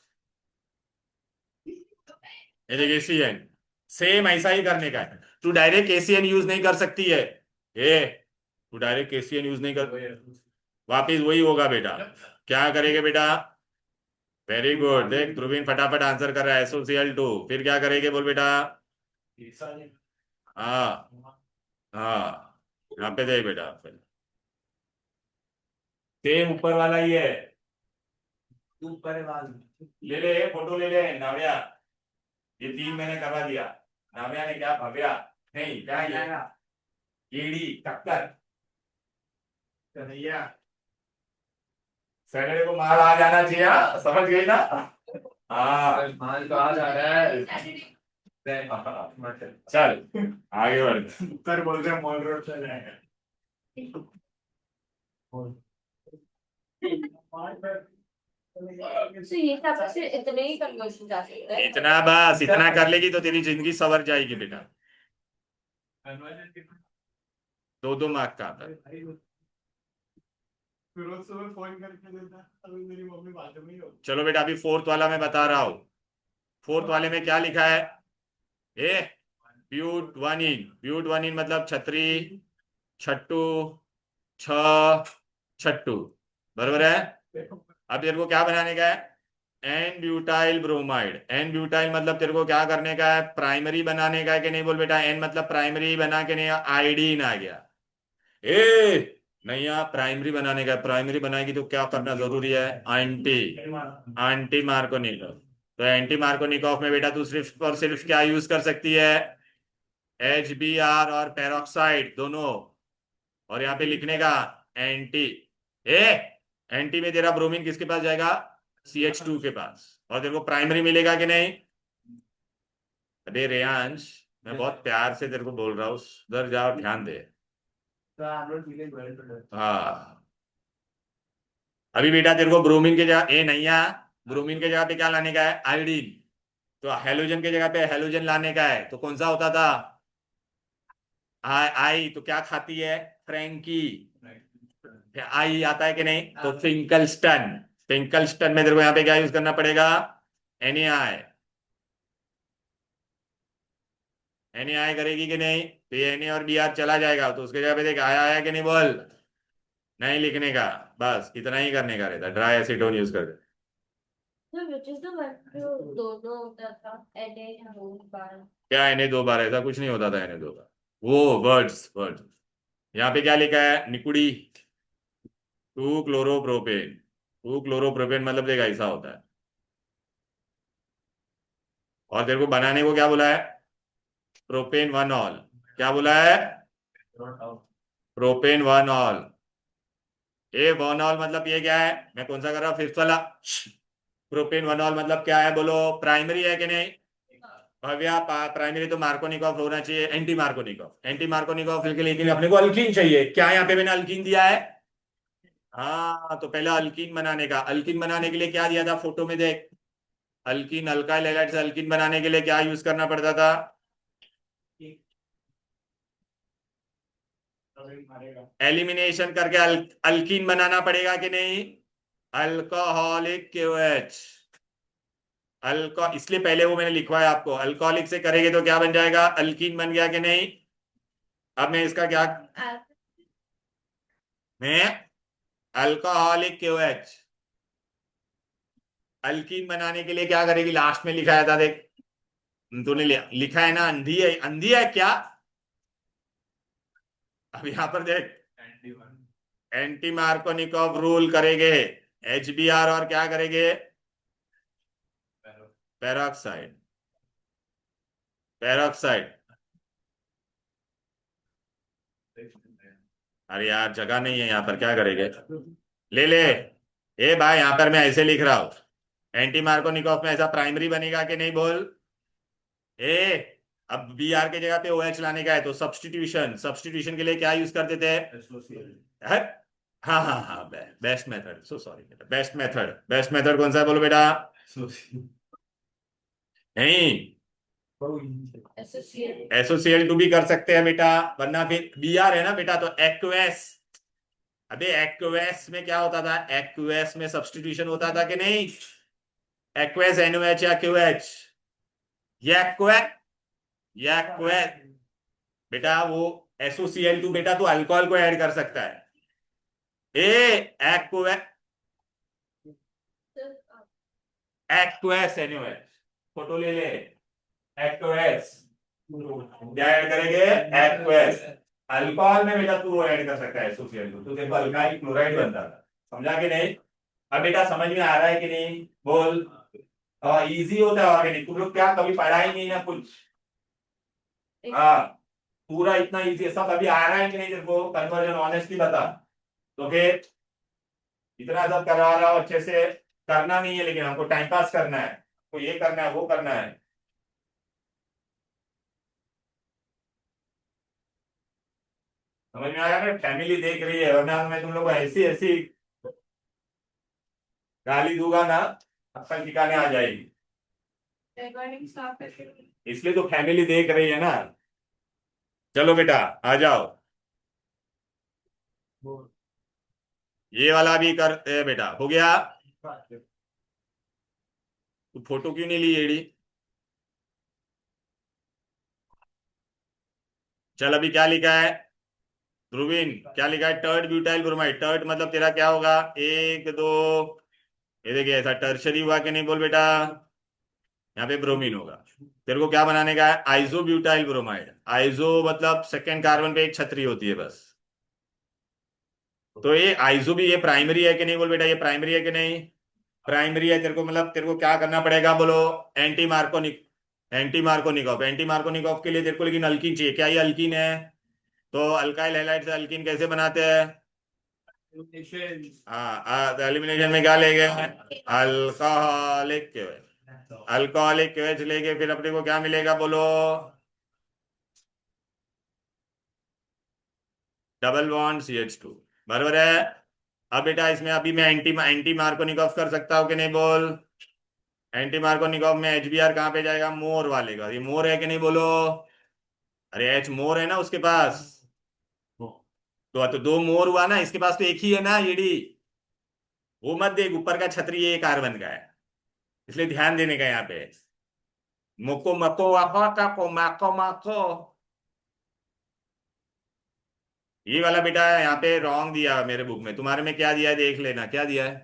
ये देखिए CN सेम ऐसा ही करने का है तू डायरेक्ट KCN यूज नहीं कर सकती है तू डायरेक्ट KCN यूज नहीं कर वापिस वही होगा बेटा क्या करेगा बेटा वेरी गुड देख ध्रुवीन फटाफट आंसर कर रहा है SOCl2 फिर क्या करेंगे बोल बेटा हाँ हाँ, यहाँ पे देख बेटा, सेम ऊपर वाला ही है। ऊपर वाला ले ले फोटो, ले ले नाव्या। ये 3 मैंने करवा दिया। नाव्या ने क्या, भव्या नहीं, क्या ये ईडी टक्कर। कन्हैया सैटरडे को माल आ जाना चाहिए, हाँ? समझ गई ना? हाँ माल तो आ जा रहा है। चल आगे बढ़। उत्तर बोल रहे हैं मॉल रोड से जाएगा। So ये सब से इतने ही कन्वर्शन जा सकता है। इतना बस, इतना कर लेगी तो तेरी जिंदगी सवर जाएगी बेटा। 2-2 मार्क का आता है। फिरोज सुबह फोन करके देता, अभी मेरी मम्मी बाथरूम में ही होती। चलो बेटा, अभी फोर्थ वाला मैं बता रहा हूँ। फोर्थ वाले में क्या लिखा है? ए ब्यूट वन इन, ब्यूट वन इन मतलब छतरी, छट्टू, छ, छट्टू, बरोबर है। अब तेरे को क्या बनाने का है? N butyl bromide. N butyl मतलब तेरे को क्या करने का है? प्राइमरी बनाने का है कि नहीं? बोल बेटा, एन मतलब प्राइमरी बना के नहीं, आयोडीन आ गया। ए नहीं, यहाँ प्राइमरी बनाने का है। प्राइमरी बनाएगी तो क्या करना जरूरी है? Anti, anti Markovnikov. तो एंटी मार्कोनिकॉफ में बेटा तू सिर्फ और सिर्फ क्या यूज कर सकती है? HBr और पेरोक्साइड दोनों। और यहाँ पे लिखने का एंटी। ए एंटी में तेरा ब्रोमीन किसके पास जाएगा? CH2 के पास। और तेरे को प्राइमरी मिलेगा कि नहीं? अरे रेयांश, मैं बहुत प्यार से तेरे को बोल रहा हूँ, उधर जाओ, ध्यान दे। हाँ, अभी बेटा तेरे को ब्रोमीन के जगह, ए नहीं है, ब्रोमीन के जगह पे क्या लाने का है? आयोडीन। तो हेलोजन के जगह पे हेलोजन लाने का है, तो कौन सा होता था? आई। तो क्या खाती है? फ्रैंकी। आई आता है कि नहीं? तो फिंकलस्टन। फिंकलस्टन में तेरे को यहाँ पे क्या यूज करना पड़ेगा? NaI। NaI करेगी कि नहीं? तो ये Na और Br चला जाएगा, तो उसके जगह पे देख आया आया कि नहीं? बोल। नहीं लिखने का, बस इतना ही करने का रहता। ड्राई एसीटोन यूज कर दे। So which is the one जो दोनों होता था Na दो बार। क्या Na 2 बार? ऐसा कुछ नहीं होता था Na 2 बार। वो वर्ड्स वर्ड। यहाँ पे क्या लिखा है? निकुड़ी 2 क्लोरोप्रोपेन। 2 क्लोरोप्रोपेन मतलब देखा ऐसा होता है। और तेरे को बनाने को क्या बोला है? Propane 1 all. क्या बोला है? Propane 1 all. ए 1 ऑल मतलब ये क्या है? मैं कौन सा कर रहा हूँ? फिफ्थ वाला। प्रोपेन 1 ऑल मतलब क्या है? बोलो, प्राइमरी है कि नहीं? भव्या, प्राइमरी तो मार्कोनिकॉफ होना चाहिए, एंटी मार्कोनिकॉफ। एंटी मार्कोनिकॉफ लेकिन अपने को अल्कीन चाहिए। क्या यहाँ पे मैंने अल्कीन दिया है? हाँ, तो पहले अल्कीन बनाने का। अल्कीन बनाने के लिए क्या दिया था? फोटो में देख। अल्कीन, अल्काइल हैलाइड से अल्कीन बनाने के लिए क्या यूज करना पड़ता था? एलिमिनेशन करके अल्कीन बनाना पड़ेगा कि नहीं? Alcoholic KOH। अल्को इसलिए पहले वो मैंने लिखवाया आपको। अल्कोहलिक से करेंगे तो क्या बन जाएगा? अल्कीन बन गया कि नहीं? अब मैं इसका क्या, मैं अल्कोहलिक KOH अल्कीन बनाने के लिए क्या करेगी? लास्ट में लिखाया था देख, तूने लिखा है ना, अंधी है, अंधी है क्या? अब यहां पर देख, एंटी मार्कोनिकॉफ रूल करेंगे, HBr और क्या करेंगे? पेरोक्साइड। पेरोक्साइड। अरे यार जगह नहीं है यहाँ पर, क्या करेंगे? ले ले। ए भाई, यहाँ पर मैं ऐसे लिख रहा हूं, एंटी मार्कोनिकॉफ में ऐसा प्राइमरी बनेगा कि नहीं? बोल। ए अब Br के जगह पे OH लाने का है, तो सब्स्टिट्यूशन। सब्स्टिट्यूशन के लिए क्या यूज करते थे? हाँ हाँ हाँ, बेस्ट मेथड। सो सॉरी बेटा, बेस्ट मेथड। बेस्ट मेथड कौन सा है? बोलो बेटा। नहीं, SOCl2 भी कर सकते हैं बेटा, वरना फिर Br है ना बेटा, तो एक्वेस। अबे एक्वेस में क्या होता था? एक्वेस में सब्स्टिट्यूशन होता था कि नहीं? एक्वेस NOH या QH? एक्वेस बेटा, वो SOCl2 बेटा, तो अल्कोहल को ऐड कर सकता है। एक्वेस, एक्वेस NOH, फोटो ले ले। एक्वेस क्या ऐड करेंगे? एक्वेस। अल्कोहल में बेटा तू वो ऐड कर सकता है एसोसिएट ग्रुप, तो देखो अल्काइल क्लोराइड बनता था, समझा कि नहीं? अब बेटा समझ में आ रहा है कि नहीं बोल? इजी होता है ऑर्गेनिक, तुम लोग क्या कभी पढ़ा ही नहीं ना कुछ? हाँ, पूरा इतना इजी सब अभी आ रहा है कि नहीं तेरे को? कन्वर्जन ऑनेस्टली बता। तो फिर इतना सब करवा रहा हो अच्छे से, करना नहीं है लेकिन हमको टाइम पास करना है, तो ये करना है वो करना है। समझ में आया ना? फैमिली देख रही है, वरना मैं तुम लोग को ऐसी ऐसी गाली दूंगा ना, अक्ल ठिकाने आ जाएगी। इसलिए तो फैमिली देख रही है ना। चलो बेटा आ जाओ, ये वाला भी कर बेटा, हो गया? तू फोटो क्यों नहीं ली एडी? चल अभी क्या लिखा है ध्रुवीन, क्या लिखा है? टर्ड ब्यूटाइल ब्रोमाइड। टर्ड मतलब तेरा क्या होगा? एक दो, ये देखिए ऐसा टर्शरी हुआ कि नहीं बोल बेटा? यहाँ पे ब्रोमीन होगा। तेरे को क्या बनाने का है? आइजो ब्यूटाइल ब्रोमाइड। आइजो मतलब सेकेंड कार्बन पे एक छतरी होती है बस। तो ये आइजो भी ये प्राइमरी है कि नहीं बोल बेटा? ये प्राइमरी है कि नहीं? प्राइमरी है। तेरे को मतलब तेरे को क्या करना पड़ेगा बोलो? Anti Markovnikov, anti Markovnikov. Anti Markovnikov के लिए तेरे को लेकिन अल्कीन चाहिए। क्या ये अल्कीन है? तो अल्काइल हैलाइड से अल्कीन कैसे बनाते हैं? हाँ, एलिमिनेशन में क्या लेंगे? अल्कोहलिक केवेज। अल्कोहलिक केवेज लेके फिर अपने को क्या मिलेगा बोलो? Double bond CH2। बराबर है। अब बेटा इसमें अभी मैं एंटी एंटी मार्कोनिकॉफ कर सकता हूँ कि नहीं बोल? एंटी मार्कोनिकॉफ में HBr कहाँ पे जाएगा? मोर वाले का। ये मोर है कि नहीं बोलो? अरे H मोर है ना उसके पास। तो दो मोर हुआ ना, इसके पास तो एक ही है ना ईडी। वो मत देख, ऊपर का छतरी ये कार्बन का है, इसलिए ध्यान देने का यहाँ पे। मोको मको वाको टाको माको माको, ये वाला बेटा यहाँ पे रॉन्ग दिया मेरे बुक में। तुम्हारे में क्या दिया है देख लेना, क्या दिया है?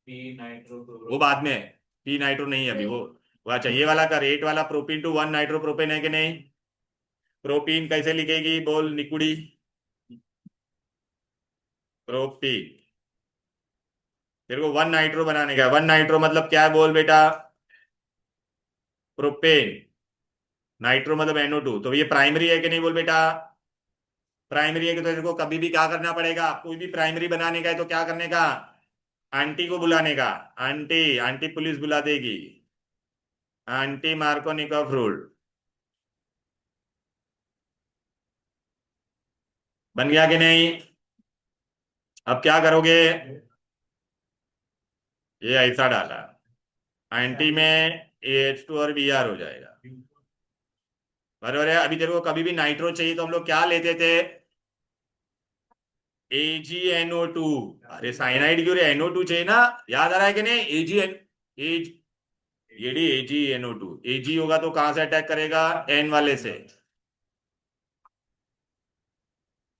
पी नाइट्रो वो बाद में। पी नाइट्रो नहीं है अभी वो अच्छा ये वाला कर। 8 वाला प्रोपीन टू 1 नाइट्रोप्रोपेन है कि नहीं? प्रोपीन कैसे लिखेगी बोल निकुड़ी? प्रोपीन। तेरे को 1 नाइट्रो बनाने का। 1 नाइट्रो मतलब क्या है बोल बेटा? प्रोपेन। नाइट्रो मतलब NO2। तो ये प्राइमरी है कि नहीं बोल बेटा? प्राइमरी है कि तो तेरे को कभी भी क्या करना पड़ेगा? कोई भी प्राइमरी बनाने का है तो क्या करने का? आंटी को बुलाने का। आंटी, आंटी पुलिस बुला देगी। Aunty Markovnikov rule. बन गया कि नहीं? अब क्या करोगे? ये ऐसा डाला, आंटी में AH2 और Br हो जाएगा। बराबर है। अभी तेरे को कभी भी नाइट्रो चाहिए तो हम लोग क्या लेते थे? AgNO2। अरे साइनाइड क्यों रे? NO2 चाहिए ना, याद आ रहा है कि नहीं? एज ये डी AgNO2। Ag होगा तो कहां से अटैक करेगा? N वाले से।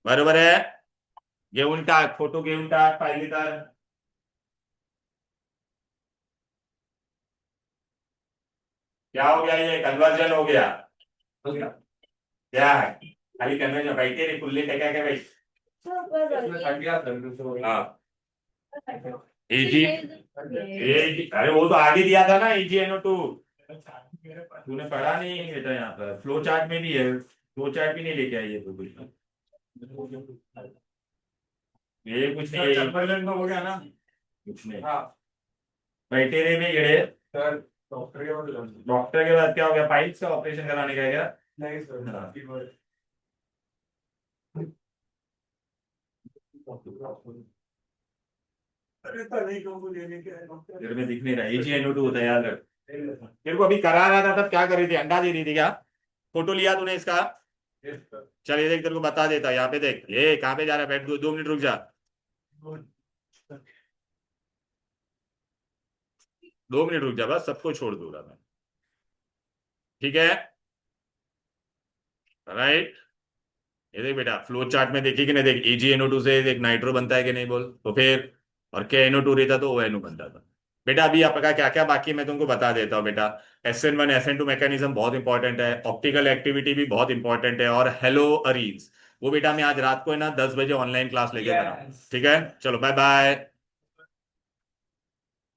बरोबर है। घेऊन टाक फोटो, घेऊन टाक पाहिली तर। क्या हो गया? ये कन्वर्जन हो गया। क्या है? खाली कन्वर्जन बैठे रे फुल्ली टेका के बैठ। हाँ, एजी अरे वो तो आगे दिया था ना AgNO2। तूने पढ़ा नहीं है बेटा? यहाँ पर फ्लो चार्ट में भी है, फ्लो चार्ट भी नहीं लेके आई है तो कुछ। ये कुछ नहीं, कन्वर्जन तो हो गया ना। कुछ नहीं। हाँ बैठे रे में ये सर, डॉक्टर के बाद डॉक्टर के बाद क्या हो गया? पाइल्स का ऑपरेशन कराने का है क्या? नहीं सर। अरे तो नहीं को लेने के तेरे में दिख नहीं रहा। AgNO2 होता है, याद रख। तेरे को अभी करा रहा था तब क्या कर रही थी? अंडा दे रही थी क्या? फोटो लिया तूने इसका? चल ये देख, तेरे को बता देता, यहाँ पे देख। ये कहाँ पे जा रहा है? बैठ, 2 मिनट रुक जा। 2 मिनट रुक जा बस, सबको छोड़ दूंगा मैं। ठीक है, राइट। ये देख बेटा, फ्लो चार्ट में देखी कि नहीं? देख AgNO2 से देख नाइट्रो बनता है कि नहीं बोल? तो फिर और KNO2 रहता तो ONO बनता था। बेटा अभी आपका क्या क्या बाकी है मैं तुमको बता देता हूँ बेटा। SN1 SN2 मैकेनिज्म बहुत इंपॉर्टेंट है, ऑप्टिकल एक्टिविटी भी बहुत इंपॉर्टेंट है, और हेलो अरीन्स वो बेटा मैं आज रात को है ना 10 बजे ऑनलाइन क्लास लेके बनाऊँ, Yes. ठीक है? चलो बाय बाय,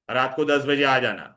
रात को 10 बजे आ जाना।